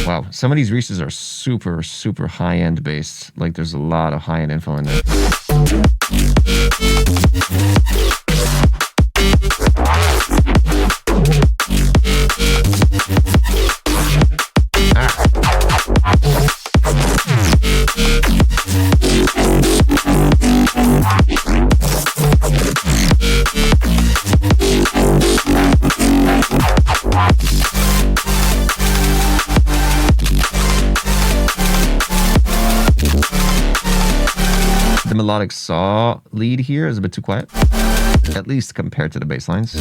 Wow, some of these Reese's are super, super high-end based. Like, there's a lot of high-end info in there. The melodic saw lead here is a bit too quiet, at least compared to the bass lines.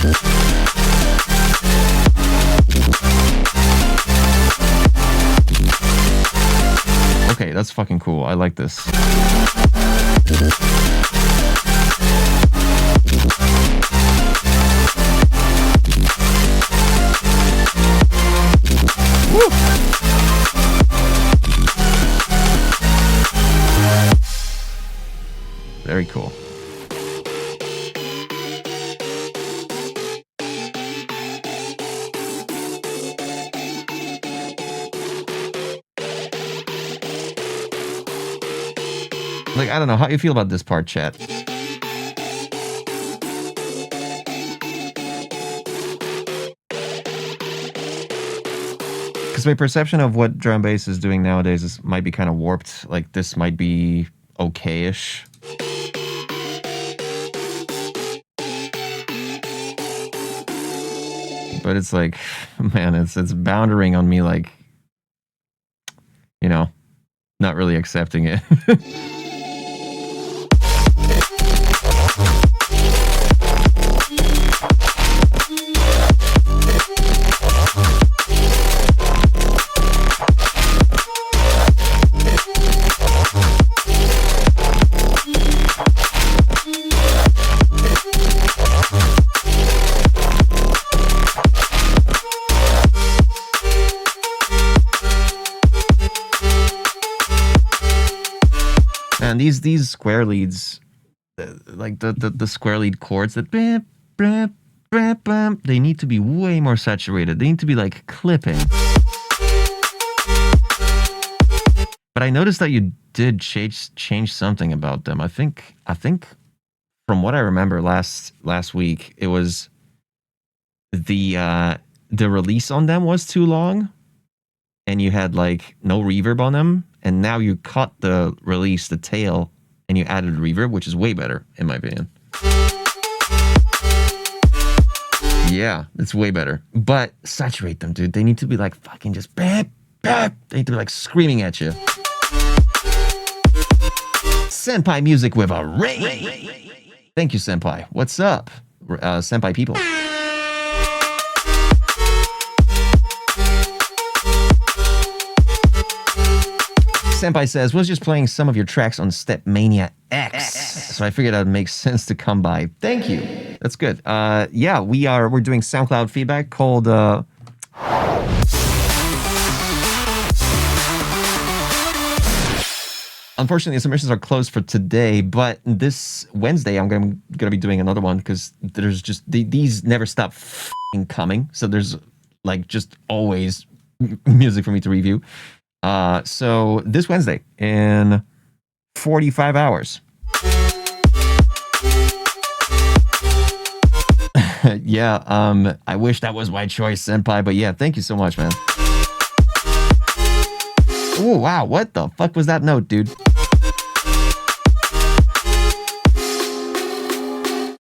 Okay, that's fucking cool. I like this. Woo! Very cool. Like, I don't know how you feel about this part, chat. Because my perception of what drum bass is doing nowadays might be kind of warped. Like, this might be okay-ish. But it's like, man, it's boundering on me, like, you know, not really accepting it. And these square leads, like the square lead chords, that they need to be way more saturated. They need to be like clipping. But I noticed that you did change something about them. I think from what I remember last week, it was the release on them was too long, and you had like no reverb on them. And now you cut the release, the tail, and you added reverb, which is way better, in my opinion. Yeah, it's way better. But saturate them, dude. They need to be like fucking just bap, bap. They need to be like screaming at you. Senpai music with a ring. Thank you, Senpai. What's up, Senpai people? Senpai says, was just playing some of your tracks on Stepmania X. So I figured it would make sense to come by. Thank you. That's good. Yeah, we're doing SoundCloud feedback called unfortunately, the submissions are closed for today, but this Wednesday I'm gonna be doing another one because there's just these never stop coming. So there's like just always music for me to review. So this Wednesday in 45 hours. Yeah, I wish that was my choice, Senpai, but yeah, thank you so much, man. Oh, wow, what the fuck was that note, dude?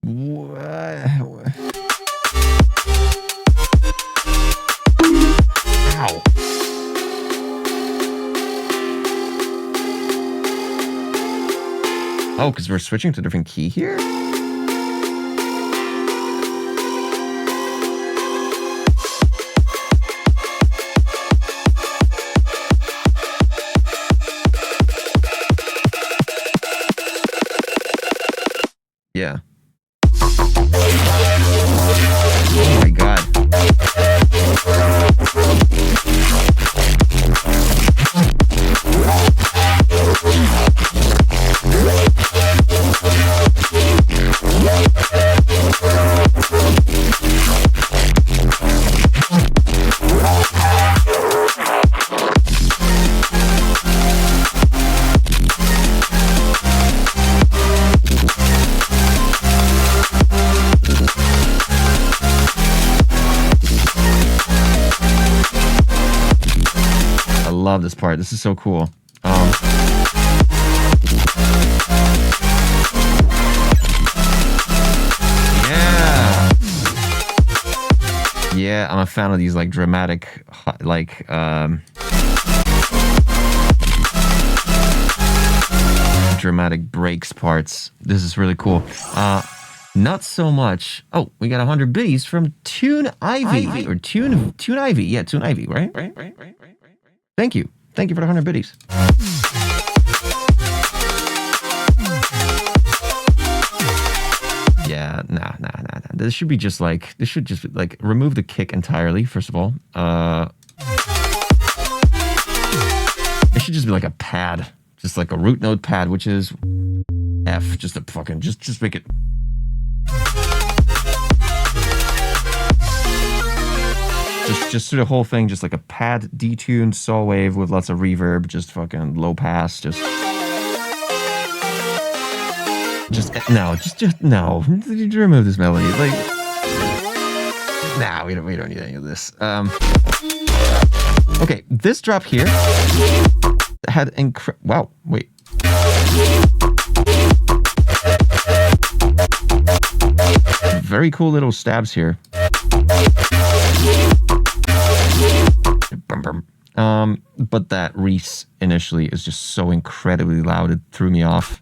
What? Ow. Oh, because we're switching to a different key here? Yeah. Oh my god. I love this part. This is so cool. Yeah. Yeah, I'm a fan of these like dramatic, like dramatic breaks parts. This is really cool. Not so much. Oh, we got 100 biddies from Tune Ivy. Or Tune Ivy. Yeah, Tune Ivy, right? Thank you. Thank you for the 100 biddies. Yeah, nah. This should be just like, this should just like remove the kick entirely, first of all. It should just be like a pad. Just like a root note pad, which is F. Just a fucking, just make it. Just through the whole thing, just like a pad detuned saw wave with lots of reverb, just fucking low pass, just no. Remove this melody. Like, nah, we don't need any of this. Okay, this drop here had wow, wait. Very cool little stabs here. But that Reese initially is just so incredibly loud, it threw me off.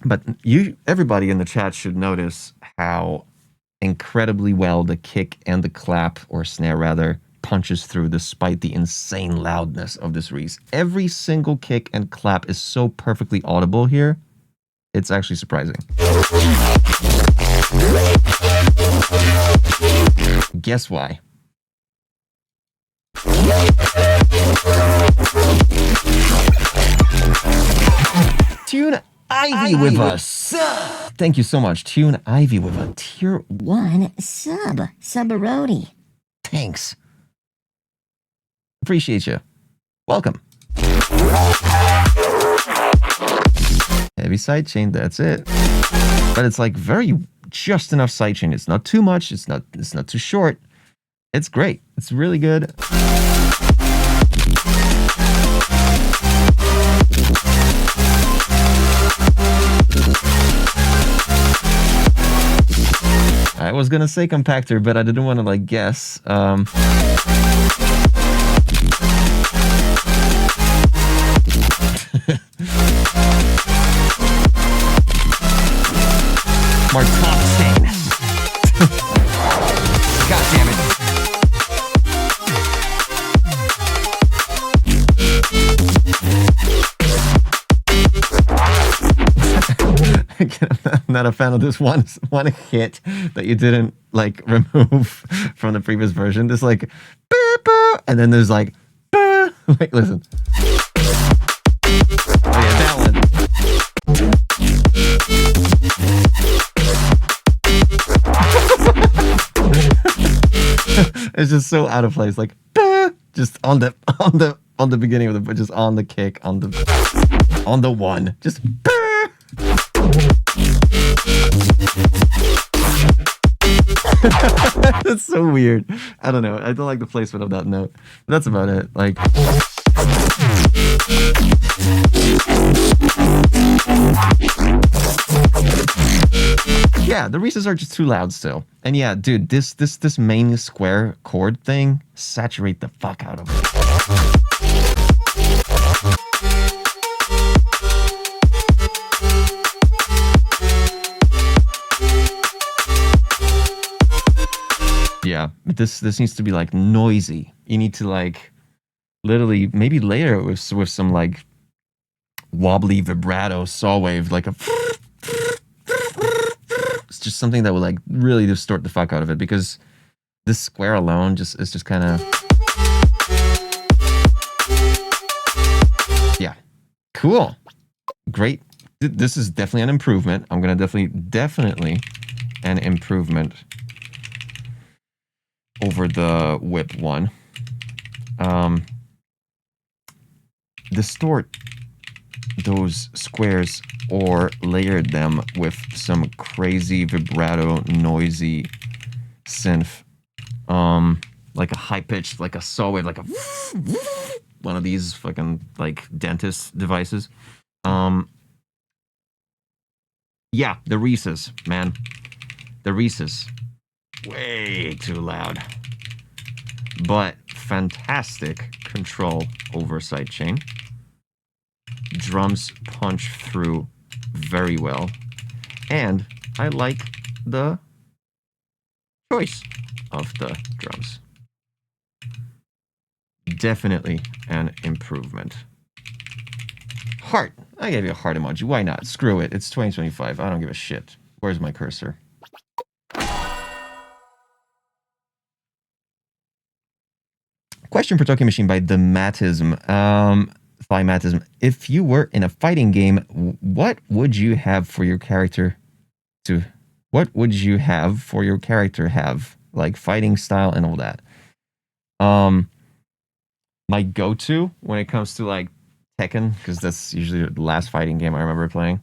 But everybody in the chat should notice how incredibly well the kick and the clap, or snare rather, punches through despite the insane loudness of this Reese. Every single kick and clap is so perfectly audible here. It's actually surprising. Guess why? Tune Ivy with us. Thank you so much. Tune Ivy with a tier 1 sub. Subarodi. Thanks. Appreciate you. Welcome. Heavy sidechain, that's it. But it's like just enough sidechain. It's not too much, it's not too short. It's great. It's really good. I was gonna say compactor, but I didn't want to like guess. Martoxane. God damn it. I'm not a fan of this one hit that you didn't like remove from the previous version. There's like and then there's like wait, listen. Oh yeah, that one. It's just so out of place, like just on the beginning of the, just on the kick, on the one, just That's so weird. I don't know. I don't like the placement of that note. But that's about it. Like, yeah, the Reese's are just too loud still. And yeah, dude, this main square chord thing, saturate the fuck out of it. Yeah, but this needs to be like noisy. You need to like literally maybe layer it with some like wobbly vibrato saw wave, like a. It's just something that would like really distort the fuck out of it, because this square alone is just kind of. Yeah, cool, great. This is definitely an improvement. I'm gonna definitely an improvement over the whip one. Distort those squares or layer them with some crazy vibrato noisy synth, like a high pitched, like a saw wave, like a one of these fucking like dentist devices. Yeah, the Reese's, man, the Reese's, way too loud, but fantastic control over sidechain. Drums punch through very well, and I like the choice of the drums. Definitely an improvement. Heart. I gave you a heart emoji. Why not? Screw it. It's 2025. I don't give a shit. Where's my cursor? Question for Talking Machine by The Matism. Matism. If you were in a fighting game, what would you have for your character to... What would you have for your character have? Like fighting style and all that. My go-to when it comes to like Tekken, because that's usually the last fighting game I remember playing.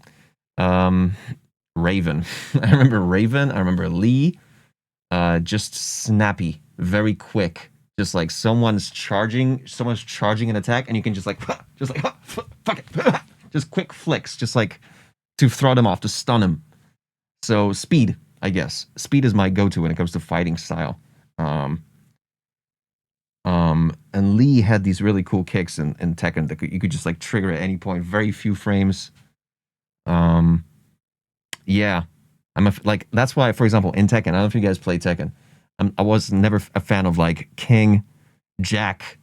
Raven. I remember Raven. I remember Lee. Just snappy, very quick. Just like someone's charging an attack, and you can just like fuck it, just quick flicks, just like to throw them off, to stun them. So speed, I guess. Speed is my go-to when it comes to fighting style. And Lee had these really cool kicks in Tekken that you could just like trigger at any point. Very few frames. Yeah, like that's why, for example, in Tekken, I don't know if you guys play Tekken. I was never a fan of like King, Jack,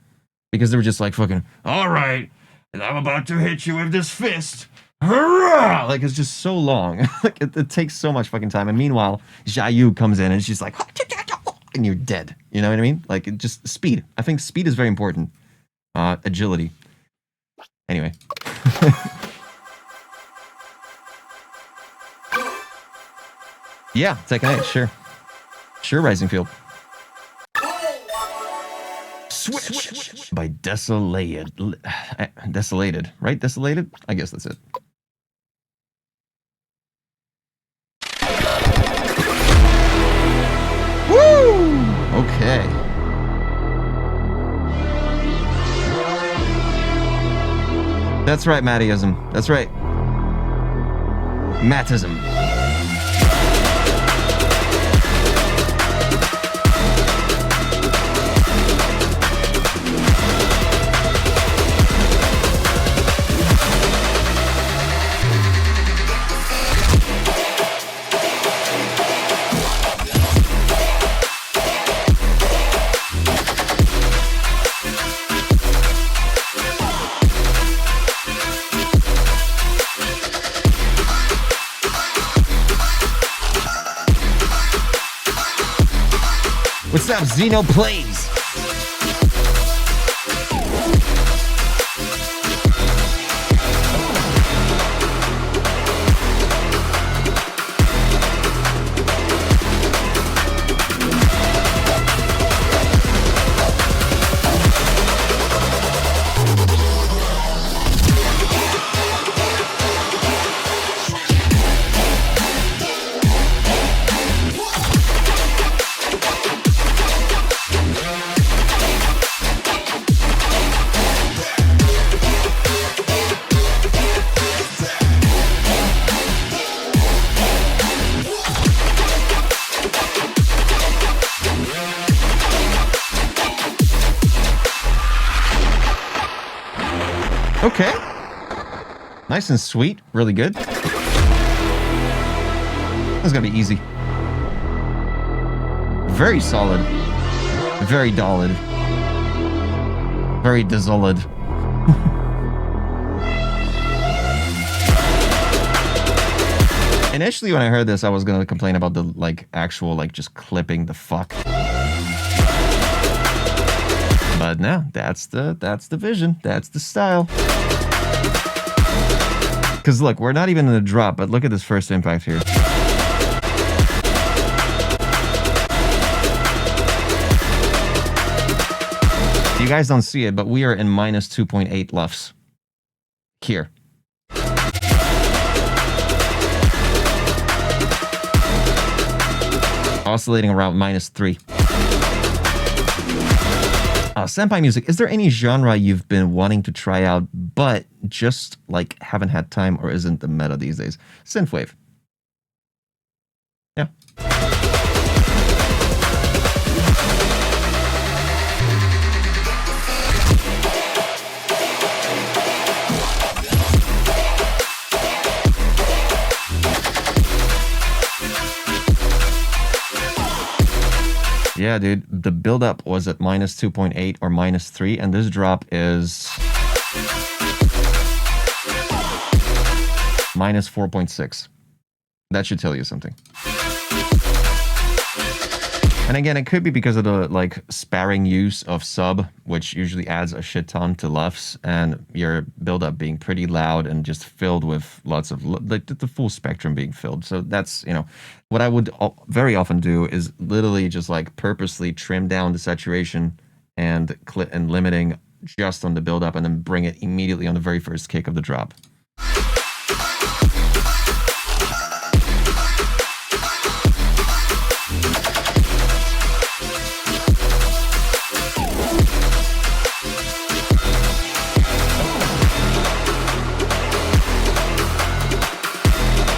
because they were just like fucking, all right, and I'm about to hit you with this fist. Hurrah! Like it's just so long. Like it takes so much fucking time. And meanwhile, Xiaoyu comes in and she's like, and you're dead. You know what I mean? Like it just speed. I think speed is very important. Agility. Anyway. Yeah, Tekken 8, sure. Sure, Rising Field. Switch by Desolated. Desolated, right? Desolated? I guess that's it. Woo! Okay. That's right, Mattism. That's right. Mattism. What's up, Xeno Plays? Okay. Nice and sweet. Really good. That's gonna be easy. Very solid. Very dullid. Very desolate. Initially, when I heard this, I was gonna complain about the like actual like just clipping the fuck. But no, that's the vision. That's the style. Because look, we're not even in the drop, but look at this first impact here. You guys don't see it, but we are in minus 2.8 LUFS here. Oscillating around minus 3. Senpai music, is there any genre you've been wanting to try out but just like haven't had time or isn't the meta these days? Synthwave. Yeah. Yeah, dude, the build-up was at minus 2.8 or minus 3, and this drop is minus 4.6. That should tell you something. And again, it could be because of the like sparing use of sub, which usually adds a shit ton to LUFS, and your build-up being pretty loud and just filled with lots of like the full spectrum being filled. So that's, you know, what I would very often do is literally just like purposely trim down the saturation and limiting just on the build-up, and then bring it immediately on the very first kick of the drop.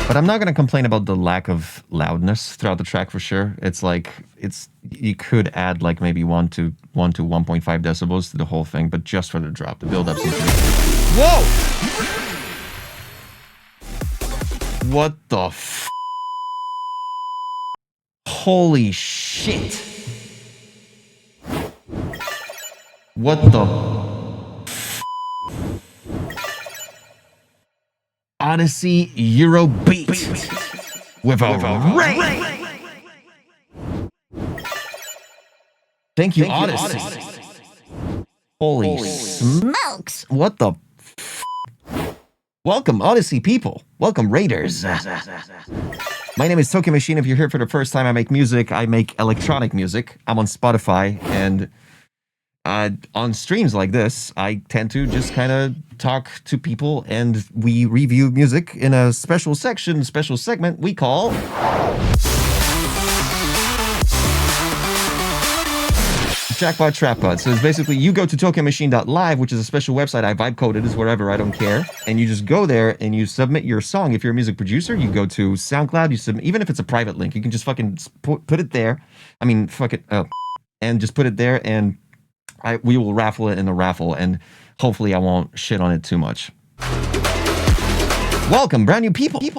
But I'm not going to complain about the lack of loudness throughout the track for sure. It's like, you could add like maybe 1 to 1.5 decibels to the whole thing, but just for the drop, the build-up seems to be... Whoa! What the f... Holy shit! What the... Odyssey Eurobeat with a ray. Thank you, Odyssey. Holy smokes! What the? Welcome, Odyssey people. Welcome, Raiders. My name is Tokyo Machine. If you're here for the first time, I make music. I make electronic music. I'm on Spotify, and on streams like this, I tend to just kind of talk to people, and we review music in a special segment we call Jackpot Trapod. So it's basically, you go to tokyomachine.live, which is a special website. I vibe coded, is whatever, I don't care. And you just go there and you submit your song. If you're a music producer, you go to SoundCloud, you submit, even if it's a private link, you can just fucking put it there. I mean, fuck it, and just put it there, and we will raffle it in the raffle, and hopefully I won't shit on it too much. Welcome, brand new people. 1,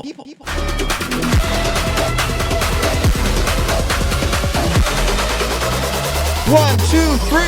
2, 3.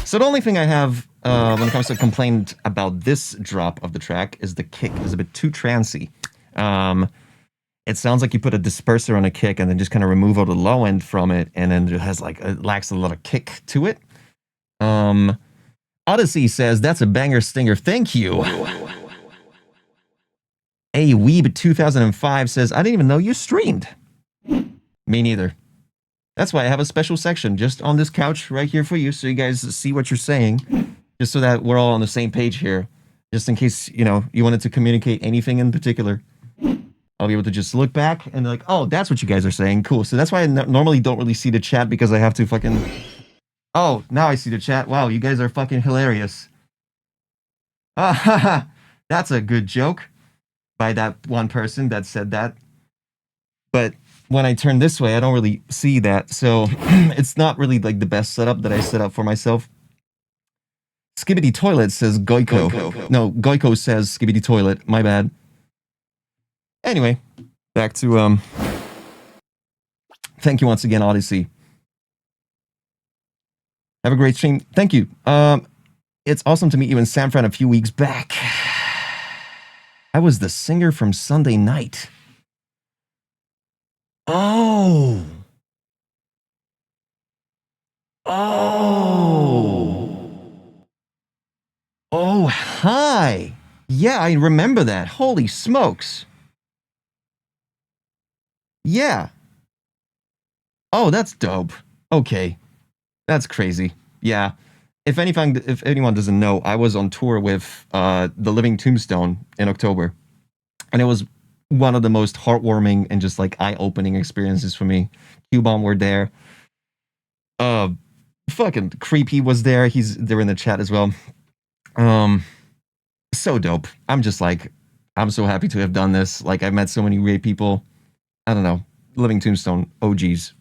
So the only thing I have when it comes to complaint about this drop of the track is the kick is a bit too trancy. It sounds like you put a disperser on a kick and then just kind of remove all the low end from it, and then it has like, it lacks a lot of kick to it. Odyssey says, that's a banger stinger. Thank you. A Weeb 2005 says, I didn't even know you streamed. Me neither. That's why I have a special section just on this couch right here for you, so you guys see what you're saying, just so that we're all on the same page here, just in case, you know, you wanted to communicate anything in particular. I'll be able to just look back and be like, oh, that's what you guys are saying. Cool. So that's why I normally don't really see the chat, because I have to fucking... Oh, now I see the chat. Wow, you guys are fucking hilarious. That's a good joke by that one person that said that. But when I turn this way, I don't really see that. So it's not really like the best setup that I set up for myself. Skibbity Toilet says Goiko. No, Goiko says Skibbity Toilet. My bad. Anyway, back to thank you once again, Odyssey. Have a great stream. Thank you. It's awesome to meet you in San Fran a few weeks back. I was the singer from Sunday Night. Oh. Oh, hi. Yeah, I remember that. Holy smokes. Yeah. Oh, that's dope. Okay. That's crazy. Yeah. If anyone doesn't know, I was on tour with The Living Tombstone in October. And it was one of the most heartwarming and just like eye-opening experiences for me. Q-Bomb were there. Fucking Creepy was there. They're in the chat as well. So dope. I'm just like, I'm so happy to have done this. Like, I've met so many great people. I don't know. Living Tombstone, OGs.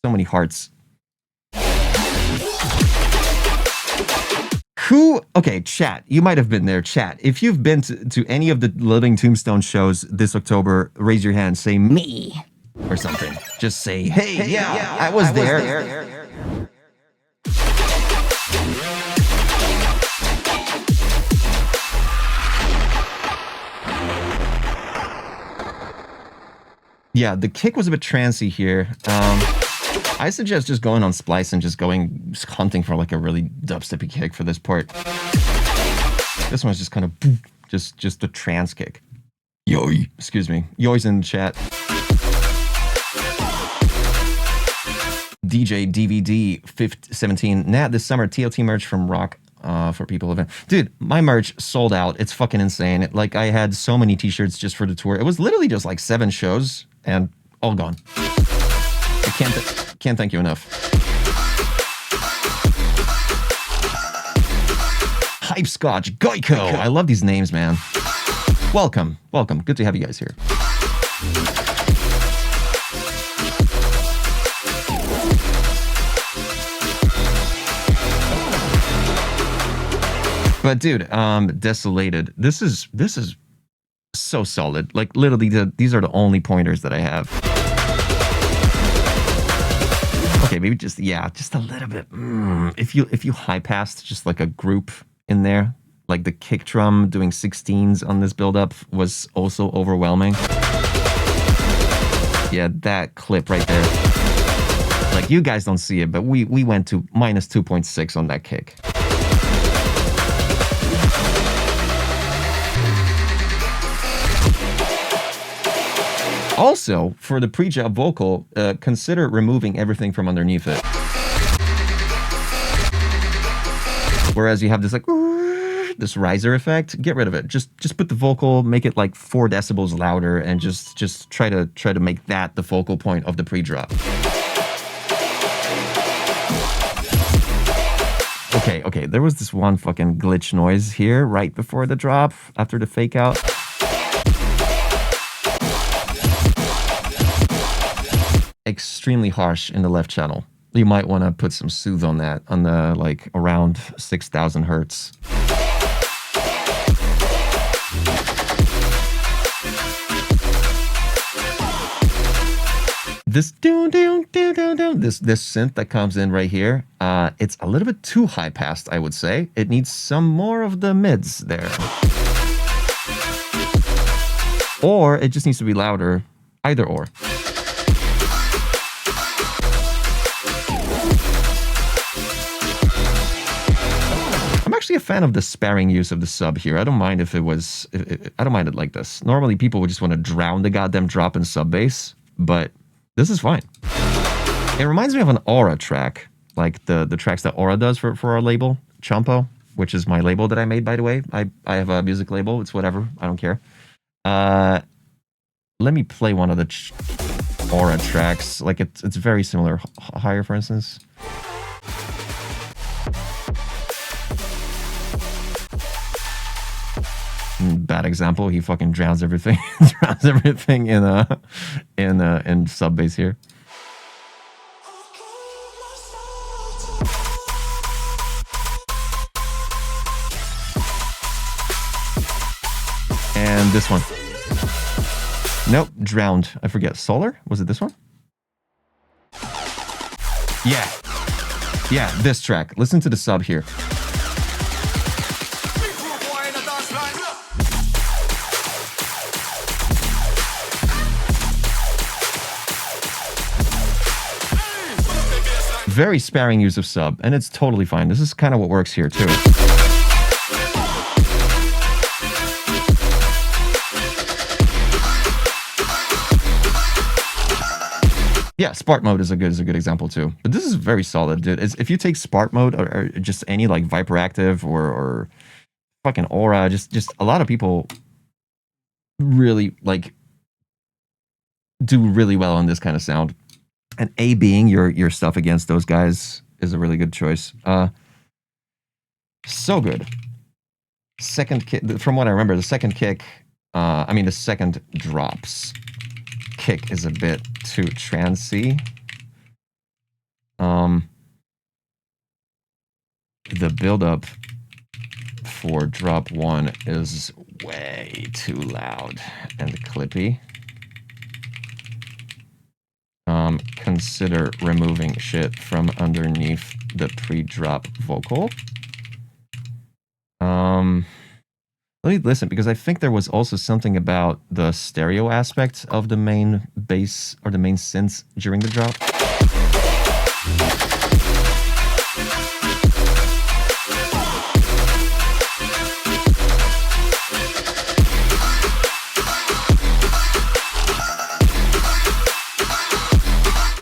So many hearts. Okay, chat. You might have been there, chat. If you've been to any of the Living Tombstone shows this October, raise your hand, say me or something. Just say, hey, yeah, I was there. Yeah, the kick was a bit trancy here. I suggest just going on Splice and just hunting for like a really dubsteppy kick for this part. This one's just kind of just a trance kick. Yoi, excuse me. Yoi's in the chat. DJ DVD 17. Nat, this summer TLT merch from Rock for people event. Dude, my merch sold out. It's fucking insane. Like, I had so many t-shirts just for the tour. It was literally just like 7 shows and all gone. I can't thank you enough. Hype Scotch, Goiko. I love these names, man. Welcome. Good to have you guys here. But dude, Desolated. This is so solid. Like, literally, these are the only pointers that I have. Okay, maybe just a little bit. If you high passed just like a group in there, like the kick drum doing 16s on this build up was also overwhelming. Yeah, that clip right there. Like, you guys don't see it, but we went to minus 2.6 on that kick. Also, for the pre-job vocal, consider removing everything from underneath it. Whereas you have this like this riser effect, get rid of it. Just put the vocal, make it like 4 decibels louder, and just try to make that the focal point of the pre-drop. Okay, there was this one fucking glitch noise here right before the drop, after the fake out. Extremely harsh in the left channel. You might want to put some soothe on that, on the like around 6,000 hertz. This this synth that comes in right here, it's a little bit too high passed, I would say. It needs some more of the mids there. Or it just needs to be louder, either or. I'm actually a fan of the sparing use of the sub here. I don't mind if it was, I don't mind it like this. Normally people would just want to drown the goddamn drop in sub bass, but this is fine. It reminds me of an Aura track, like the tracks that Aura does for our label, Champo, which is my label that I made, by the way. I have a music label. It's whatever. I don't care. Let me play one of the Aura tracks. Like, it's very similar. Higher, for instance. Bad example. He fucking drowns everything, drowns everything in sub bass here. And this one. Nope, drowned. I forget. Solar? Was it this one? Yeah. Yeah, this track. Listen to the sub here. Very sparing use of sub, and it's totally fine. This is kind of what works here too. Yeah, Spark mode is a good example too. But this is very solid, dude. If you take Spark mode or just any like Viperactive or fucking Aura, just a lot of people really like do really well on this kind of sound. And A being your stuff against those guys is a really good choice. So good. Second kick, from what I remember, the second kick, the second drops kick is a bit too transy. The build-up for drop one is way too loud and clippy. Consider removing shit from underneath the pre-drop vocal. Let me listen, because I think there was also something about the stereo aspect of the main bass or the main synths during the drop.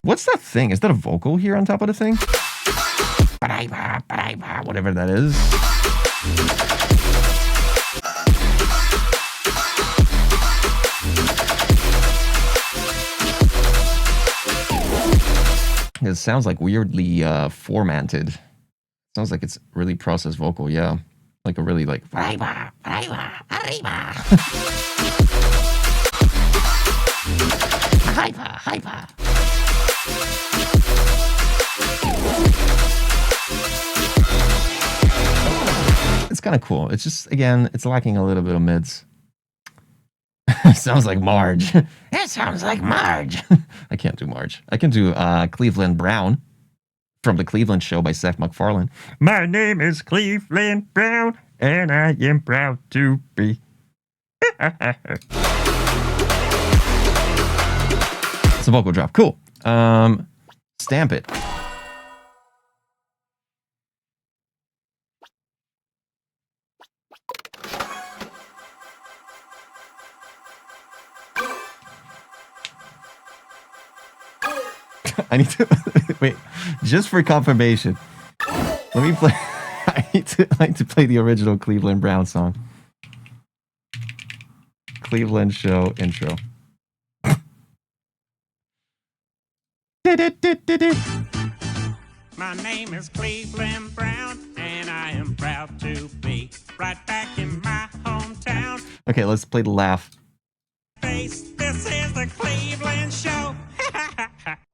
What's that thing? Is that a vocal here on top of the thing? Whatever that is. It sounds like weirdly formatted. Sounds like it's really processed vocal, yeah. Like a really like hyper. It's kind of cool. It's just, again, it's lacking a little bit of mids. Sounds like Marge. It sounds like Marge. I can't do Marge. I can do Cleveland Brown from The Cleveland Show by Seth MacFarlane. My name is Cleveland Brown, and I am proud to be. It's a vocal drop. Cool. Stamp it. I need to wait, just for confirmation. Let me play. I like to play the original Cleveland Brown song. Cleveland Show intro. My name is Cleveland Brown, and I am proud to be right back in my hometown. Okay, let's play the laugh. This is the Cleveland Show.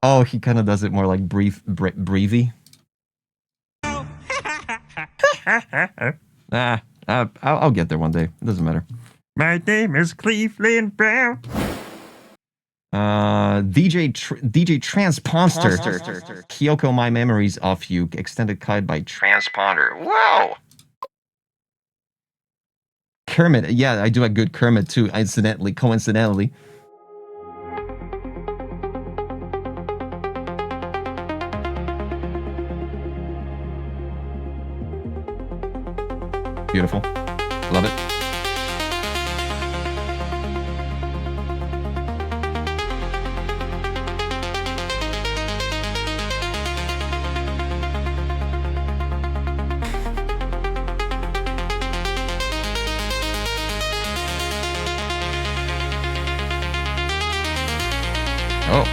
Oh, he kind of does it more like breathy. I'll get there one day. It doesn't matter. My name is Cleveland Brown. DJ Transponster. Kyoko, My Memories of You. Extended cut by Transponder. Wow. Kermit. Yeah, I do a good Kermit too. Coincidentally. Beautiful. Love it. Oh.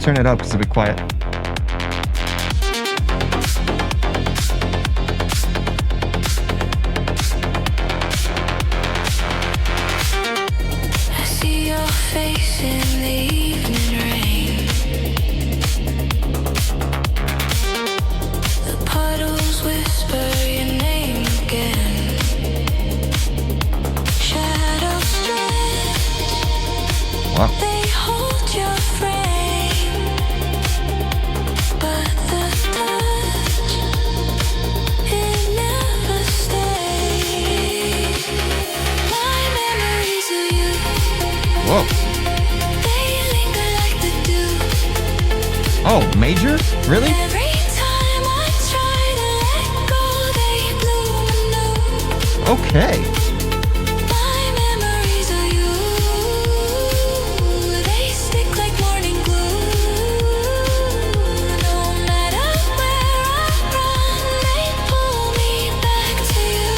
turn it up. It's a bit quiet. I see your face in the evening rain. The puddles whisper your name again. Shadows stretch, Wow. they hold your frame. But the touch, it never stays. My memories of you, Whoa. they linger like the dew. Oh, major? Really? Every time I try to let go, they bloom anew. Okay. My memories of you, they stick like morning glue. No matter where I run, they pull me back to you.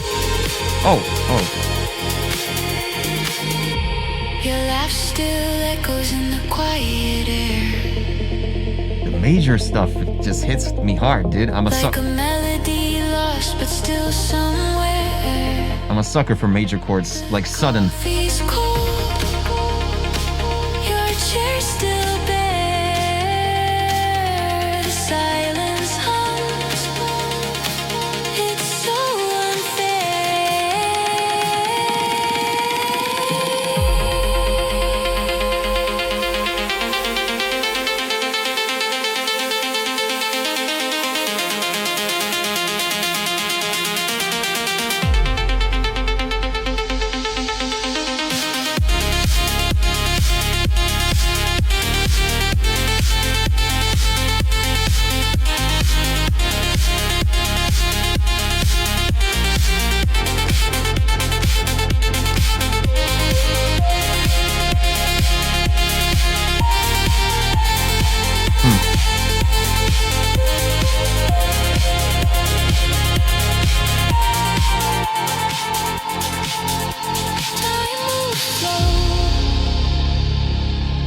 Oh, oh. Your laugh still echoes in the quiet air. The major stuff just hits me hard, dude. I'm a Like sucker. a melody lost but still somewhere. I'm a sucker for major chords, like sudden. Coffee's cold, your chair still bare. The silence hums, it's so Time moves slow,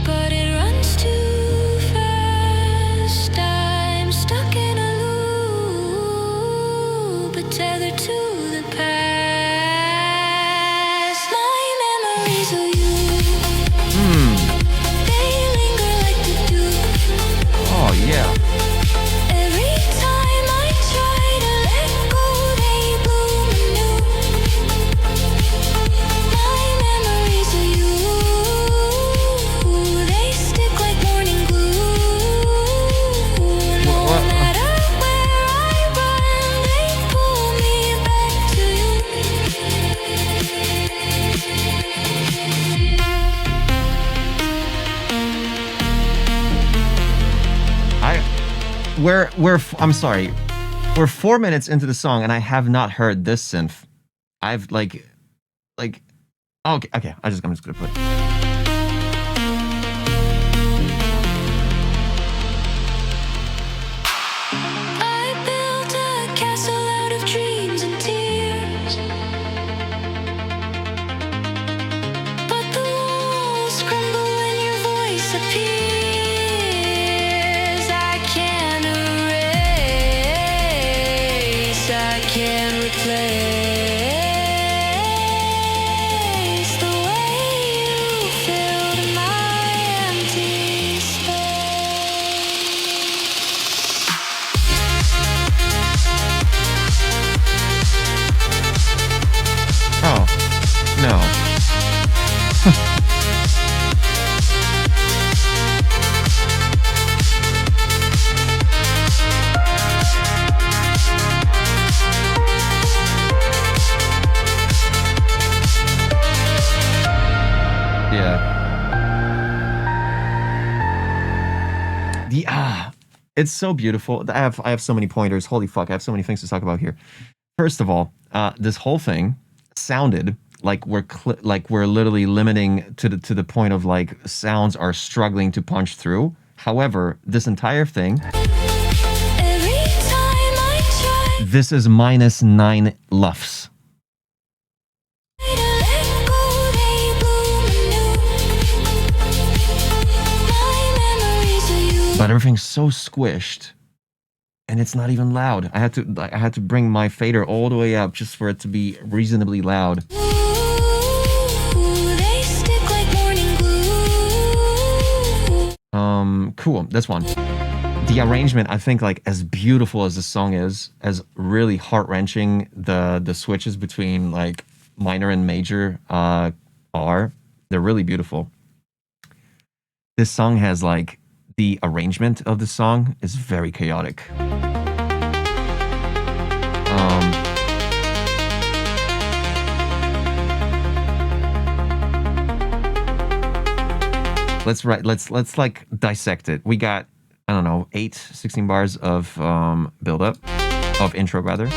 but it runs too fast. I'm stuck in a loop, but tethered to the past. My memories of you, they linger like the dew. Oh, yeah. Every time I try to let go, they bloom anew. My memories of you, they stick like morning glue. No What? matter where I run, they pull me back to you. I'm sorry. We're 4 minutes into the song and I have not heard this synth. I've like, oh, okay. I'm just gonna put it. I built a castle out of dreams and tears, but the walls crumble when your voice appears. I can't erase, I can't replace the way you filled my empty space. Oh, no. It's so beautiful. I have so many pointers. Holy fuck, I have so many things to talk about here. First of all, this whole thing sounded like we're literally limiting to the point of like sounds are struggling to punch through. However, this entire thing, Every time I try this is -9 LUFS. to let go, they bloom anew. My memories of you, but everything's so squished, and it's not even loud. I had to bring my fader all the way up just for it to be reasonably loud. They stick like morning glue. Cool. That's one. The arrangement, I think, like, as beautiful as the song is, as really heart-wrenching the switches between like minor and major are, they're really beautiful. This song has like, the arrangement of the song is very chaotic. Let's like dissect it. We got, I don't know, 16 bars of build up, of intro rather.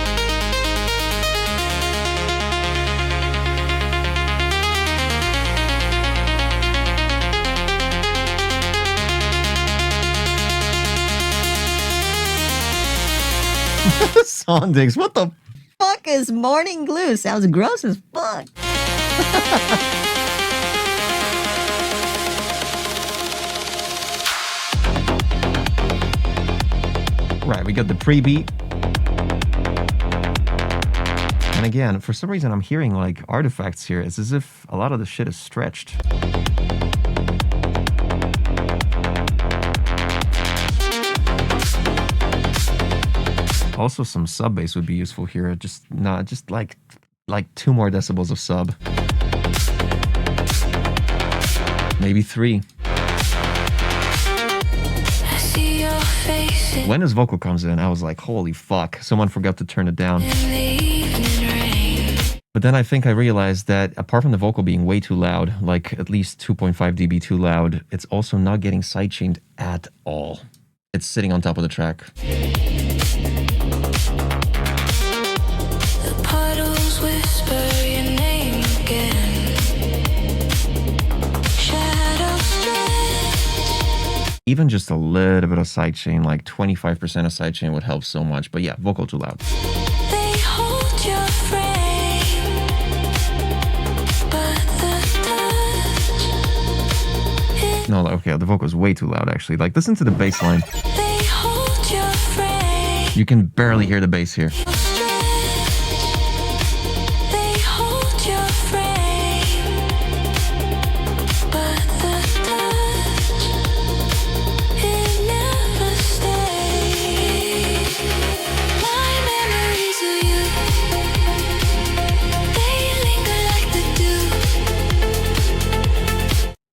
Sondigs, what the Fuck is morning glue? Sounds gross as fuck. Right, we got the pre-beat. And again, for some reason I'm hearing like artifacts here. It's as if a lot of the shit is stretched. Also some sub bass would be useful here. Just like 2 more decibels of sub. Maybe 3. I see your face in When his vocal comes in, I was like, holy fuck, someone forgot to turn it down. the evening rain. But then I think I realized that apart from the vocal being way too loud, like at least 2.5 dB too loud, it's also not getting sidechained at all. It's sitting on top of the track. The puddles whisper your name again. Shadows stretch. Even just a little bit of sidechain, like 25% of sidechain would help so much. But yeah, vocal too loud. They hold your frame, but the touch. No, okay, the vocal is way too loud actually. Like, listen to the bass line. They hold your frame. You can barely hear the bass here. They hold your frame, but the touch, it never stays. My memories of you, they linger like the dew.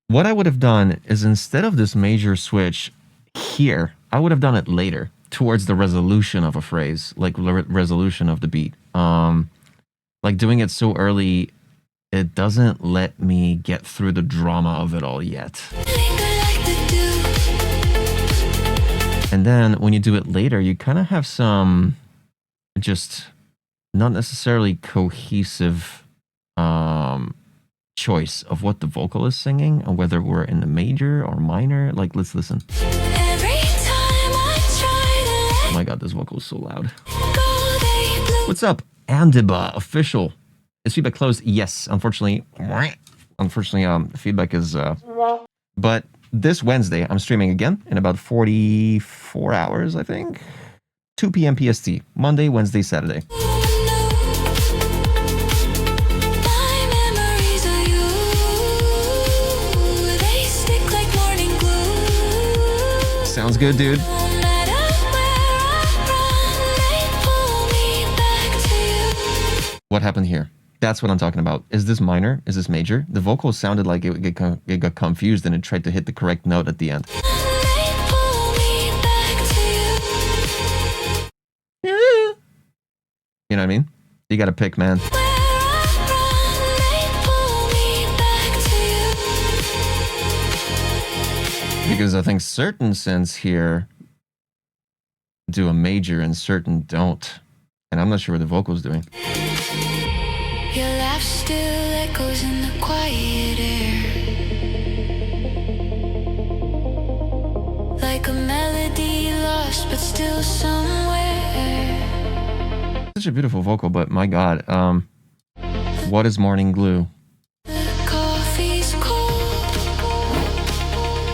What I would have done is, instead of this major switch here, I would have done it later, towards the resolution of a phrase, like resolution of the beat. Like doing it so early, it doesn't let me get through the drama of it all yet. Linger like the dew. And then when you do it later, you kind of have some just not necessarily cohesive choice of what the vocal is singing, or whether we're in the major or minor. Like, let's listen. Every time I try to Oh my god, this vocal is so loud. let go, they blow. What's up, Andiba official? Is feedback closed? Yes, unfortunately. Unfortunately, feedback is. But this Wednesday, I'm streaming again in about 44 hours, I think. 2 p.m. PST. Monday, Wednesday, Saturday. My memories of you, they stick like morning glue. Sounds good, dude. No matter where I run, they pull me back to you. What happened here? That's what I'm talking about. Is this minor? Is this major? The vocal sounded like it got confused and it tried to hit the correct note at the end. They pull me back to you. You know what I mean? You gotta pick, man. Where I run, they pull me back to you. Because I think certain synths here do a major and certain don't. And I'm not sure what the vocal's doing. Your laugh still echoes in the quiet air, like a melody lost but still somewhere. Such a beautiful vocal, but my god, what is morning glue? The coffee's cold,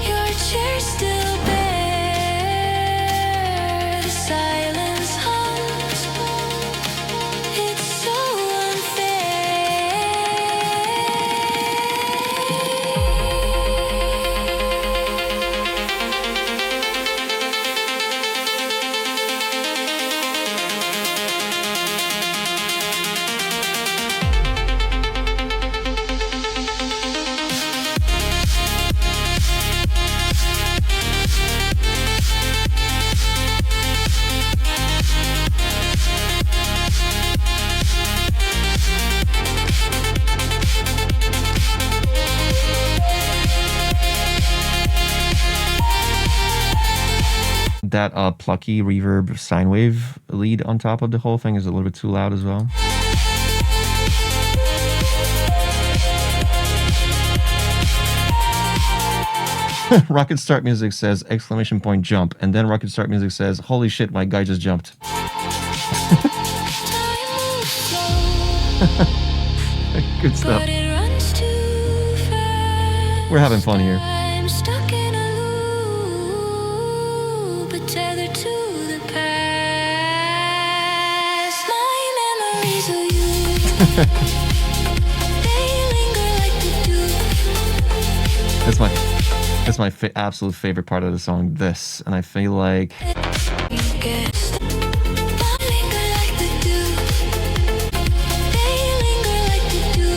your chair's still bare. That plucky reverb sine wave lead on top of the whole thing is a little bit too loud as well. Rocket Start Music says exclamation point jump, and then Rocket Start Music says holy shit, my guy just jumped. Good stuff. We're having fun here. I'm stuck in a loop, but tethered to the past. My memories of you, they linger like the dew. That's my absolute favorite part of the song. This, and I feel like You guessed. I linger like the dew. They linger like the dew.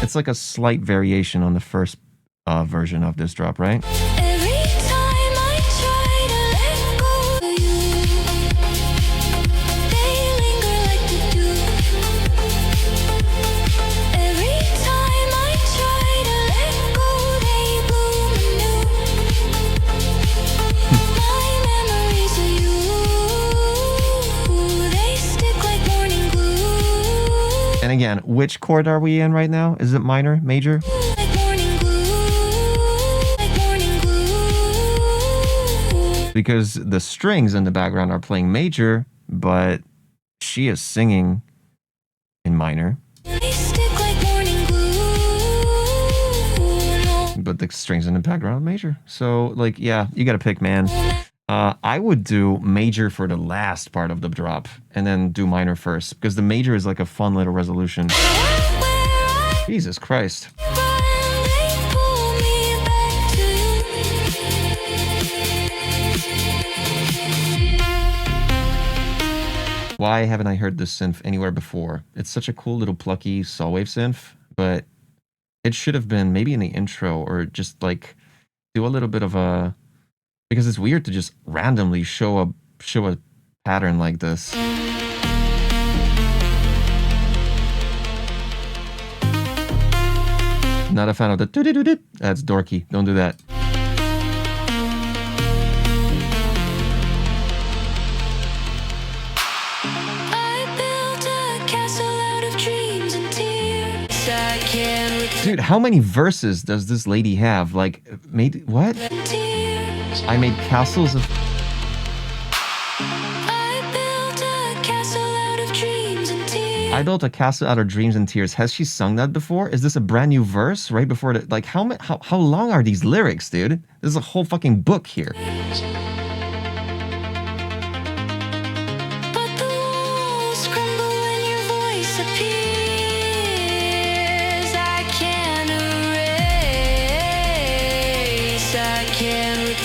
it's like a slight variation on the first version of this drop, right? Every time I try to let go of you, they linger like the dew. Every time I try to let go, they bloom anew. My memories of you, they stick like morning glue. And again, which chord are we in right now? Is it minor, major? Like morning glue, like morning glue. Because the strings in the background are playing major, but she is singing in minor, They stick like morning glue. but the strings in the background are major. So, like, yeah, you gotta pick, man. I would do major for the last part of the drop, and then do minor first, because the major is like a fun little resolution. Jesus Christ. Why haven't I heard this synth anywhere before? It's such a cool little plucky saw wave synth, but it should have been maybe in the intro, or just like do a little bit of a, because it's weird to just randomly show a pattern like this. Not a fan of the doo-doo-doo-doo. That's dorky. Don't do that. Dude, how many verses does this lady have? Like, made what? I made castles of... I built a castle out of dreams and tears. Has she sung that before? Is this a brand new verse right before the... Like, how long are these lyrics, dude? There's a whole fucking book here. But the walls crumble when your voice appears. I can't erase, I can't replace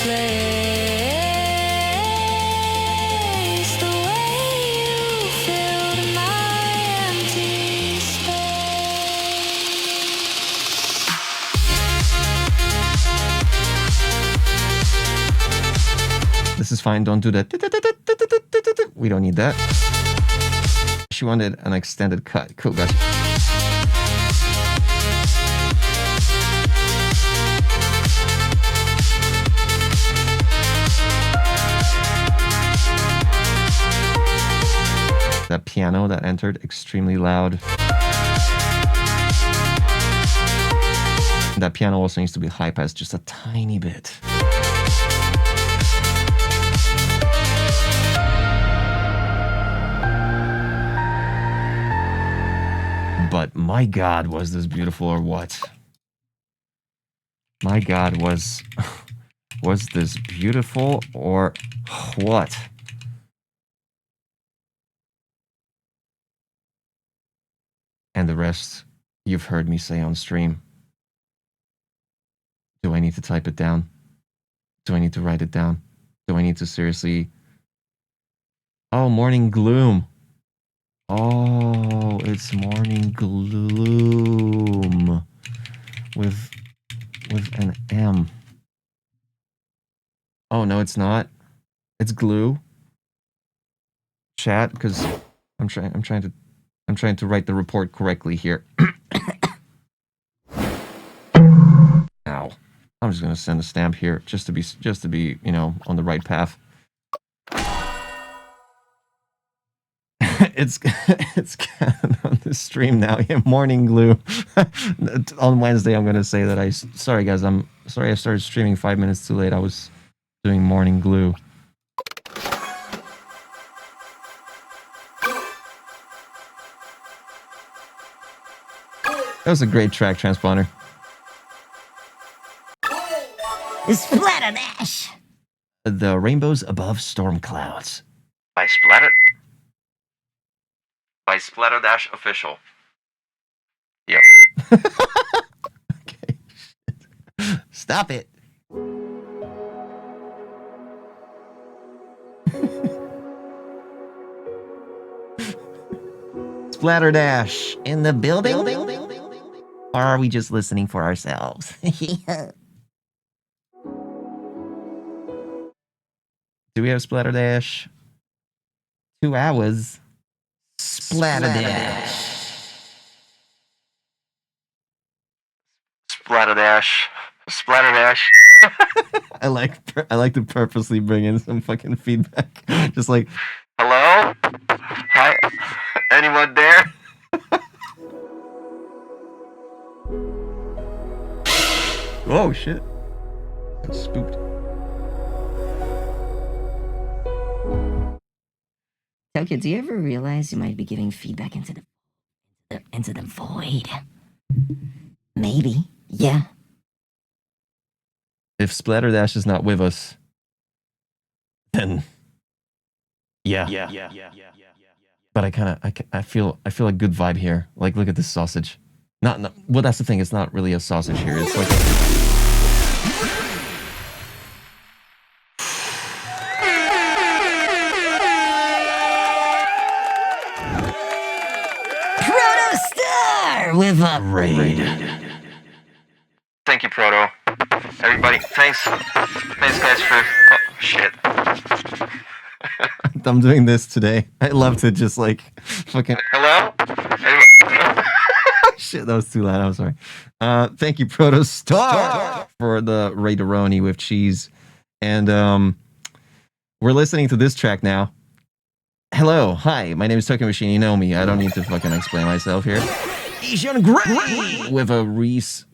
the way you filled my empty space. This is fine. Don't do that. We don't need that. She wanted an extended cut. Cool, gotcha. That piano that entered, extremely loud. That piano also needs to be high passed just a tiny bit. But my God, was this beautiful or what? My God, was this beautiful or what? And the rest you've heard me say on stream. Do I need to type it down? Do I need to write it down? Do I need to seriously... Oh, Morning Gloom. Oh, it's Morning Gloom with an M. Oh no, it's not. It's glue. Chat, because I'm trying to write the report correctly here. Ow. I'm just gonna send a stamp here just to be you know, on the right path. it's on the stream now. Yeah, morning glue. On Wednesday, I'm gonna say that sorry guys, I'm sorry I started streaming 5 minutes too late. I was doing morning glue. That was a great track, Transponder. Splatterdash! The Rainbows Above Storm Clouds. By Splatterdash Official. Yep. Okay. Stop it. Splatterdash in the building? Or are we just listening for ourselves? Do we have Splatterdash? 2 hours. Splatterdash. Splatterdash. I like to purposely bring in some fucking feedback. Just like, hello? Hi? Anyone there? Oh shit. Got spooked. Tokyo, do you ever realize you might be giving feedback into the void? Maybe. Yeah. If Splatterdash is not with us, then yeah. But I feel a good vibe here. Like, look at this sausage. Not well, that's the thing. It's not really a sausage here. It's like Protostar with a raid. Thank you, Proto. Everybody, thanks guys for. Oh shit. I'm doing this today. I love to just like fucking. Hello. Shit, that was too loud. I'm sorry. Thank you, Protostar, for the Raideroni with cheese. And we're listening to this track now. Hello, hi, my name is Tokyo Machine. You know me. I don't need to fucking explain myself here. Asian Gray with a Reese.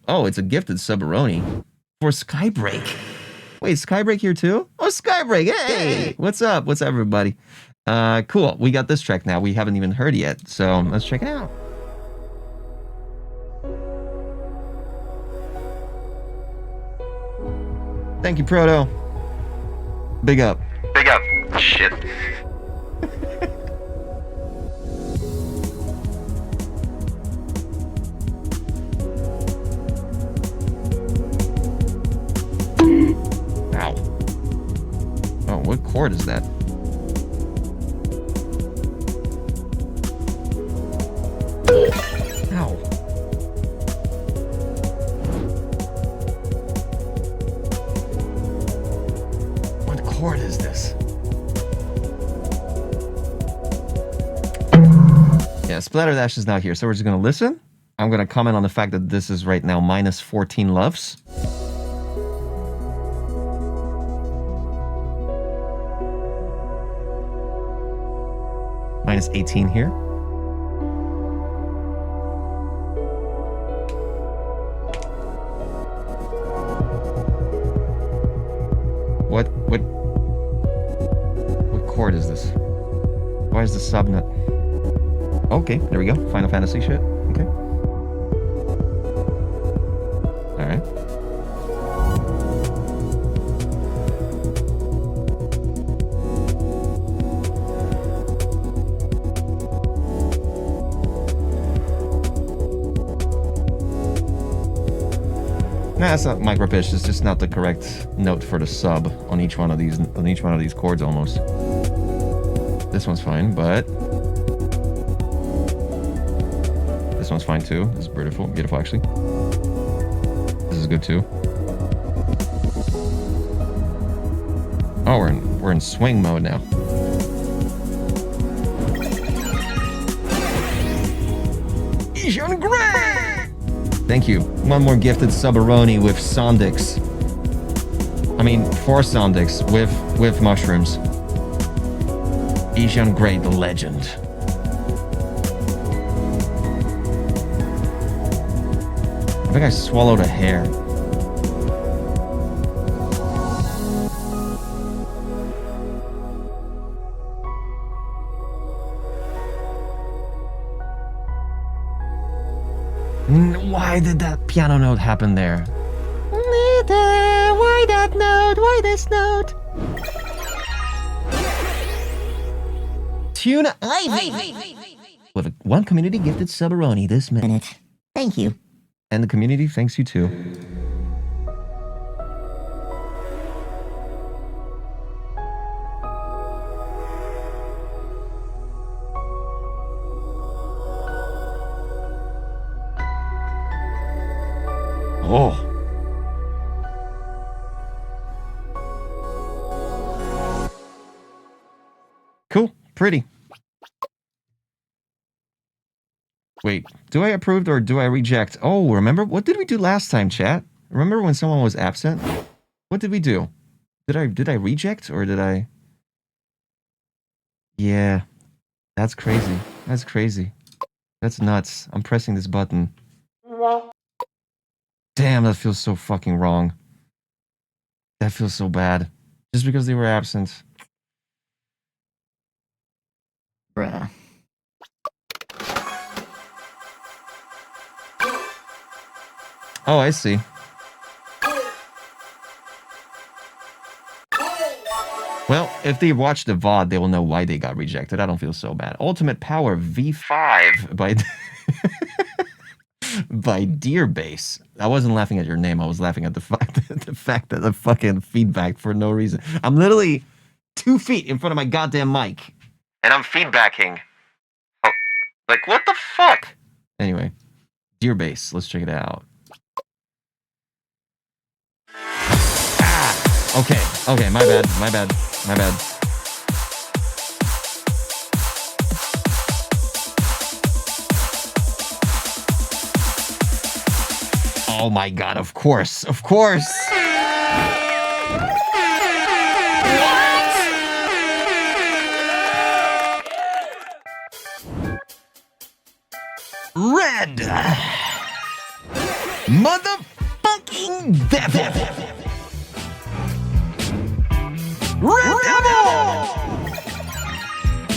Oh, it's a gifted Subaroni for Skybreak. Wait, Skybreak here too? Oh, Skybreak. Hey, what's up? What's up, everybody? Cool. We got this track now. We haven't even heard it yet, so let's check it out. Thank you, Proto. Big up. Big up. Shit. Ow. Oh, what chord is that? Ow. What chord is this? Yeah, Splatterdash is not here, so we're just gonna listen. I'm gonna comment on the fact that this is right now minus 14 loves. Minus 18 here. What chord is this? Why is the sub not? Okay, there we go. Final Fantasy shit. Okay. All right. Nah, it's not micro pitch. It's just not the correct note for the sub on each one of these chords almost. This one's fine, but this one's fine too. This is beautiful actually. This is good too. Oh, we're in swing mode now. Asian Gray. Thank you. One more gifted Subaroni with Sondix. I mean, 4 Sondix with mushrooms. Ishan Grey, the legend. I think I swallowed a hair. Why did that piano note happen there? Why that note? Why this note? Tuna Ivy! With one community gifted Subaroni this minute. Thank you. And the community thanks you too. Oh. Cool. Pretty. Wait, do I approve or do I reject? Oh, remember? What did we do last time, chat? Remember when someone was absent? What did we do? Did I reject or did I? Yeah. That's crazy. That's crazy. That's nuts. I'm pressing this button. Damn, that feels so fucking wrong. That feels so bad. Just because they were absent. Bruh. Oh, I see. Well, if they watch the VOD, they will know why they got rejected. I don't feel so bad. Ultimate Power V5 by by Deerbase. I wasn't laughing at your name. I was laughing at the fact that the fucking feedback for no reason. I'm literally 2 feet in front of my goddamn mic, and I'm feedbacking. Oh, like what the fuck? Anyway, Deerbase. Let's check it out. Okay, my bad. Oh my god, of course. Red! Motherfucking devil! Red Devil!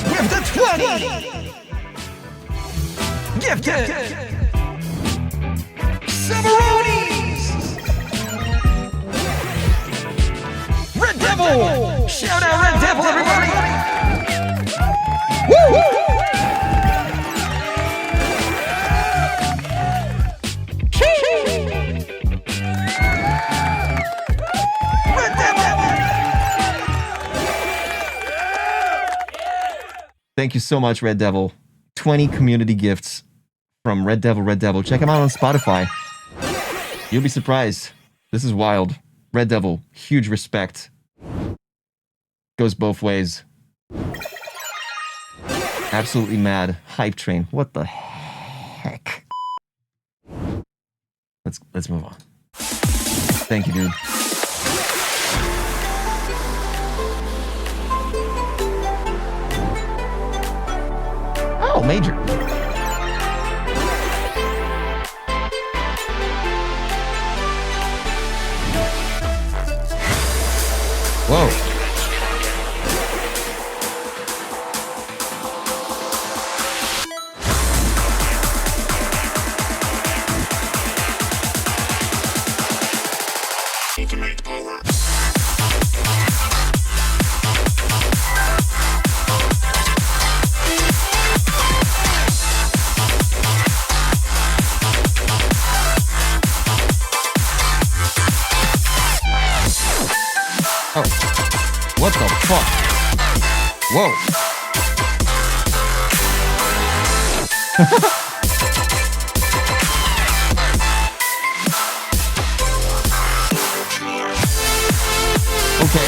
With the 20! Gifted! Subaronis! Red Devil! Shout out Red Devil, everybody! Woo! Red Devil! Thank you so much, Red Devil. 20 community gifts from Red Devil, Red Devil. Check him out on Spotify. You'll be surprised. This is wild. Red Devil, huge respect. Goes both ways. Absolutely mad. Hype train. What the heck? Let's move on. Thank you, dude. Oh, Major. Whoa. Oh, what the fuck? Whoa. Okay.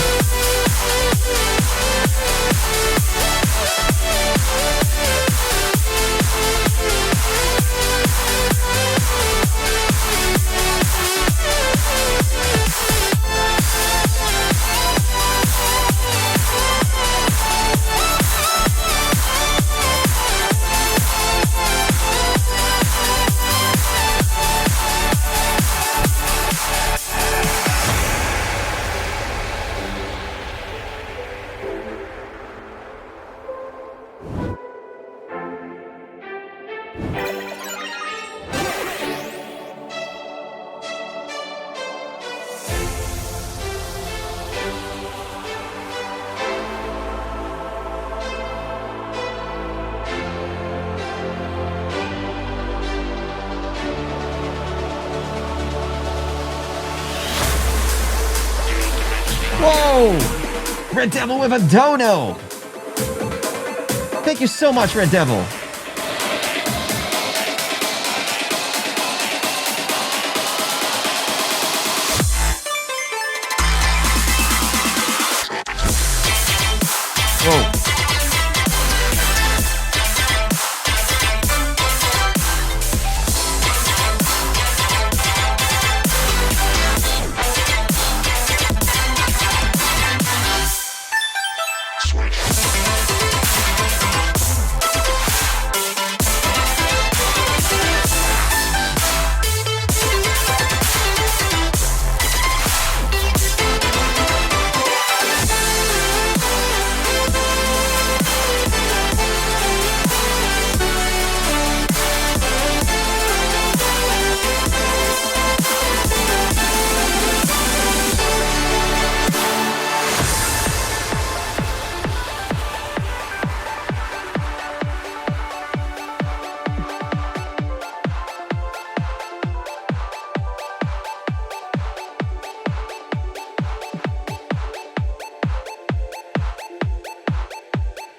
Whoa! Red Devil with a dono! Thank you so much, Red Devil. Whoa.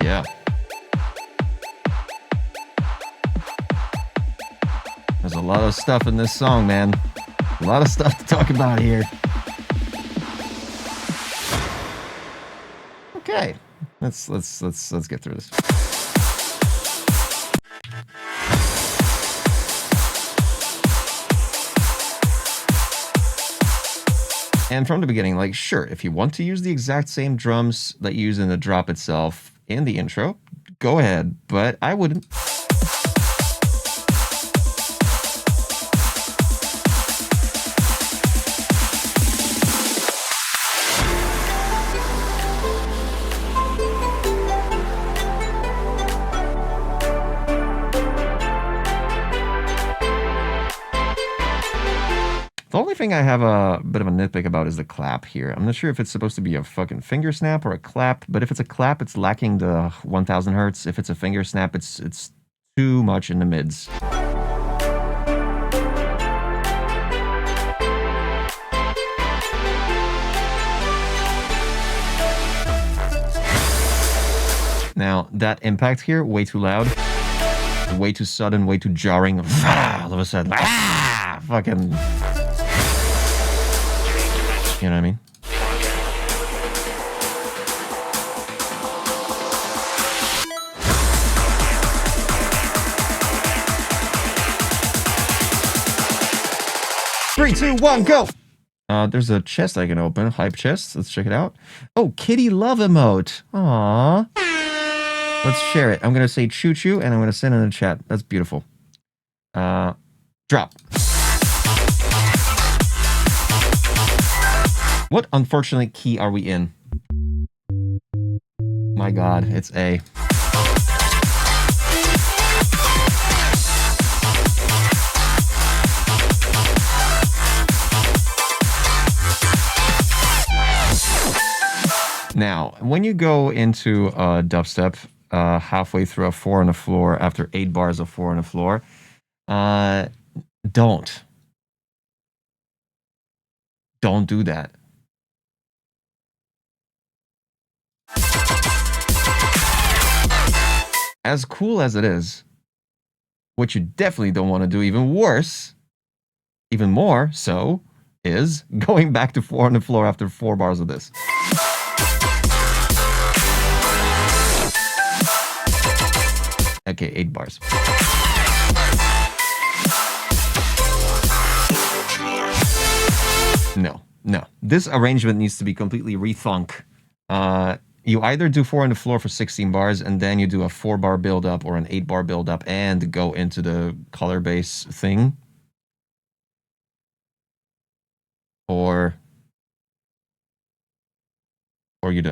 Yeah. There's a lot of stuff in this song, man. A lot of stuff to talk about here. Okay. Let's get through this. And from the beginning, like, sure, if you want to use the exact same drums that you use in the drop itself in the intro, go ahead, but I wouldn't. The only thing I have a bit of a nitpick about is the clap here. I'm not sure if it's supposed to be a fucking finger snap or a clap, but if it's a clap, it's lacking the 1000 hertz. If it's a finger snap, it's too much in the mids. Now, that impact here, way too loud, way too sudden, way too jarring. All of a sudden, fucking... You know what I mean? Three, two, one, go! There's a chest I can open. Hype chest. Let's check it out. Oh, kitty love emote. Aww. Let's share it. I'm going to say choo-choo, and I'm going to send it in the chat. That's beautiful. Drop. What unfortunate key are we in? My god, it's A. Now, when you go into dubstep halfway through a 4 on the floor after 8 bars of 4 on the floor, don't do that. As cool as it is, what you definitely don't want to do, even worse, even more so, is going back to 4 on the floor after 4 bars of this. Okay, 8 bars. No. This arrangement needs to be completely rethunk. You either do 4 on the floor for 16 bars, and then you do a 4-bar build-up or an 8-bar build-up and go into the color bass thing. Or you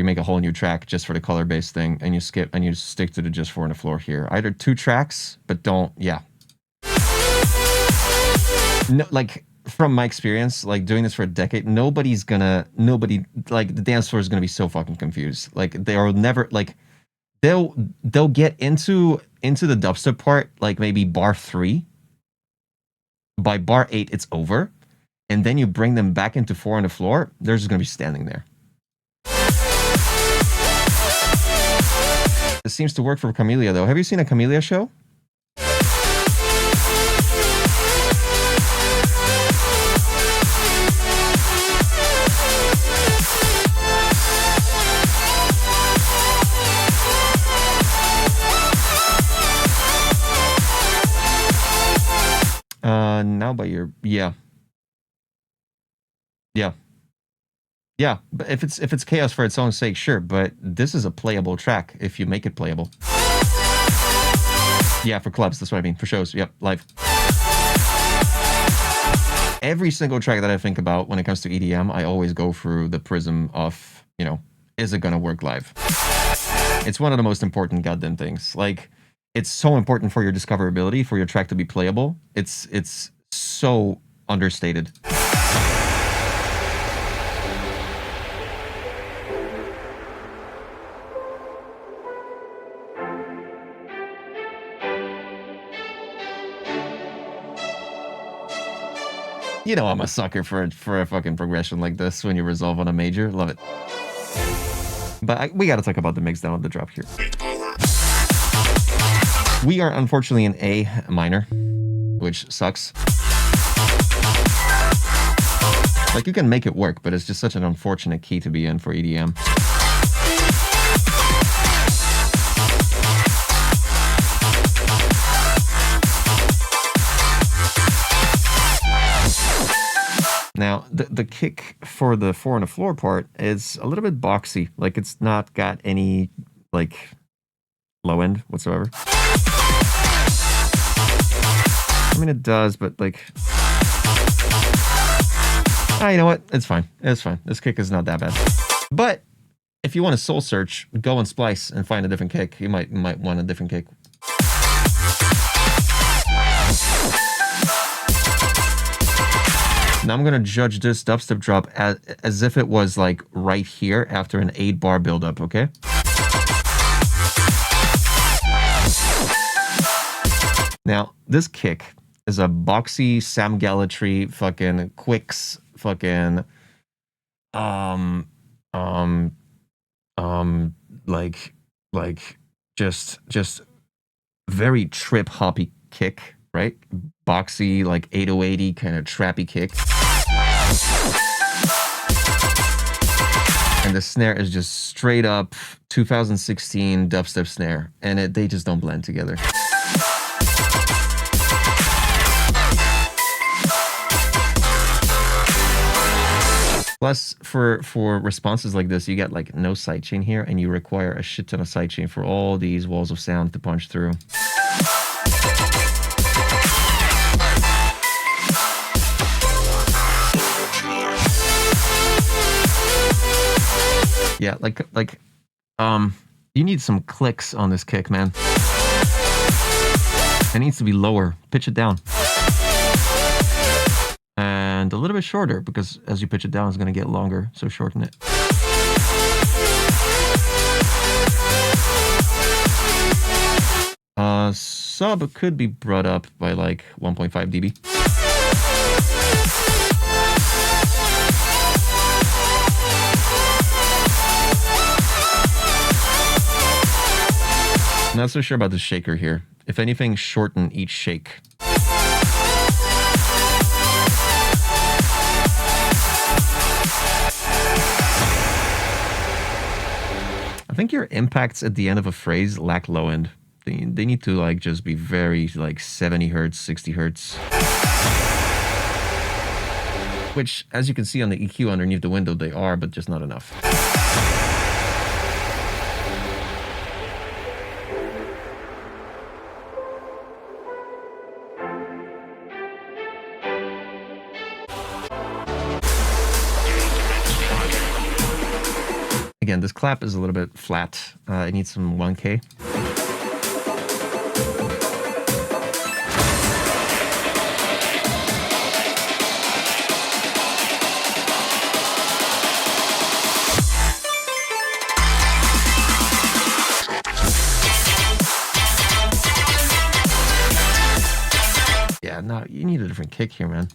make a whole new track just for the color bass thing, and you skip and you stick to the just 4 on the floor here. Either 2 tracks, but don't, yeah. No, like, from my experience, like, doing this for a decade, nobody, like, the dance floor is gonna be so fucking confused. Like, they'll never, like, they'll get into the dubstep part, like, maybe bar 3. By bar 8, it's over. and then you bring them back into 4 on the floor, they're just going to be standing there. This seems to work for Camellia, though. Have you seen a Camellia show? Now by your... Yeah. But if it's chaos for its own sake, sure. But this is a playable track if you make it playable. Yeah, for clubs. That's what I mean. For shows. Yep, live. Every single track that I think about when it comes to EDM, I always go through the prism of, you know, is it gonna work live? It's one of the most important goddamn things. Like, it's so important for your discoverability, for your track to be playable. It's so understated. You know I'm a sucker for a fucking progression like this when you resolve on a major. Love it. But we gotta talk about the mix down of the drop here. We are unfortunately in A minor, which sucks. Like, you can make it work, but it's just such an unfortunate key to be in for EDM. Now, the kick for the 4 on the floor part is a little bit boxy. Like, it's not got any, like, low end whatsoever. I mean, it does, but, like... you know what? It's fine. It's fine. This kick is not that bad. But, if you want to soul search, go on Splice and find a different kick. You might want a different kick. Now I'm going to judge this dubstep drop as if it was like right here after an 8-bar buildup, okay? Now, this kick is a boxy Sam Gallatry fucking Quicks fucking like just very trip hoppy kick, right? Boxy, like 808-y kind of trappy kick. And the snare is just straight up 2016 dubstep snare, and they just don't blend together. Plus, for responses like this, you get like no sidechain here, and you require a shit ton of sidechain for all these walls of sound to punch through. Yeah, you need some clicks on this kick, man. It needs to be lower. Pitch it down. And a little bit shorter, because as you pitch it down, it's going to get longer, so shorten it. Sub could be brought up by like 1.5 dB. I'm not so sure about the shaker here. If anything, shorten each shake. I think your impacts at the end of a phrase lack low end. They need to like just be very like 70 hertz, 60 hertz. Which, as you can see on the EQ underneath the window, they are, but just not enough. Again, this clap is a little bit flat. It needs some 1K. Yeah, no, you need a different kick here, man.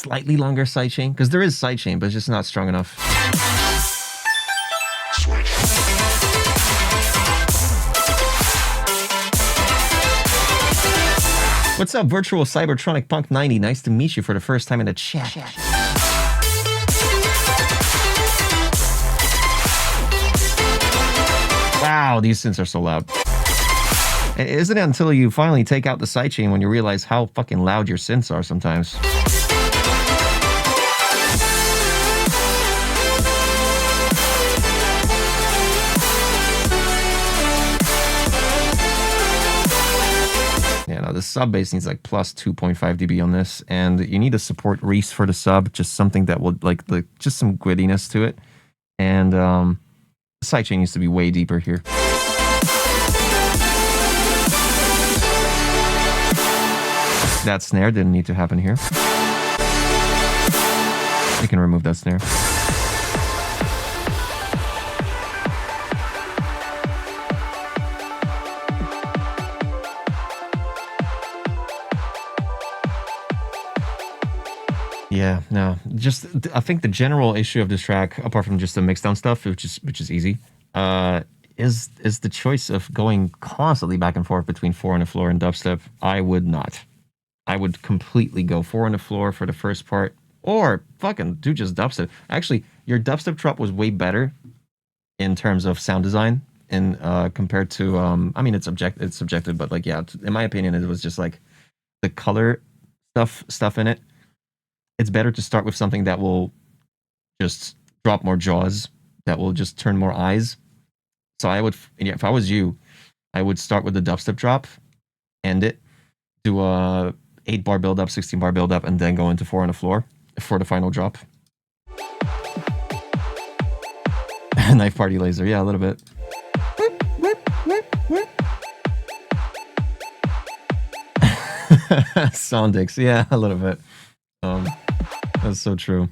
slightly longer sidechain, because there is sidechain, but it's just not strong enough. What's up, Virtual Cybertronic Punk 90? Nice to meet you for the first time in the chat. Wow, these synths are so loud. Isn't it until you finally take out the sidechain when you realize how fucking loud your synths are sometimes? Yeah, no, the sub bass needs like plus 2.5 dB on this, and you need to support Reese for the sub, just something that will like just some grittiness to it. And the sidechain needs to be way deeper here. That snare didn't need to happen here. You can remove that snare. Yeah, no, just I think the general issue of this track, apart from just the mixdown stuff, which is easy, is the choice of going constantly back and forth between 4 on the floor and dubstep. I would not. I would completely go 4 on the floor for the first part, or fucking do just dubstep. Actually, your dubstep drop was way better in terms of sound design, and compared to I mean, it's subjective, but like, yeah, in my opinion, it was just like the color stuff in it. It's better to start with something that will just drop more jaws, that will just turn more eyes. So I would, if I was you, I would start with the dubstep drop, end it, do a 8-bar build up, 16-bar build up, and then go into 4 on the floor for the final drop. Knife party laser, yeah, a little bit. Sondix, yeah, a little bit. That's so true.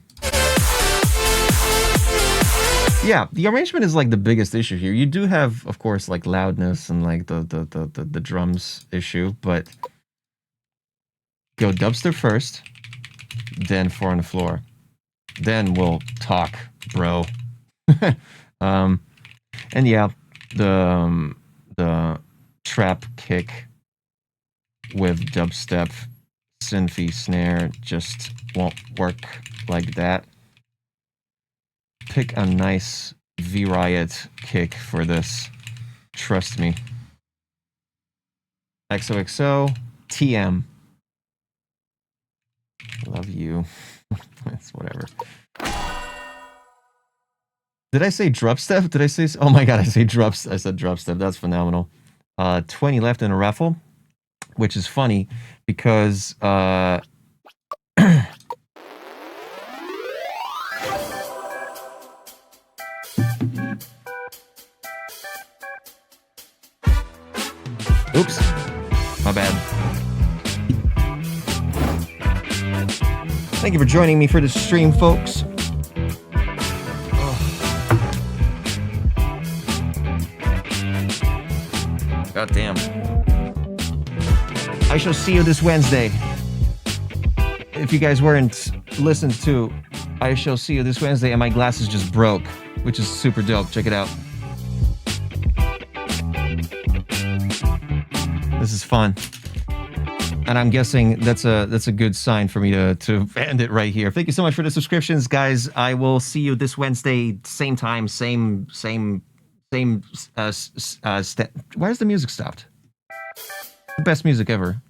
Yeah, the arrangement is like the biggest issue here. You do have, of course, like loudness and like the drums issue, but go dubstep first, then 4 on the floor. Then we'll talk, bro. And yeah, the trap kick with dubstep synthy snare just won't work like that. Pick a nice V-Riot kick for this. Trust me. XOXO, TM. Love you. It's whatever. Did I say dubstep? Did I say... Oh my god, I said dubstep. That's phenomenal. 20 left in a raffle, which is funny because... Oops. My bad. Thank you for joining me for this stream, folks. God damn. I shall see you this Wednesday. If you guys weren't listened to, I shall see you this Wednesday, and my glasses just broke, which is super dope. Check it out. This is fun. And I'm guessing that's a good sign for me to end it right here. Thank you so much for the subscriptions, guys. I will see you this Wednesday, same time, same. Where's the music stopped? The best music ever.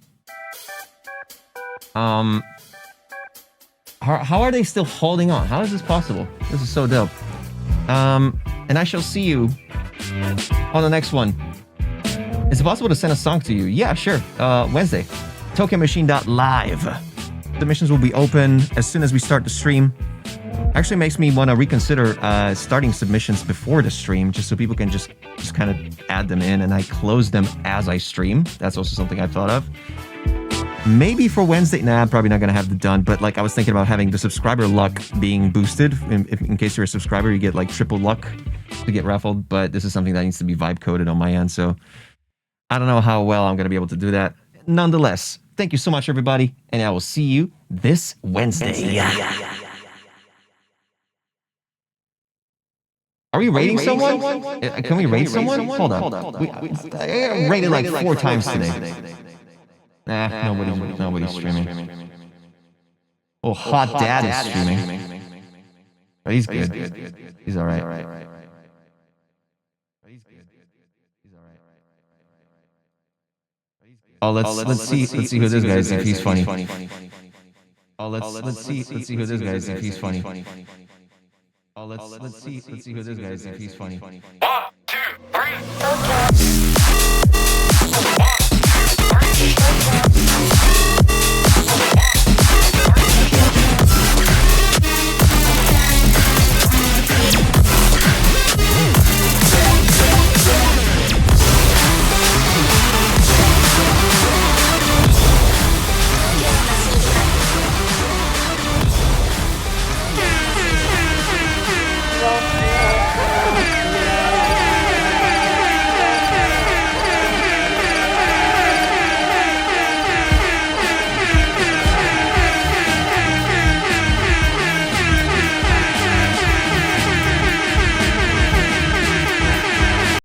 How are they still holding on? How is this possible? This is so dope. And I shall see you on the next one. Is it possible to send a song to you? Yeah, sure. Wednesday. TokenMachine.live. The missions will be open as soon as we start the stream. Actually makes me want to reconsider starting submissions before the stream, just so people can just kind of add them in, and I close them as I stream. That's also something I thought of. Maybe for Wednesday, nah, I'm probably not going to have it done, but like I was thinking about having the subscriber luck being boosted. In case you're a subscriber, you get like triple luck to get raffled, but this is something that needs to be vibe coded on my end, so I don't know how well I'm going to be able to do that. Nonetheless, thank you so much, everybody, and I will see you this Wednesday. Are we rating someone? Can we rate someone? Hold on. I rated like 4 times today. Nah, nobody's streaming. Oh, Hot Dad is streaming. But he's good. He's all right. Oh, let's see who this guy is if he's funny. Oh, let's see who this guy is if he's funny. Oh, let's see who this guy is if he's funny. 1, 2, 3.